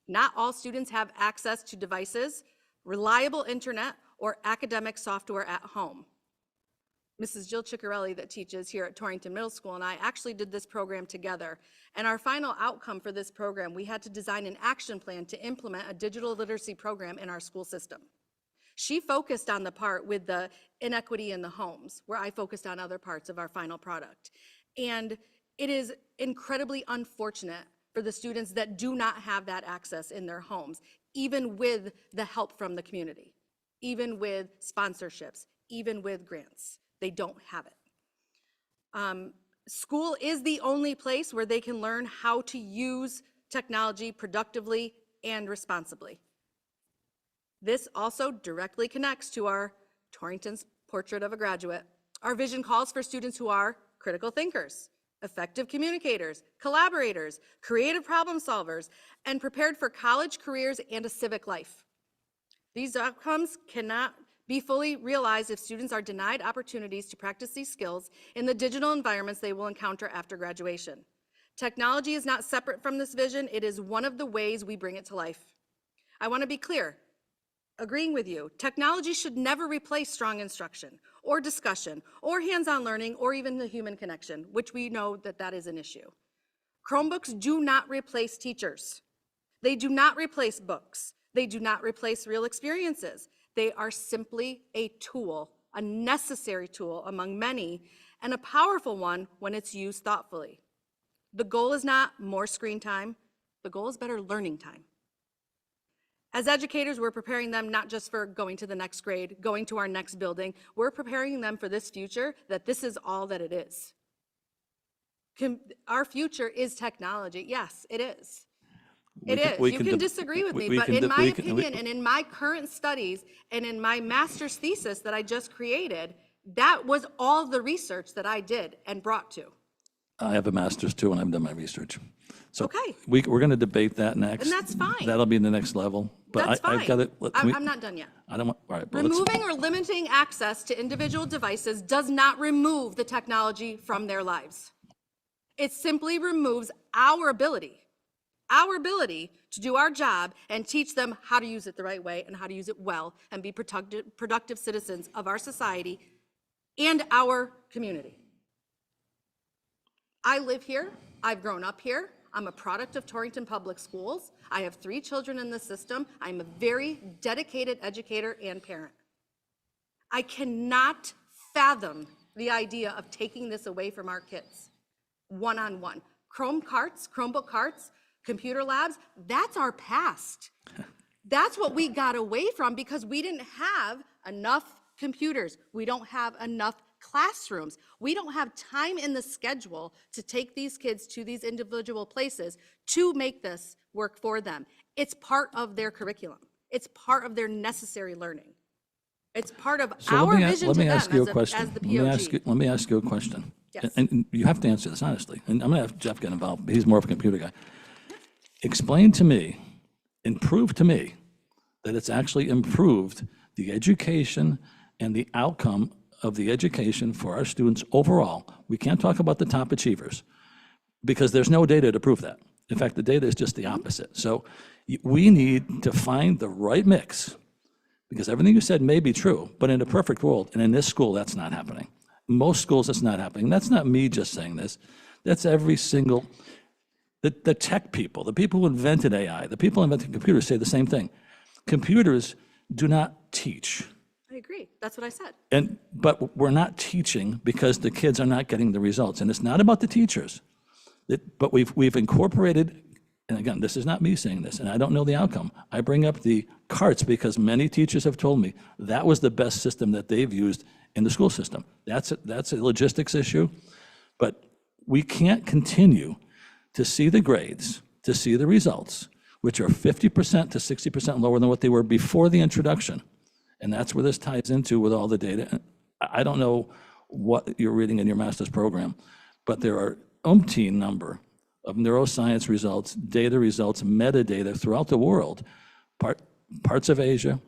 Not all students have access to devices, reliable internet, or academic software at home. Mrs. Jill Ciccarelli, that teaches here at Torrington Middle School, and I actually did this program together. And our final outcome for this program, we had to design an action plan to implement a digital literacy program in our school system. She focused on the part with the inequity in the homes, where I focused on other parts of our final product. And it is incredibly unfortunate for the students that do not have that access in their homes, even with the help from the community, even with sponsorships, even with grants. They don't have it. School is the only place where they can learn how to use technology productively and responsibly. This also directly connects to our Torrington's Portrait of a Graduate. Our vision calls for students who are critical thinkers, effective communicators, collaborators, creative problem solvers, and prepared for college, careers, and a civic life. These outcomes cannot be fully realized if students are denied opportunities to practice these skills in the digital environments they will encounter after graduation. Technology is not separate from this vision. It is one of the ways we bring it to life. I want to be clear, agreeing with you, technology should never replace strong instruction or discussion or hands-on learning or even the human connection, which we know that is an issue. Chromebooks do not replace teachers. They do not replace books. They do not replace real experiences. They are simply a tool, a necessary tool among many, and a powerful one when it's used thoughtfully. The goal is not more screen time. The goal is better learning time. As educators, we're preparing them not just for going to the next grade, going to our next building. We're preparing them for this future, that this is all that it is. Our future is technology. Yes, it is. It can- is. we You can can deb- disagree with we- me, we but can in deb- my we can- we- opinion and in my current studies and in my master's thesis that I just created, that was all the research that I did and brought to. I have a master's too, and I've done my research. So Okay. we're going to debate that next. And that's fine. That'll be the next level. But That's I've got fine. it. I'm not done yet. I don't want, all right. Well, let's- Removing or limiting access to individual devices does not remove the technology from their lives. It simply removes our ability to do our job and teach them how to use it the right way and how to use it well and be productive citizens of our society and our community. I live here. I've grown up here. I'm a product of Torrington Public Schools. I have 3 children in the system. I'm a very dedicated educator and parent. I cannot fathom the idea of taking this away from our kids, one-on-one. Chromebook carts, computer labs, that's our past. That's what we got away from because we didn't have enough computers. We don't have enough classrooms. We don't have time in the schedule to take these kids to these individual places to make this work for them. It's part of their curriculum. It's part of their necessary learning. It's part of So our let me, vision let to me them ask you as a a, question. as the Let me ask you, POG. let me ask you a question. Yes. And you have to answer this honestly. And I'm going to have Jeff get involved. He's more of a computer guy. Explain to me and prove to me that it's actually improved the education and the outcome of the education for our students overall. We can't talk about the top achievers because there's no data to prove that. In fact, the data is just the opposite. So we need to find the right mix because everything you said may be true, but in a perfect world, and in this school, that's not happening. Most schools, it's not happening. That's not me just saying this. That's every single, the tech people, the people who invented AI, the people who invented computers say the same thing. Computers do not teach. I agree. That's what I said. But we're not teaching because the kids are not getting the results. And it's not about the teachers. But we've incorporated, and again, this is not me saying this, and I don't know the outcome. I bring up the carts because many teachers have told me that was the best system that they've used in the school system. That's a logistics issue. But we can't continue to see the grades, to see the results, which are 50% to 60% lower than what they were before the introduction. And that's where this ties into with all the data. I don't know what you're reading in your master's program, but there are umpteen number of neuroscience results, data results, metadata throughout the world, parts of Asia,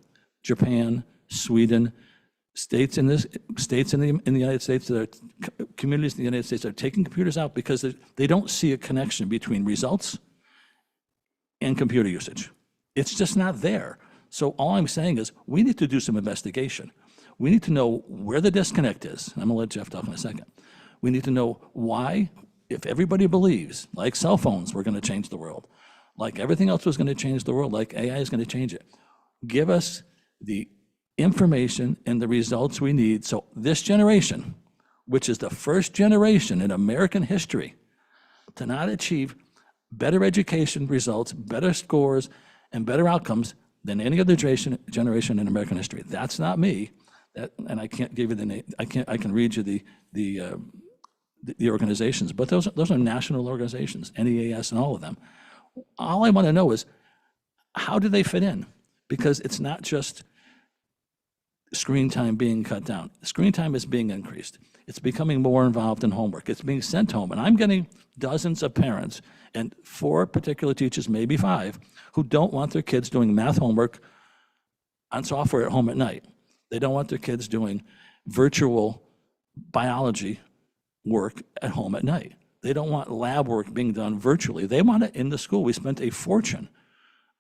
Japan, Sweden, states in the United States that are communities in the United States that are taking computers out because they don't see a connection between results and computer usage. It's just not there. So all I'm saying is we need to do some investigation. We need to know where the disconnect is. And I'm going to let Jeff talk in a second. We need to know why, if everybody believes, like cell phones were going to change the world, like everything else was going to change the world, like AI is going to change it, give us the information and the results we need so this generation, which is the first generation in American history to not achieve better education results, better scores, and better outcomes than any other generation in American history. That's not me, and I can't give you the name. I can read you the organizations, but those are national organizations, NEAS and all of them. All I want to know is how do they fit in? Because it's not just screen time being cut down. Screen time is being increased. It's becoming more involved in homework. It's being sent home, and I'm getting dozens of parents and 4 particular teachers, maybe 5, who don't want their kids doing math homework on software at home at night. They don't want their kids doing virtual biology work at home at night. They don't want lab work being done virtually. They want it in the school. We spent a fortune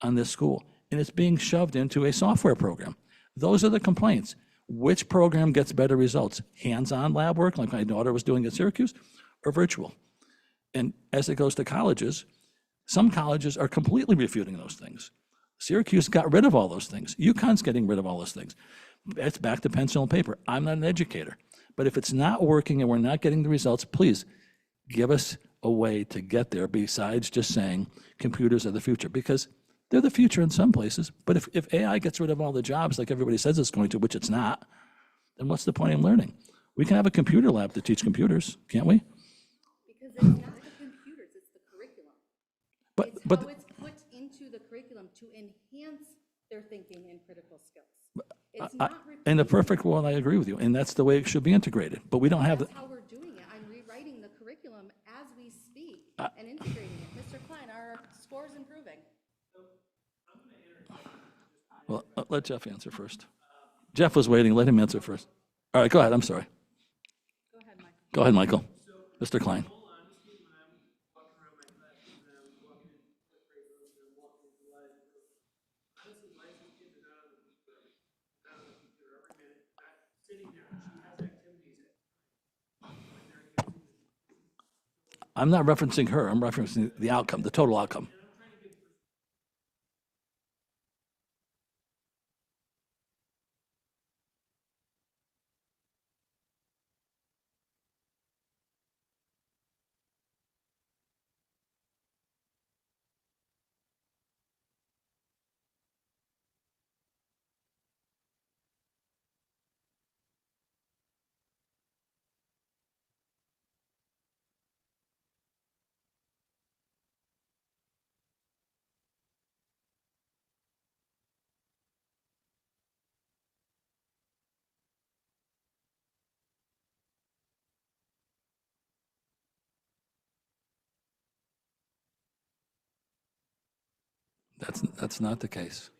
on this school, and it's being shoved into a software program. Those are the complaints. Which program gets better results? Hands-on lab work, like my daughter was doing at Syracuse, or virtual? And as it goes to colleges, some colleges are completely refuting those things. Syracuse got rid of all those things. UConn's getting rid of all those things. It's back to pencil and paper. I'm not an educator. But if it's not working and we're not getting the results, please give us a way to get there besides just saying computers are the future, because they're the future in some places. But if AI gets rid of all the jobs like everybody says it's going to, which it's not, then what's the point in learning? We can have a computer lab to teach computers, can't we? Because it's not But- It's but- how it's put into the curriculum to enhance their thinking and critical skills. It's not In the replacing. perfect world, I agree with you, and that's the way it should be integrated, but we don't have, That's how we're doing it. I'm rewriting the curriculum as we speak and integrating it. Mr. Klein, are our scores improving? well, let Jeff answer first. Jeff was waiting, let him answer first. All right, go ahead, I'm sorry. Go ahead, Michael. Mr. Klein. I'm not referencing her, I'm referencing the outcome, the total outcome. That's not the case.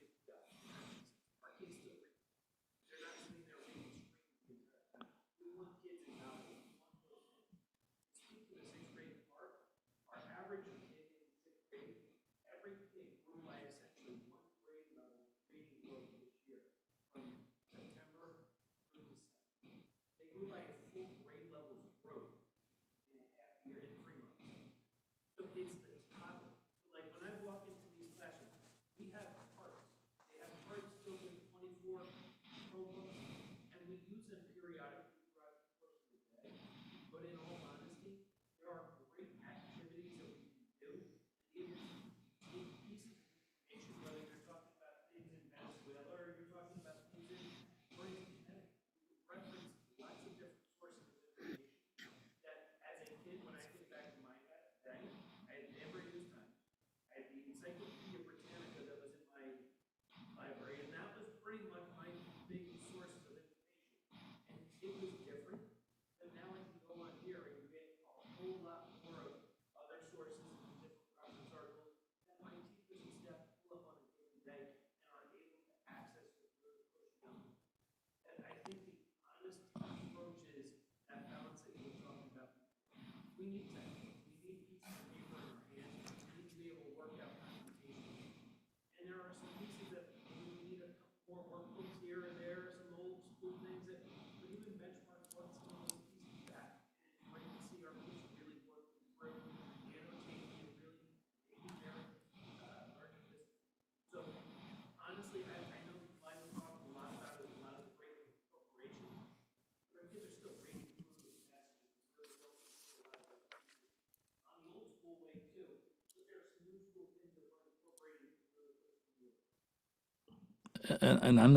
And I'm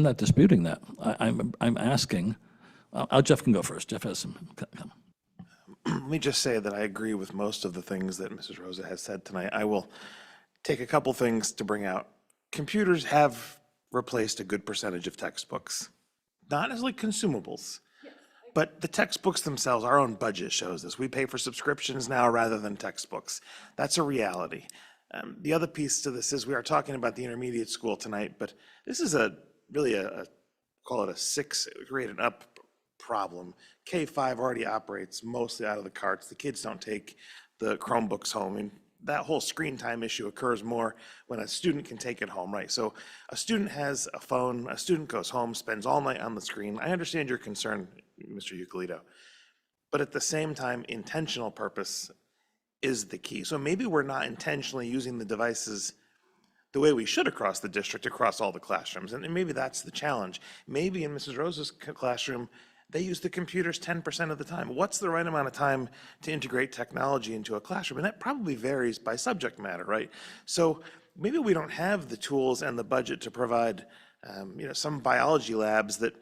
not disputing that. I'm asking, Jeff can go first. Jeff has some. Let me just say that I agree with most of the things that Mrs. Rosa has said tonight. I will take a couple things to bring out. Computers have replaced a good percentage of textbooks, not as like consumables, but the textbooks themselves, our own budget shows this. We pay for subscriptions now rather than textbooks. That's a reality. The other piece to this is we are talking about the intermediate school tonight, but this is really a call it a 6 grade and up problem. K-5 already operates mostly out of the carts. The kids don't take the Chromebooks home. And that whole screen time issue occurs more when a student can take it home, right? So a student has a phone, a student goes home, spends all night on the screen. I understand your concern, Mr. Euclid, but at the same time, intentional purpose is the key. So maybe we're not intentionally using the devices the way we should across the district, across all the classrooms. And maybe that's the challenge. Maybe in Mrs. Rose's classroom, they use the computers 10% of the time. What's the right amount of time to integrate technology into a classroom? And that probably varies by subject matter, right? So maybe we don't have the tools and the budget to provide some biology labs that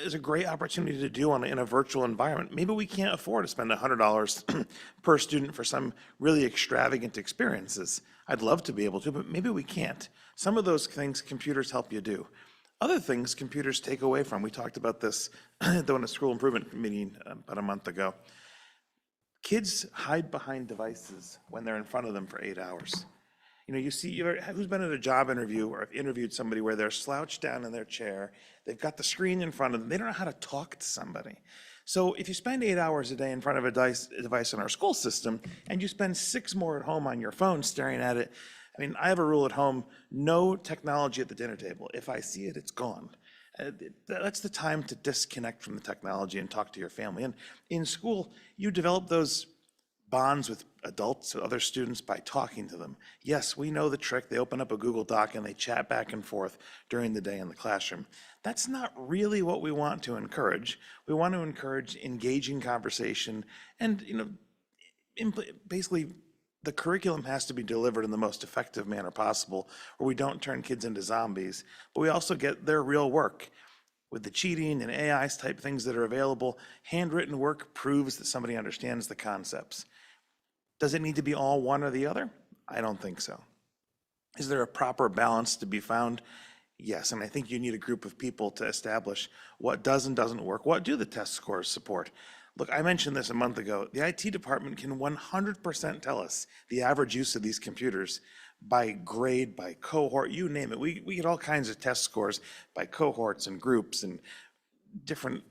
is a great opportunity to do in a virtual environment. Maybe we can't afford to spend $100 per student for some really extravagant experiences. I'd love to be able to, but maybe we can't. Some of those things computers help you do. Other things computers take away from. We talked about this in a school improvement meeting about a month ago. Kids hide behind devices when they're in front of them for 8 hours. You know, who's been at a job interview or interviewed somebody where they're slouched down in their chair, they've got the screen in front of them, they don't know how to talk to somebody. So if you spend 8 hours a day in front of a device in our school system, and you spend 6 more at home on your phone staring at it, I mean, I have a rule at home, no technology at the dinner table. If I see it, it's gone. That's the time to disconnect from the technology and talk to your family. And in school, you develop those bonds with adults, other students, by talking to them. Yes, we know the trick. They open up a Google Doc and they chat back and forth during the day in the classroom. That's not really what we want to encourage. We want to encourage engaging conversation and, you know, basically the curriculum has to be delivered in the most effective manner possible, where we don't turn kids into zombies, but we also get their real work. With the cheating and AI type things that are available, handwritten work proves that somebody understands the concepts. Does it need to be all one or the other? I don't think so. Is there a proper balance to be found? Yes, and I think you need a group of people to establish what does and doesn't work. What do the test scores support? Look, I mentioned this a month ago. The IT department can 100% tell us the average use of these computers by grade, by cohort, you name it. We get all kinds of test scores by cohorts and groups and different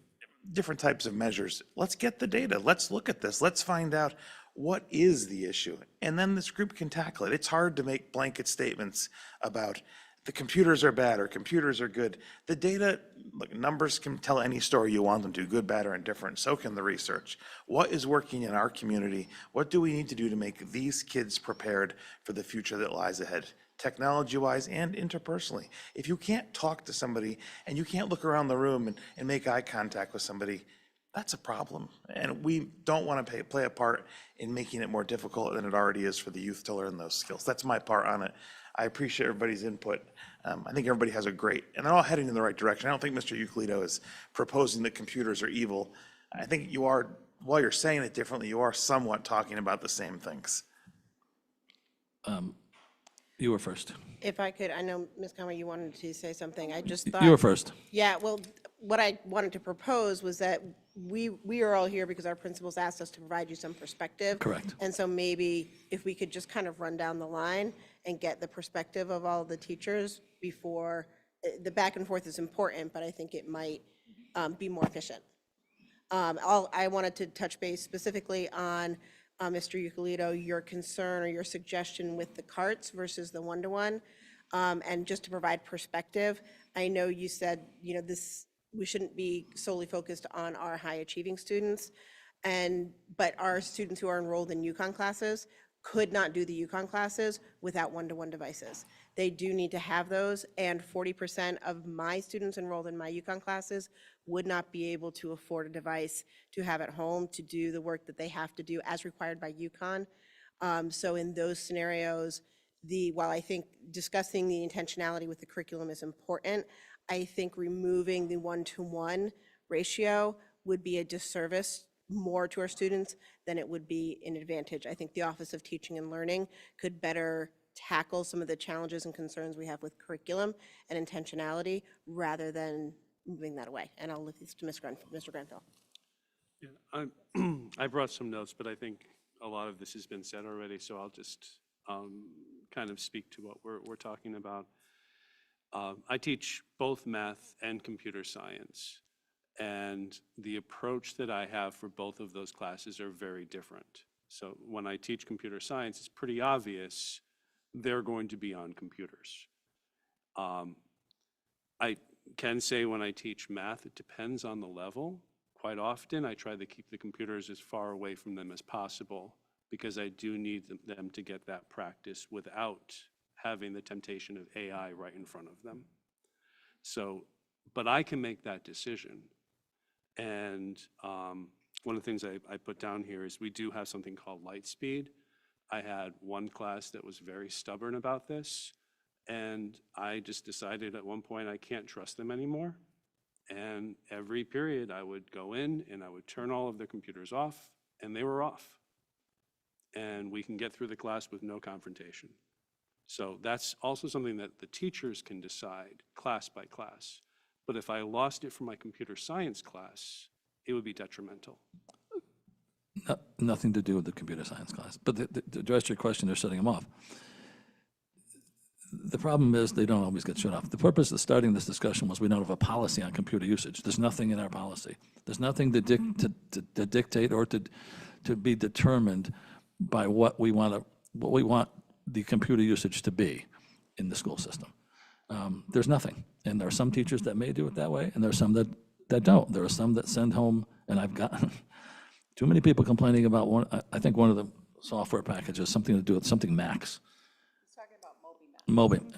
types of measures. Let's get the data. Let's look at this. Let's find out what is the issue. And then this group can tackle it. It's hard to make blanket statements about the computers are bad or computers are good. The data, look, numbers can tell any story you want them to, good, bad, or indifferent. So can the research. What is working in our community? What do we need to do to make these kids prepared for the future that lies ahead, technology-wise and interpersonally? If you can't talk to somebody and you can't look around the room and make eye contact with somebody, that's a problem. And we don't want to play a part in making it more difficult than it already is for the youth to learn those skills. That's my part on it. I appreciate everybody's input. I think everybody has a great, and they're all heading in the right direction. I don't think Mr. Euclid is proposing that computers are evil. I think you are, while you're saying it differently, you are somewhat talking about the same things. You were first. If I could, I know, Ms. Conway, you wanted to say something. I just thought. You were first. Yeah, well, what I wanted to propose was that we are all here because our principals asked us to provide you some perspective. Correct. And so maybe if we could just kind of run down the line and get the perspective of all the teachers before, the back and forth is important, but I think it might be more efficient. I wanted to touch base specifically on Mr. Euclid, your concern or your suggestion with the carts versus the one-to-one. And just to provide perspective, I know you said, you know, we shouldn't be solely focused on our high-achieving students, but our students who are enrolled in UConn classes could not do the UConn classes without one-to-one devices. They do need to have those, and 40% of my students enrolled in my UConn classes would not be able to afford a device to have at home to do the work that they have to do as required by UConn. So in those scenarios, while I think discussing the intentionality with the curriculum is important, I think removing the one-to-one ratio would be a disservice more to our students than it would be an advantage. I think the Office of Teaching and Learning could better tackle some of the challenges and concerns we have with curriculum and intentionality rather than moving that away. And I'll leave this to Mr. Grenfell. Yeah, I brought some notes, but I think a lot of this has been said already, so I'll just kind of speak to what we're talking about. I teach both math and computer science, and the approach that I have for both of those classes are very different. So when I teach computer science, it's pretty obvious they're going to be on computers. I can say when I teach math, it depends on the level. Quite often, I try to keep the computers as far away from them as possible because I do need them to get that practice without having the temptation of AI right in front of them. So, but I can make that decision. And one of the things I put down here is we do have something called Lightspeed. I had one class that was very stubborn about this, and I just decided at one point I can't trust them anymore. And every period, I would go in and I would turn all of their computers off, and they were off. And we can get through the class with no confrontation. So that's also something that the teachers can decide class by class. But if I lost it from my computer science class, it would be detrimental. Nothing to do with the computer science class. But to address your question, they're shutting them off. The problem is they don't always get shut off. The purpose of starting this discussion was we don't have a policy on computer usage. There's nothing in our policy. There's nothing to dictate or to be determined by what we want the computer usage to be in the school system. There's nothing. And there are some teachers that may do it that way, and there are some that don't. There are some that send home, and I've gotten too many people complaining about one, I think one of the software packages, something to do with something Max. Mobbing.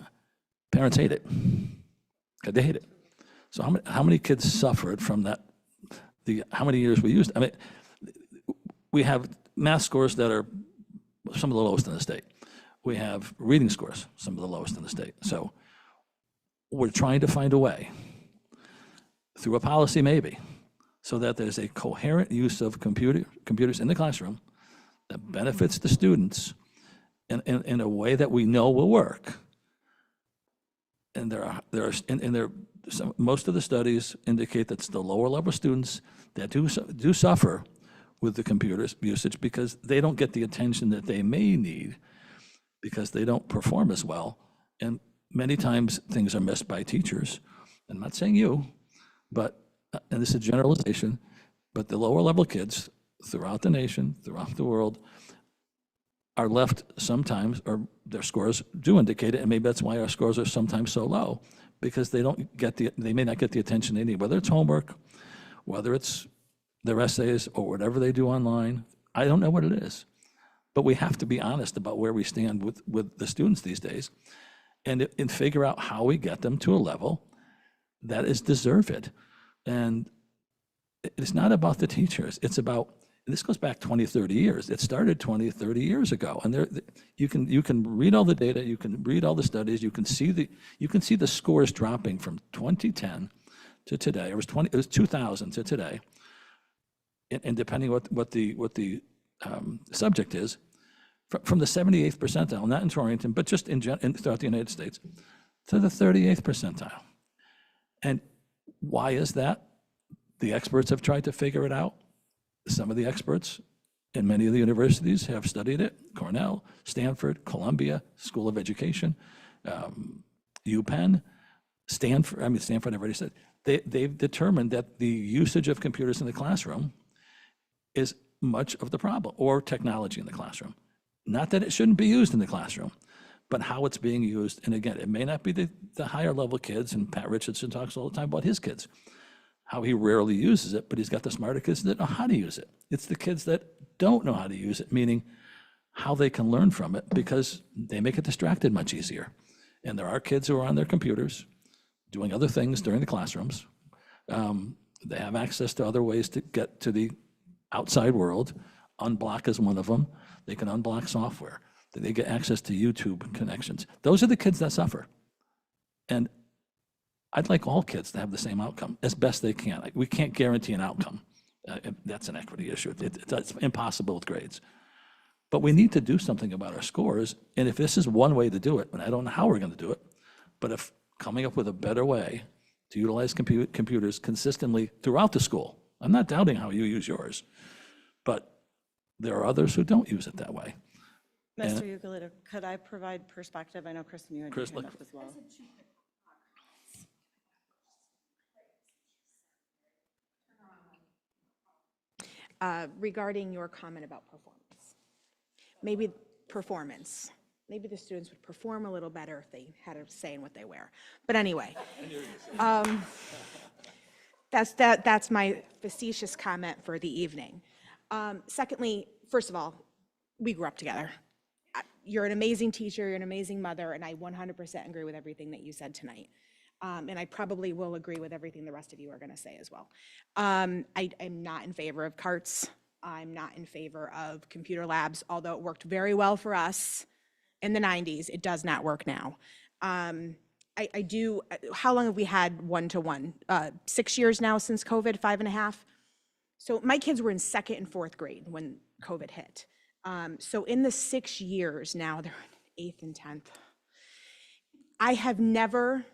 Parents hate it. They hate it. So how many kids suffered from that? How many years we used? I mean, we have math scores that are some of the lowest in the state. We have reading scores, some of the lowest in the state. So we're trying to find a way, through a policy maybe, so that there's a coherent use of computers in the classroom that benefits the students in a way that we know will work. And most of the studies indicate that it's the lower level students that do suffer with the computer's usage because they don't get the attention that they may need because they don't perform as well. And many times things are missed by teachers. I'm not saying you, but, and this is a generalization, but the lower level kids throughout the nation, throughout the world, are left sometimes, or their scores do indicate it, and maybe that's why our scores are sometimes so low, because they may not get the attention they need, whether it's homework, whether it's their essays, or whatever they do online. I don't know what it is, but we have to be honest about where we stand with the students these days, and figure out how we get them to a level that is deserved. And it's not about the teachers, it's about, and this goes back 20, 30 years. It started 20, 30 years ago. And you can read all the data, you can read all the studies, you can see the scores dropping from 2010 to today. It was 2000 to today. And depending what the subject is, from the 78th percentile, not in Torrington, but just throughout the United States, to the 38th percentile. And why is that? The experts have tried to figure it out. Some of the experts in many of the universities have studied it. Cornell, Stanford, Columbia, School of Education, UPenn, Stanford, I've already said. They've determined that the usage of computers in the classroom is much of the problem, or technology in the classroom. Not that it shouldn't be used in the classroom, but how it's being used. And again, it may not be the higher level kids, and Pat Richardson talks all the time about his kids, how he rarely uses it, but he's got the smarter kids that know how to use it. It's the kids that don't know how to use it, meaning how they can learn from it, because they may get distracted much easier. And there are kids who are on their computers doing other things during the classrooms. They have access to other ways to get to the outside world. Unblock is one of them. They can unblock software. They get access to YouTube connections. Those are the kids that suffer. And I'd like all kids to have the same outcome as best they can. Like, we can't guarantee an outcome. That's an equity issue. It's impossible with grades. But we need to do something about our scores. And if this is one way to do it, and I don't know how we're going to do it, but if coming up with a better way to utilize computers consistently throughout the school, I'm not doubting how you use yours, but there are others who don't use it that way. Mr. Ugalita, could I provide perspective? I know, Kristen, you had your hand up as well. Regarding your comment about performance. Maybe the students would perform a little better if they had a say in what they wear. But anyway, that's my facetious comment for the evening. Secondly, first of all, we grew up together. You're an amazing teacher, you're an amazing mother, and I 100% agree with everything that you said tonight. And I probably will agree with everything the rest of you are going to say as well. I'm not in favor of carts. I'm not in favor of computer labs, although it worked very well for us in the 90s. It does not work now. I do, how long have we had one-to-one? 6 years now since COVID, 5.5? So my kids were in second and fourth grade when COVID hit. So in the 6 years now, they're in eighth and 10th. I have never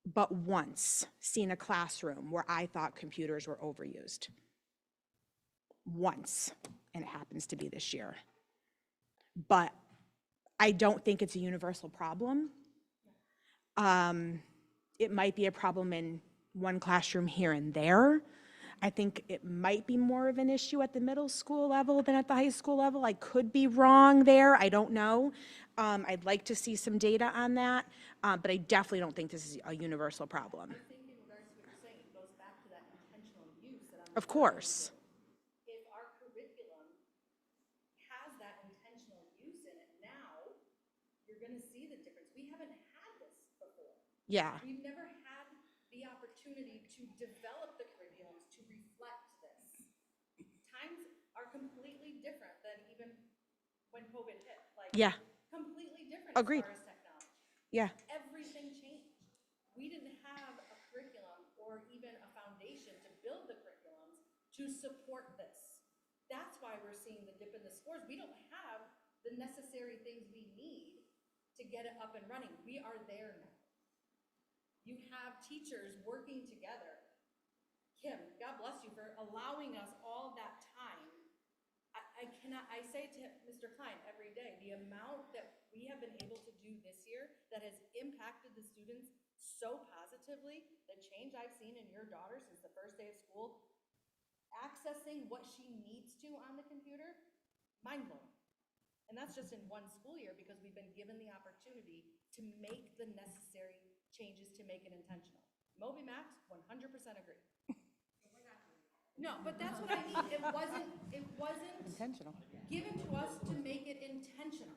but once seen a classroom where I thought computers were overused. Once, and it happens to be this year. But I don't think it's a universal problem. It might be a problem in one classroom here and there. I think it might be more of an issue at the middle school level than at the high school level. I could be wrong there, I don't know. I'd like to see some data on that, but I definitely don't think this is a universal problem. I think in regards to what you're saying, it goes back to that intentional use that I'm. Of course. If our curriculum has that intentional use in it now, you're gonna see the difference. We haven't had this before. Yeah. We've never had the opportunity to develop the curriculums to reflect this. Times are completely different than even when COVID hit, like. Yeah. Completely different Agreed. as far as technology. Yeah. Everything changed. We didn't have a curriculum or even a foundation to build the curriculums to support this. That's why we're seeing the dip in the scores. We don't have the necessary things we need to get it up and running. We are there now. You have teachers working together. Kim, God bless you for allowing us all that time. I say to Mr. Klein every day, the amount that we have been able to do this year that has impacted the students so positively, the change I've seen in your daughter since the first day of school, accessing what she needs to on the computer, mind blowing. And that's just in one school year because we've been given the opportunity to make the necessary changes to make it intentional. Moby Max, 100% agree. No, but that's what I mean. It wasn't Intentional. given to us to make it intentional.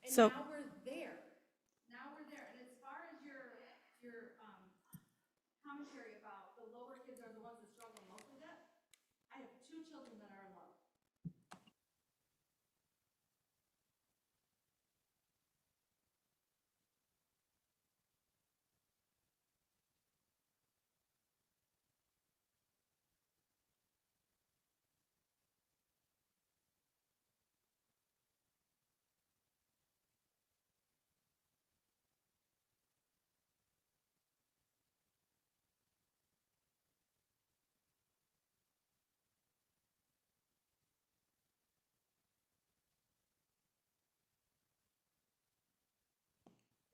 And So- now we're there. Now we're there. And as far as your commentary about the lower kids are the ones that struggle most with it, I have 2 children that are in low.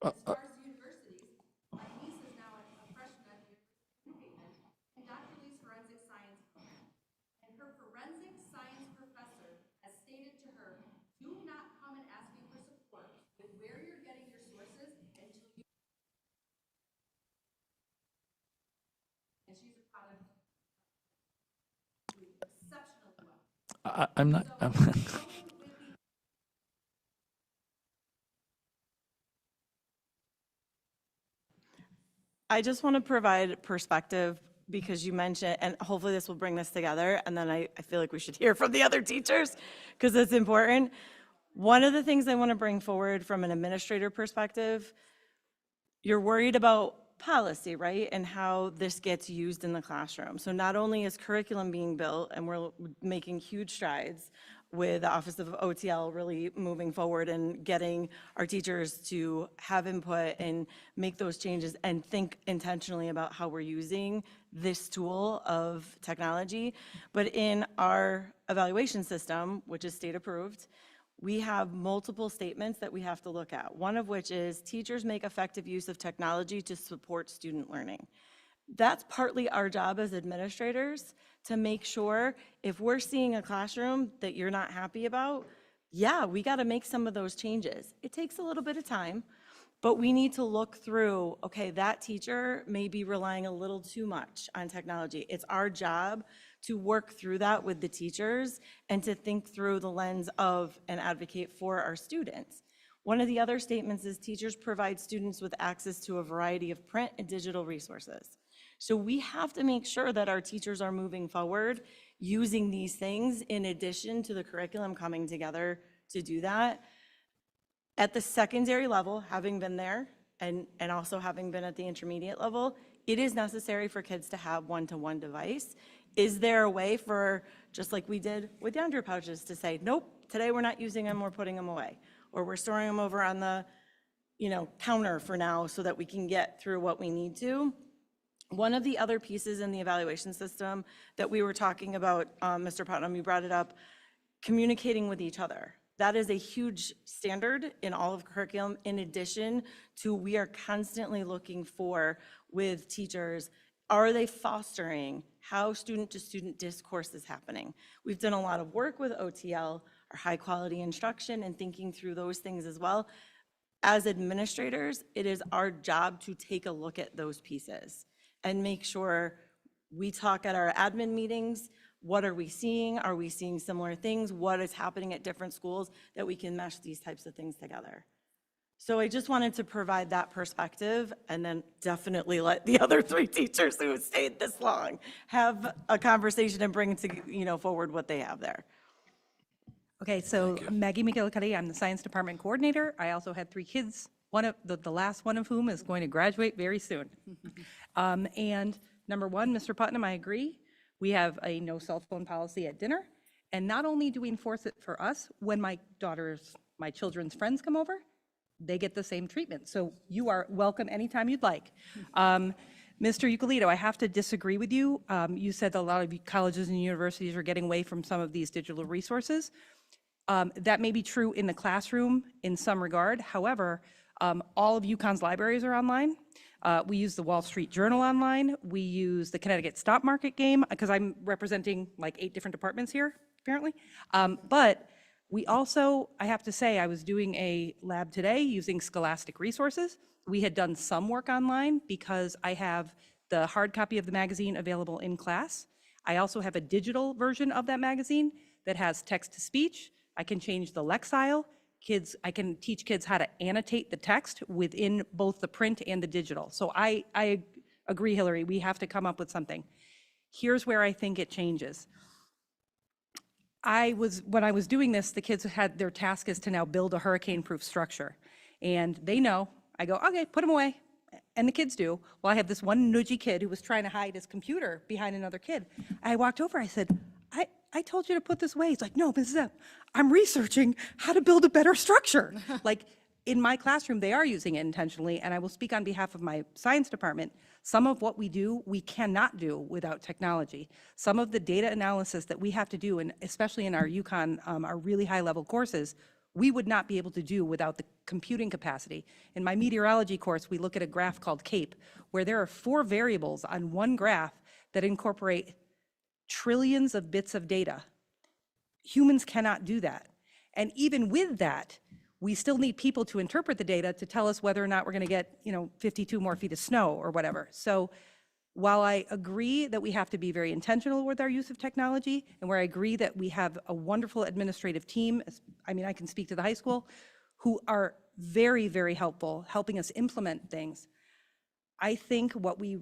As far as universities, my niece is now a freshman at the University of New Haven in Dr. Lee's forensic science program. And her forensic science professor has stated to her, do not come and ask me for support with where you're getting your sources until you. And she's a product exceptionally well. I'm not, I just want to provide perspective because you mentioned, and hopefully this will bring this together, and then I feel like we should hear from the other teachers because it's important. One of the things I want to bring forward from an administrator perspective, you're worried about policy, right? And how this gets used in the classroom. So not only is curriculum being built, and we're making huge strides with the Office of OTL really moving forward and getting our teachers to have input and make those changes and think intentionally about how we're using this tool of technology. But in our evaluation system, which is state approved, we have multiple statements that we have to look at. One of which is teachers make effective use of technology to support student learning. That's partly our job as administrators to make sure if we're seeing a classroom that you're not happy about, yeah, we got to make some of those changes. It takes a little bit of time, but we need to look through, okay, that teacher may be relying a little too much on technology. It's our job to work through that with the teachers and to think through the lens of and advocate for our students. One of the other statements is teachers provide students with access to a variety of print and digital resources. So we have to make sure that our teachers are moving forward using these things in addition to the curriculum coming together to do that. At the secondary level, having been there and also having been at the intermediate level, it is necessary for kids to have one-to-one device. Is there a way for, just like we did with Andrew pouches, to say, nope, today we're not using them, we're putting them away, or we're storing them over on the, counter for now so that we can get through what we need to? One of the other pieces in the evaluation system that we were talking about, Mr. Putnam, you brought it up, communicating with each other. That is a huge standard in all of curriculum, in addition to we are constantly looking for, with teachers, are they fostering how student-to-student discourse is happening? We've done a lot of work with OTL, or high-quality instruction, and thinking through those things as well. As administrators, it is our job to take a look at those pieces and make sure we talk at our admin meetings. What are we seeing? Are we seeing similar things? What is happening at different schools that we can mesh these types of things together? So I just wanted to provide that perspective, and then definitely let the other 3 teachers who have stayed this long have a conversation and bring to, forward what they have there. Okay, so Maggie McGillicuddy, I'm the science department coordinator. I also had 3 kids, one of the last one of whom is going to graduate very soon. And number one, Mr. Putnam, I agree. We have a no cell phone policy at dinner. And not only do we enforce it for us, when my children's friends come over, they get the same treatment. So you are welcome anytime you'd like. Mr. Eucalito, I have to disagree with you. You said that a lot of colleges and universities are getting away from some of these digital resources. That may be true in the classroom in some regard. However, all of UConn's libraries are online. We use the Wall Street Journal online. We use the Connecticut Stock Market Game, because I'm representing like 8 different departments here, apparently. But we also, I have to say, I was doing a lab today using Scholastic resources. We had done some work online because I have the hard copy of the magazine available in class. I also have a digital version of that magazine that has text-to-speech. I can change the lexile. I can teach kids how to annotate the text within both the print and the digital. So I agree, Hillary, we have to come up with something. Here's where I think it changes. When I was doing this, the kids had, their task is to now build a hurricane-proof structure. And they know, I go, okay, put them away. And the kids do. Well, I have this one nudgy kid who was trying to hide his computer behind another kid. I walked over, I said, I told you to put this away. He's like, no, Mrs. Epp, I'm researching how to build a better structure. Like, in my classroom, they are using it intentionally, and I will speak on behalf of my science department. Some of what we do, we cannot do without technology. Some of the data analysis that we have to do, and especially in our UConn, our really high-level courses, we would not be able to do without the computing capacity. In my meteorology course, we look at a graph called CAPE, where there are 4 variables on one graph that incorporate trillions of bits of data. Humans cannot do that. And even with that, we still need people to interpret the data to tell us whether or not we're going to get, 52 more feet of snow or whatever. So while I agree that we have to be very intentional with our use of technology, and where I agree that we have a wonderful administrative team, I can speak to the high school, who are very, very helpful, helping us implement things. I think what we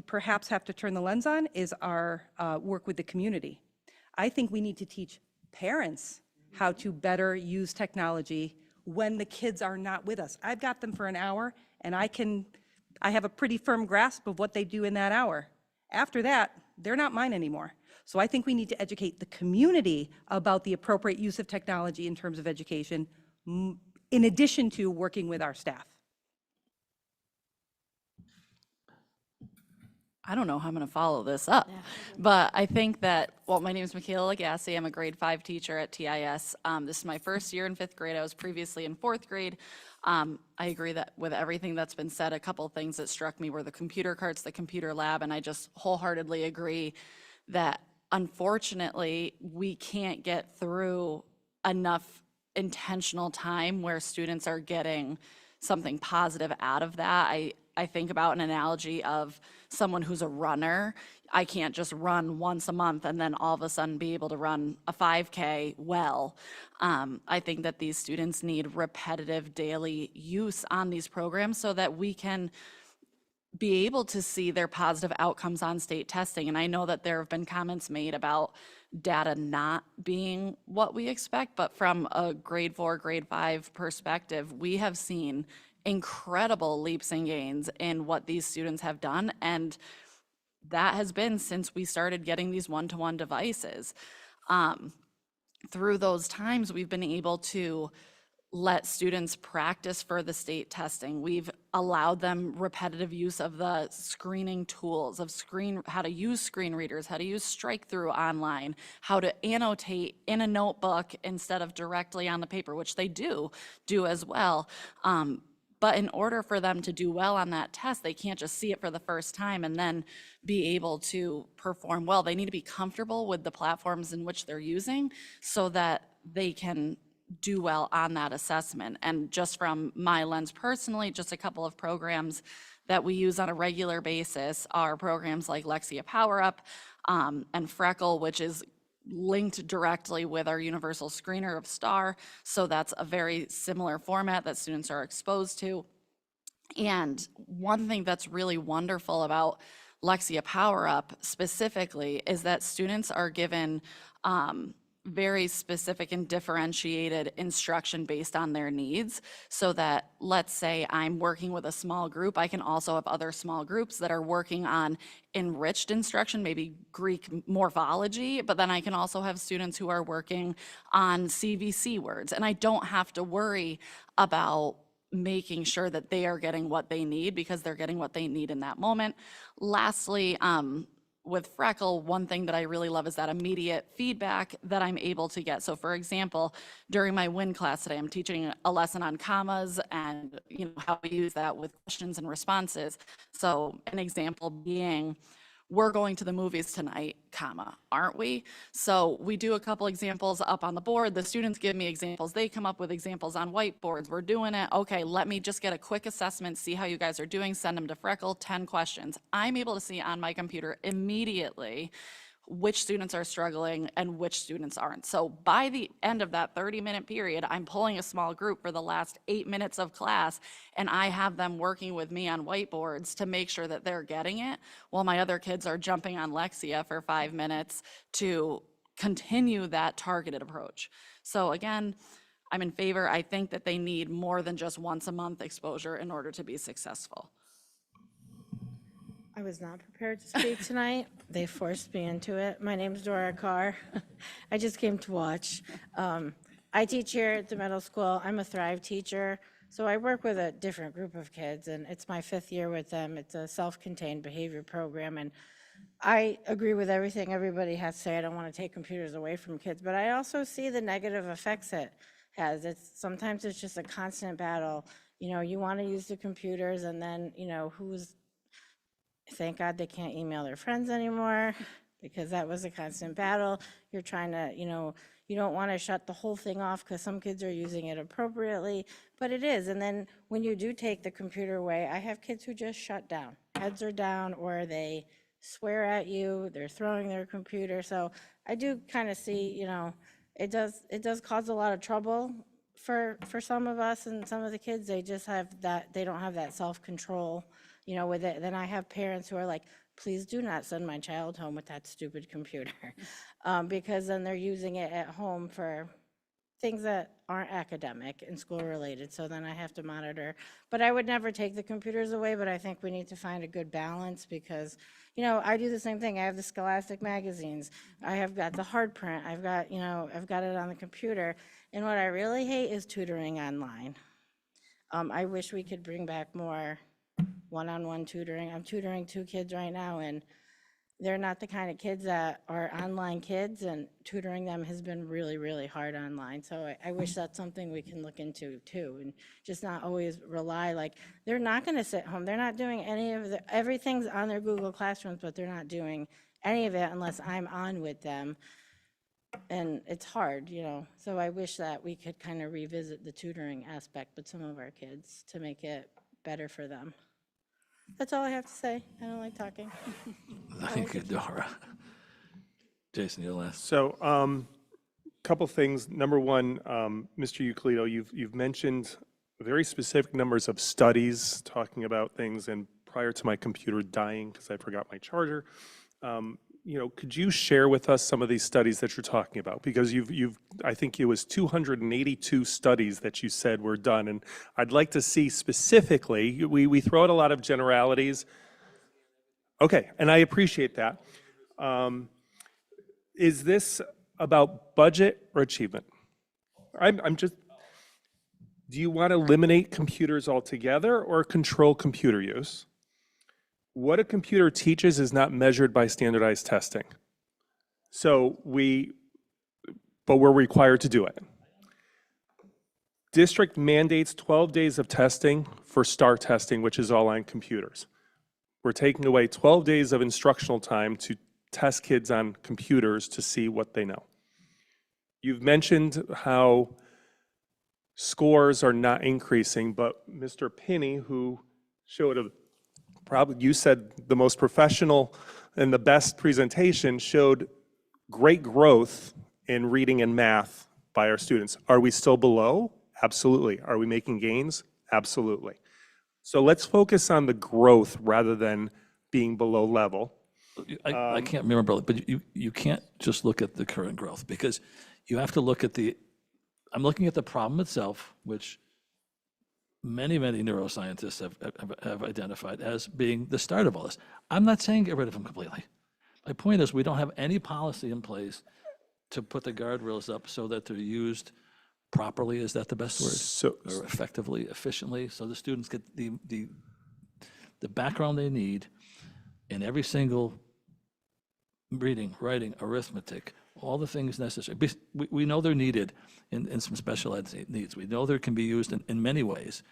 perhaps have to turn the lens on is our work with the community. I think we need to teach parents how to better use technology when the kids are not with us. I've got them for an hour, and I have a pretty firm grasp of what they do in that hour. After that, they're not mine anymore. So I think we need to educate the community about the appropriate use of technology in terms of education, in addition to working with our staff. I don't know how I'm going to follow this up, but I think that, my name is Michaela Lagassi. I'm a grade 5 teacher at TIS. This is my first year in 5th grade. I was previously in 4th grade. I agree that with everything that's been said, a couple things that struck me were the computer carts, the computer lab, and I just wholeheartedly agree that unfortunately we can't get through enough intentional time where students are getting something positive out of that. I think about an analogy of someone who's a runner. I can't just run once a month and then all of a sudden be able to run a 5K well. I think that these students need repetitive daily use on these programs so that we can be able to see their positive outcomes on state testing. And I know that there have been comments made about data not being what we expect, but from a grade 4, grade 5 perspective, we have seen incredible leaps and gains in what these students have done. And that has been since we started getting these one-to-one devices. Through those times, we've been able to let students practice for the state testing. We've allowed them repetitive use of the screening tools, of how to use screen readers, how to use strike-through online, how to annotate in a notebook instead of directly on the paper, which they do as well. But in order for them to do well on that test, they can't just see it for the first time and then be able to perform well. They need to be comfortable with the platforms in which they're using so that they can do well on that assessment. And just from my lens personally, just a couple of programs that we use on a regular basis are programs like Lexia Power Up and Freckle, which is linked directly with our universal screener of STAR. So that's a very similar format that students are exposed to. And one thing that's really wonderful about Lexia Power Up specifically is that students are given very specific and differentiated instruction based on their needs, so that, let's say I'm working with a small group, I can also have other small groups that are working on enriched instruction, maybe Greek morphology, but then I can also have students who are working on CVC words, and I don't have to worry about making sure that they are getting what they need because they're getting what they need in that moment. Lastly, with Freckle, one thing that I really love is that immediate feedback that I'm able to get. So for example, during my WIN class today, I'm teaching a lesson on commas and how we use that with questions and responses. So an example being, we're going to the movies tonight, comma, aren't we? So we do a couple examples up on the board. The students give me examples. They come up with examples on whiteboards. We're doing it. Okay, let me just get a quick assessment, see how you guys are doing, send them to Freckle, 10 questions. I'm able to see on my computer immediately which students are struggling and which students aren't. So by the end of that 30-minute period, I'm pulling a small group for the last 8 minutes of class, and I have them working with me on whiteboards to make sure that they're getting it, while my other kids are jumping on Lexia for 5 minutes to continue that targeted approach. So again, I'm in favor. I think that they need more than just once a month exposure in order to be successful. I was not prepared to speak tonight. They forced me into it. My name's Dora Carr. I just came to watch. I teach here at the middle school. I'm a Thrive teacher, so I work with a different group of kids, and it's my 5th year with them. It's a self-contained behavior program, and I agree with everything everybody has to say. I don't want to take computers away from kids, but I also see the negative effects it has. Sometimes it's just a constant battle. You want to use the computers, and then, thank God they can't email their friends anymore, because that was a constant battle. You're trying to, you don't want to shut the whole thing off because some kids are using it appropriately, but it is. And then when you do take the computer away, I have kids who just shut down. Heads are down, or they swear at you, they're throwing their computer. So I do kind of see, it does cause a lot of trouble for some of us, and some of the kids, they just have that, they don't have that self-control with it. Then I have parents who are like, please do not send my child home with that stupid computer, because then they're using it at home for things that aren't academic and school related. So then I have to monitor. But I would never take the computers away, but I think we need to find a good balance, because, I do the same thing. I have the Scholastic magazines. I have got the hard print. I've got it on the computer. And what I really hate is tutoring online. I wish we could bring back more one-on-one tutoring. I'm tutoring 2 kids right now, and they're not the kind of kids that are online kids, and tutoring them has been really, really hard online. So I wish that's something we can look into too, and just not always rely, they're not going to sit home. They're not doing any of everything's on their Google Classrooms, but they're not doing any of it unless I'm on with them. And it's hard, so I wish that we could kind of revisit the tutoring aspect with some of our kids to make it better for them. That's all I have to say. I don't like talking. Thank you, Dora. Jason, you're last. So, couple things. Number one, Mr. Euclido, you've mentioned very specific numbers of studies talking about things, and prior to my computer dying because I forgot my charger, could you share with us some of these studies that you're talking about? Because I think it was 282 studies that you said were done, and I'd like to see specifically, we throw out a lot of generalities. Okay, and I appreciate that. Is this about budget or achievement? Do you want to eliminate computers altogether or control computer use? What a computer teaches is not measured by standardized testing. But we're required to do it. District mandates 12 days of testing for STAR testing, which is all on computers. We're taking away 12 days of instructional time to test kids on computers to see what they know. You've mentioned how scores are not increasing, but Mr. Pinney, who showed you said the most professional and the best presentation, showed great growth in reading and math by our students. Are we still below? Absolutely. Are we making gains? Absolutely. So let's focus on the growth rather than being below level. I can't remember, but you can't just look at the current growth, because you have to look at I'm looking at the problem itself, which many neuroscientists have identified as being the start of all this. I'm not saying get rid of them completely. My point is, we don't have any policy in place to put the guardrails up so that they're used properly. Is that the best word? Or effectively, efficiently, so the students get the background they need in every single reading, writing, arithmetic, all the things necessary. We know they're needed in some special ed needs. We know they can be used in many ways,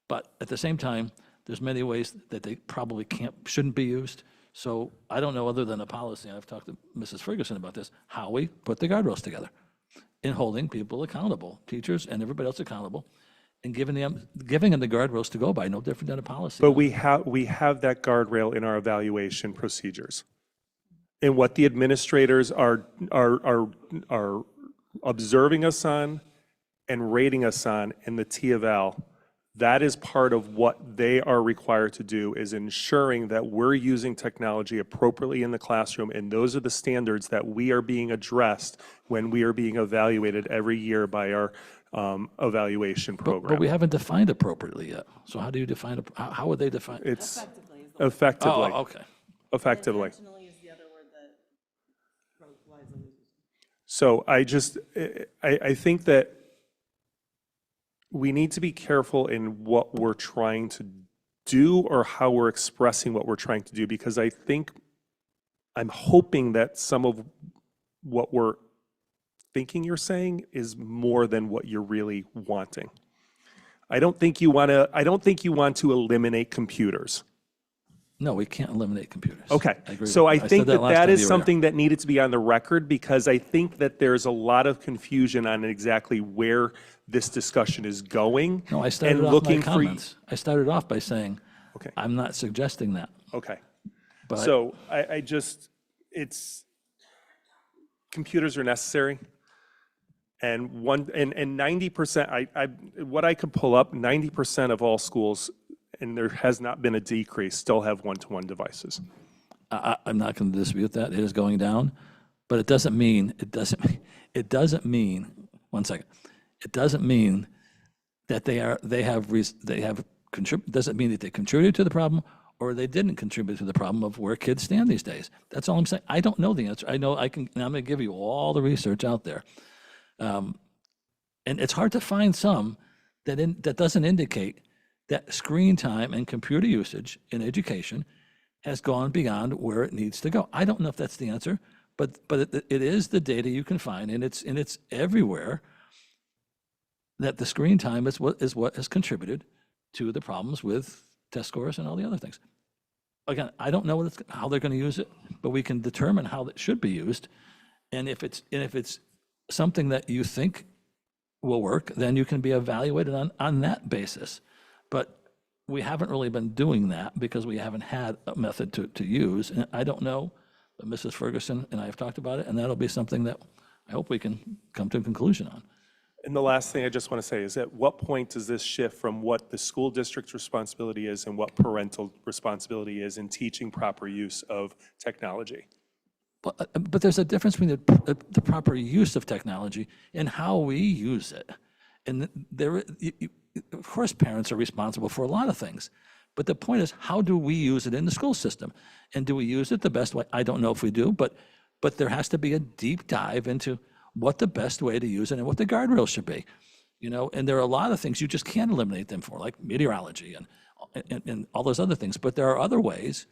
but at the same time, there's many ways that they probably shouldn't be used. So I don't know, other than a policy, and I've talked to Mrs. Ferguson about this, how we put the guardrails together in holding people accountable, teachers and everybody else accountable, and giving them the guardrails to go by, no different than a policy. But we have that guardrail in our evaluation procedures. And what the administrators are observing us on and rating us on in the T-eval, that is part of what they are required to do, is ensuring that we're using technology appropriately in the classroom, and those are the standards that we are being addressed when we are being evaluated every year by our evaluation program. But we haven't defined appropriately yet. So how do you define, how would they define? It's effectively. Oh, okay. Effectively. So I think that we need to be careful in what we're trying to do or how we're expressing what we're trying to do, because I'm hoping that some of what we're thinking you're saying is more than what you're really wanting. I don't think you want to eliminate computers. No, we can't eliminate computers. Okay, I agree so with I you. think said last that time is you were here. something that needed to be on the record, because I think that there's a lot of confusion on exactly where this discussion is going. No, I started and off looking my comments. I started off by saying, Okay. I'm not suggesting that. Okay. But So computers are necessary. And 90%, what I could pull up, 90% of all schools, and there has not been a decrease, still have one-to-one devices. I'm not going to dispute that. It is going down, but it doesn't mean, one second. It doesn't mean that doesn't mean that they contributed to the problem or they didn't contribute to the problem of where kids stand these days. That's all I'm saying. I don't know the answer. I know and I'm going to give you all the research out there. And it's hard to find some that doesn't indicate that screen time and computer usage in education has gone beyond where it needs to go. I don't know if that's the answer, but it is the data you can find, and it's everywhere, that the screen time is what has contributed to the problems with test scores and all the other things. Again, I don't know how they're going to use it, but we can determine how it should be used. And if it's something that you think will work, then you can be evaluated on that basis. But we haven't really been doing that because we haven't had a method to use. And I don't know, but Mrs. Ferguson and I have talked about it, and that'll be something that I hope we can come to a conclusion on. And the last thing I just want to say is, at what point does this shift from what the school district's responsibility is and what parental responsibility is in teaching proper use of technology? But there's a difference between the proper use of technology and how we use it. And of course, parents are responsible for a lot of things. But the point is, how do we use it in the school system? And do we use it the best way? I don't know if we do, but there has to be a deep dive into what the best way to use it and what the guardrails should be. And there are a lot of things you just can't eliminate them for, like meteorology and all those other things. But there are other ways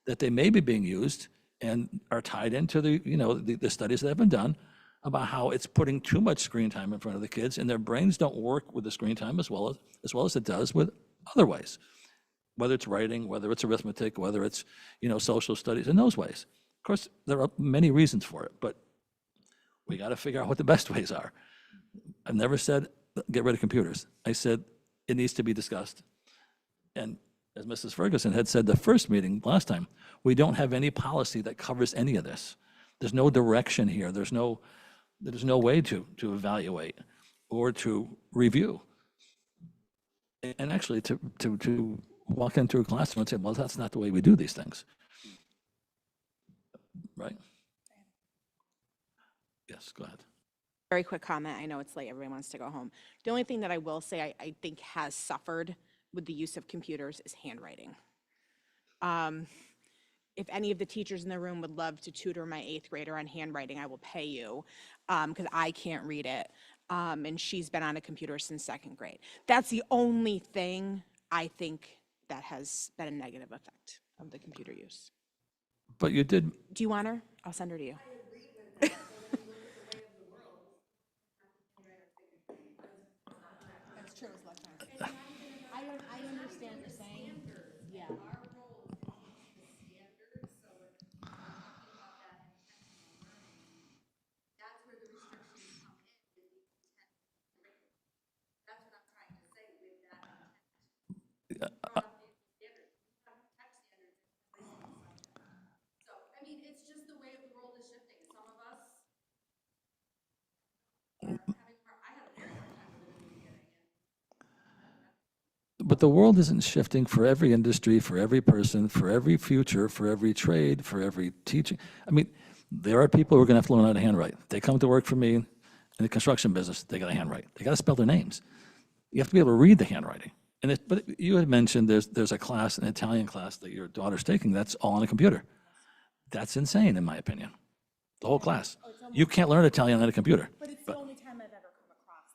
that they may be being used and are tied into the studies that have been done about how it's putting too much screen time in front of the kids, and their brains don't work with the screen time as well as it does with other ways, whether it's writing, whether it's arithmetic, whether it's social studies, in those ways. Of course, there are many reasons for it, but we got to figure out what the best ways are. I've never said get rid of computers. I said it needs to be discussed. And as Mrs. Ferguson had said the first meeting last time, we don't have any policy that covers any of this. There's no direction here. There's no way to evaluate or to review. And actually to walk into a classroom and say, well, that's not the way we do these things. Right? Yes, go ahead. Very quick comment. I know it's late. Everyone wants to go home. The only thing that I will say I think has suffered with the use of computers is handwriting. If any of the teachers in the room would love to tutor my 8th grader on handwriting, I will pay you, because I can't read it. And she's been on a computer since 2nd grade. That's the only thing I think that has been a negative effect of the computer use. But you did. Do you want her? I'll send her to you. That's true. I understand what you're saying. Yeah. But the world isn't shifting for every industry, for every person, for every future, for every trade, for every teaching. I mean, there are people who are going to have to learn how to handwrite. They come to work for me in the construction business, they got to handwrite. They got to spell their names. You have to be able to read the handwriting. But you had mentioned there's a class, an Italian class that your daughter's taking, that's all on a computer. That's insane, in my opinion. The whole class. You can't learn Italian on a computer. But it's the only time I've ever come across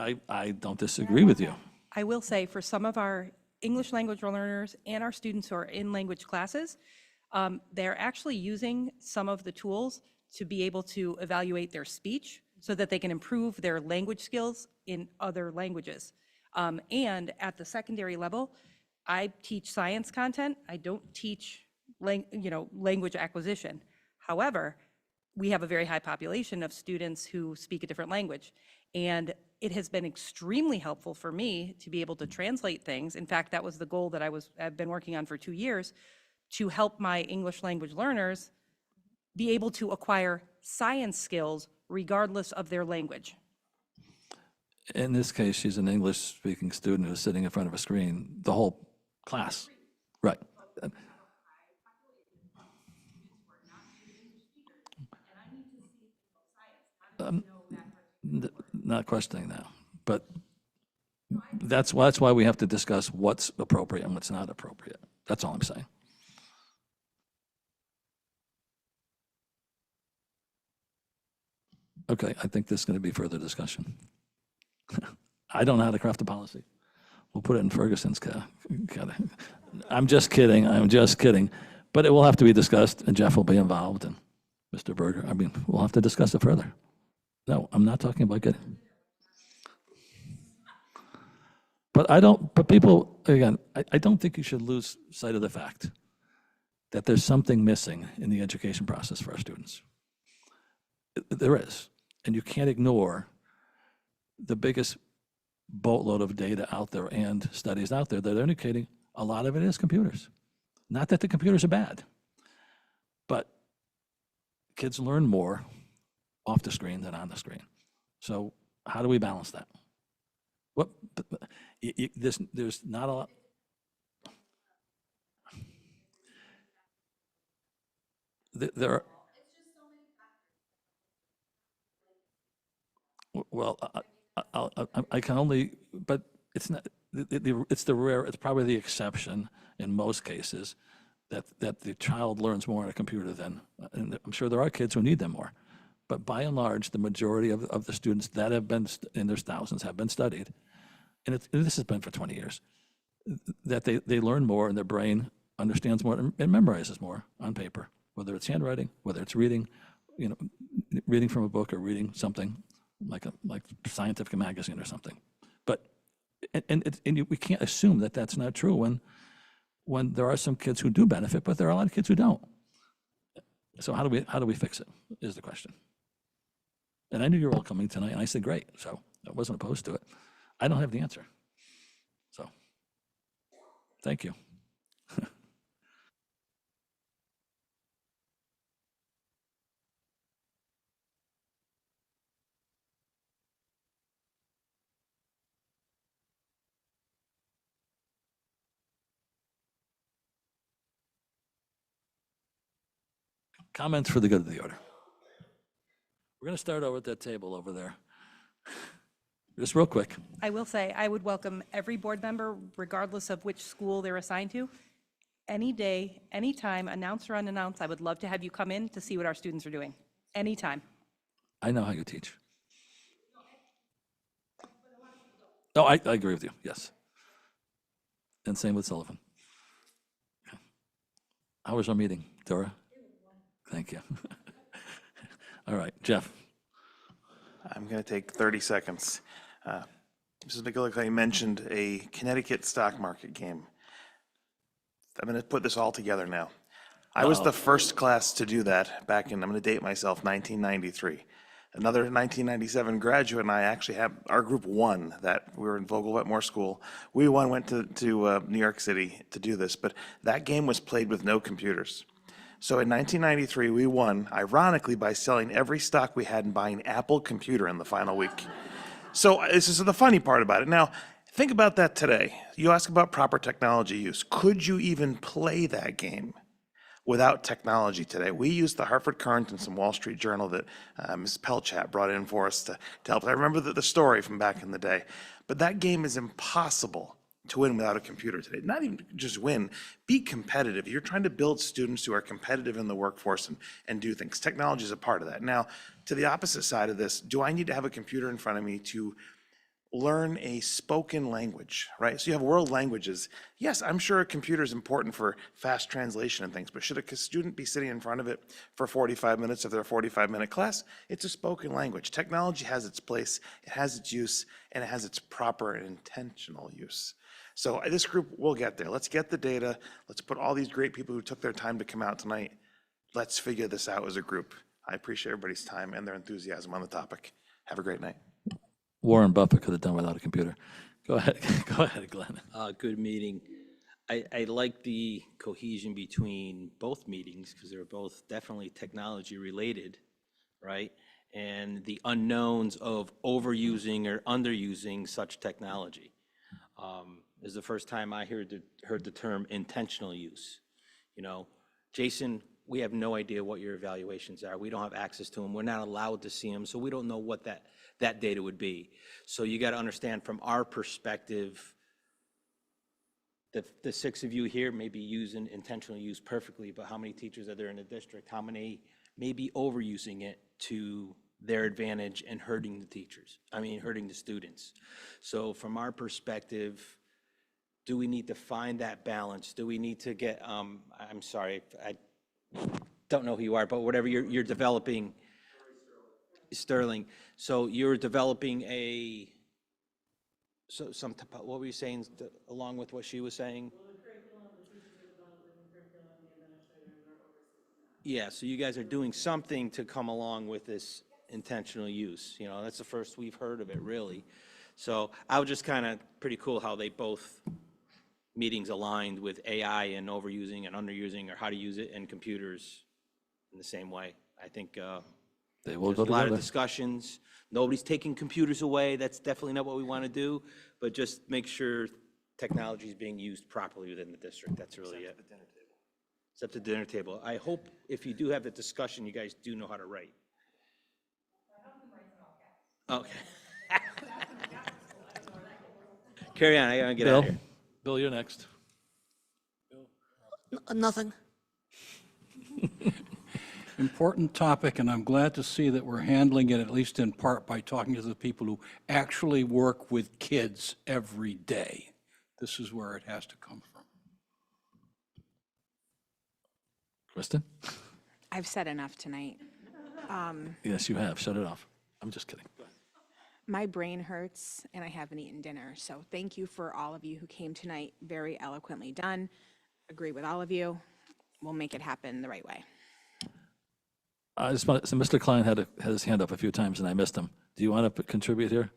that. I don't disagree with you. I will say for some of our English language learners and our students who are in language classes, they're actually using some of the tools to be able to evaluate their speech so that they can improve their language skills in other languages. And at the secondary level, I teach science content. I don't teach language acquisition. However, we have a very high population of students who speak a different language. And it has been extremely helpful for me to be able to translate things. In fact, that was the goal that I've been working on for 2 years, to help my English language learners be able to acquire science skills regardless of their language. In this case, she's an English-speaking student who's sitting in front of a screen, the whole class. Right. Not questioning that, but that's why we have to discuss what's appropriate and what's not appropriate. That's all I'm saying. Okay, I think there's going to be further discussion. I don't know how to craft a policy. We'll put it in Ferguson's I'm just kidding. But it will have to be discussed, and Jeff will be involved, and Mr. Berger. I mean, we'll have to discuss it further. No, I'm not talking about getting. But people, again, I don't think you should lose sight of the fact that there's something missing in the education process for our students. There is. And you can't ignore the biggest boatload of data out there and studies out there that are indicating a lot of it is computers. Not that the computers are bad, but kids learn more off the screen than on the screen. So how do we balance that? There's not a lot. There are. Well, I can only, but it's not, it's the rare, it's probably the exception in most cases that the child learns more on a computer than, and I'm sure there are kids who need them more. But by and large, the majority of the students that have been, and there's thousands, have been studied, and this has been for 20 years, that they learn more and their brain understands more and memorizes more on paper, whether it's handwriting, whether it's reading, reading from a book or reading something like Scientific Magazine or something. But we can't assume that that's not true when there are some kids who do benefit, but there are a lot of kids who don't. So how do we fix it is the question. And I knew you were all coming tonight, and I said great, so I wasn't opposed to it. I don't have the answer. So, thank you. Comments for the good of the order. We're going to start over at that table over there. Just real quick. I will say, I would welcome every board member, regardless of which school they're assigned to. Any day, anytime, announced or unannounced, I would love to have you come in to see what our students are doing. Anytime. I know how you teach. No, I agree with you, yes. And same with Sullivan. How was our meeting, Dora? Thank you. All right, Jeff. I'm going to take 30 seconds. Mrs. McGillicuddy mentioned a Connecticut stock market game. I'm going to put this all together now. I was the first class to do that back in, I'm going to date myself, 1993. Another 1997 graduate and I actually have, our group won that. We were in Vogel Wetmore School. We went to New York City to do this, but that game was played with no computers. So in 1993, we won, ironically, by selling every stock we had and buying Apple computer in the final week. So this is the funny part about it. Now, think about that today. You ask about proper technology use. Could you even play that game without technology today? We used the Hartford Courant and some Wall Street Journal that Ms. Pelchat brought in for us to help. I remember the story from back in the day. But that game is impossible to win without a computer today. Not even just win, be competitive. You're trying to build students who are competitive in the workforce and do things. Technology is a part of that. Now, to the opposite side of this, do I need to have a computer in front of me to learn a spoken language, right? So you have world languages. Yes, I'm sure a computer is important for fast translation and things, but should a student be sitting in front of it for 45 minutes of their 45-minute class? It's a spoken language. Technology has its place, it has its use, and it has its proper and intentional use. So this group will get there. Let's get the data. Let's put all these great people who took their time to come out tonight. Let's figure this out as a group. I appreciate everybody's time and their enthusiasm on the topic. Have a great night. Warren Buffett could have done without a computer. Go ahead, Glenn. Good meeting. I like the cohesion between both meetings because they're both definitely technology related, right? And the unknowns of overusing or underusing such technology. This is the first time I heard the term intentional use. You know, Jason, we have no idea what your evaluations are. We don't have access to them. We're not allowed to see them, so we don't know what that data would be. So you got to understand from our perspective, the 6 of you here may be using intentional use perfectly, but how many teachers are there in the district? How many may be overusing it to their advantage and hurting the teachers? Hurting the students. So from our perspective, do we need to find that balance? Do we need to get, I'm sorry, I don't know who you are, but whatever you're developing, Sterling. So you're developing what were you saying along with what she was saying? Well, the curriculum, the teachers are developing the curriculum, the administrators are overseeing that. Yeah, so you guys are doing something to come along with this intentional use. You know, that's the first we've heard of it, really. So I was just kind of pretty cool how they both meetings aligned with AI and overusing and underusing, or how to use it in computers in the same way. I think they will there's go a lot together. of discussions. Nobody's taking computers away. That's definitely not what we want to do, but just make sure technology is being used properly within the district. That's really it. Except the dinner table. I hope if you do have the discussion, you guys do know how to write. Okay. Carry on, I gotta get out Bill, of here. Bill, you're next. Nothing. Important topic, and I'm glad to see that we're handling it, at least in part, by talking to the people who actually work with kids every day. This is where it has to come from. Kristen? I've said enough tonight. Yes, you have. Shut it off. I'm just kidding. My brain hurts and I haven't eaten dinner. So thank you for all of you who came tonight. Very eloquently done. Agree with all of you. We'll make it happen the right way. I just want, so Mr. Klein had his hand up a few times and I missed him. Do you want to contribute here?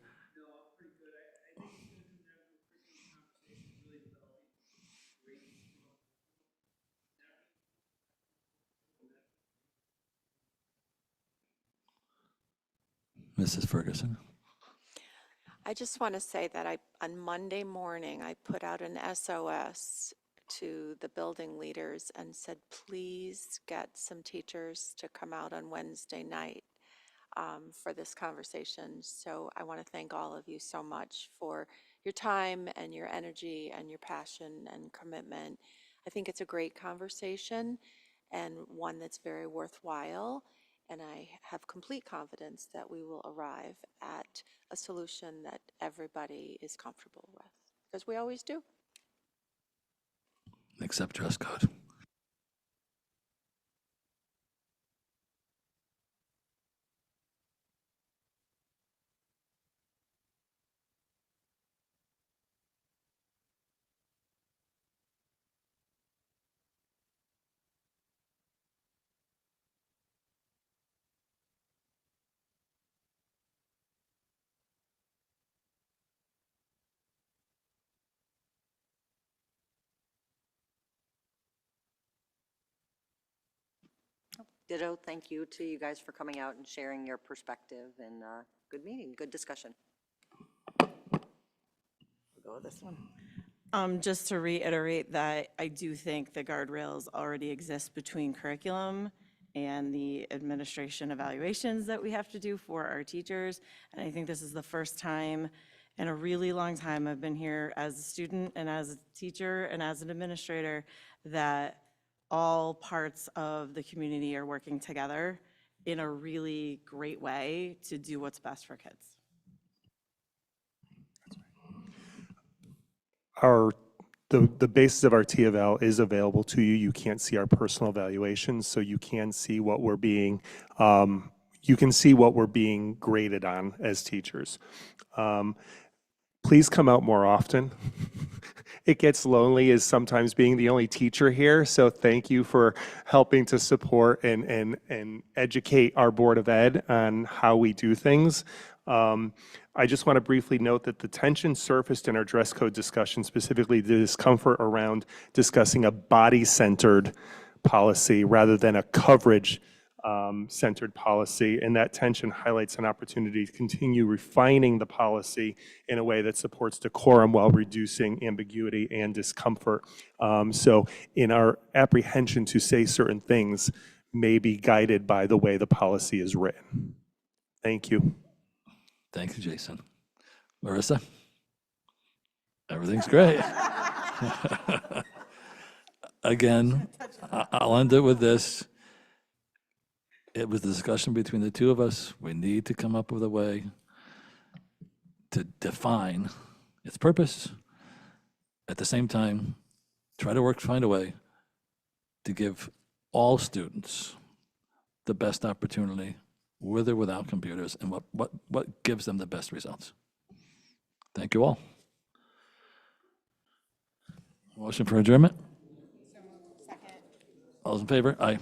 Mrs. Ferguson? I just want to say that on Monday morning, I put out an SOS to the building leaders and said, please get some teachers to come out on Wednesday night for this conversation. So I want to thank all of you so much for your time and your energy and your passion and commitment. I think it's a great conversation and one that's very worthwhile. And I have complete confidence that we will arrive at a solution that everybody is comfortable with, because we always do. Except dress code. Ditto, thank you to you guys for coming out and sharing your perspective, and good meeting, good discussion. We'll go with this one. Just to reiterate that I do think the guardrails already exist between curriculum and the administration evaluations that we have to do for our teachers. And I think this is the first time in a really long time I've been here as a student and as a teacher and as an administrator that all parts of the community are working together in a really great way to do what's best for kids. The basis of our T-eval is available to you. You can't see our personal evaluations, so you can see what we're being, graded on as teachers. Please come out more often. It gets lonely as sometimes being the only teacher here, so thank you for helping to support and educate our Board of Ed on how we do things. I just want to briefly note that the tension surfaced in our dress code discussion, specifically the discomfort around discussing a body-centered policy rather than a coverage centered policy, and that tension highlights an opportunity to continue refining the policy in a way that supports decorum while reducing ambiguity and discomfort. So in our apprehension to say certain things may be guided by the way the policy is written. Thank you. Thank you, Jason. Marissa? Everything's great. Again, I'll end it with this. It was a discussion between the two of us. We need to come up with a way to define its purpose. At the same time, try to find a way to give all students the best opportunity, with or without computers, and what gives them the best results. Thank you all. Motion for adjournment? Second. All those in favor? Aye.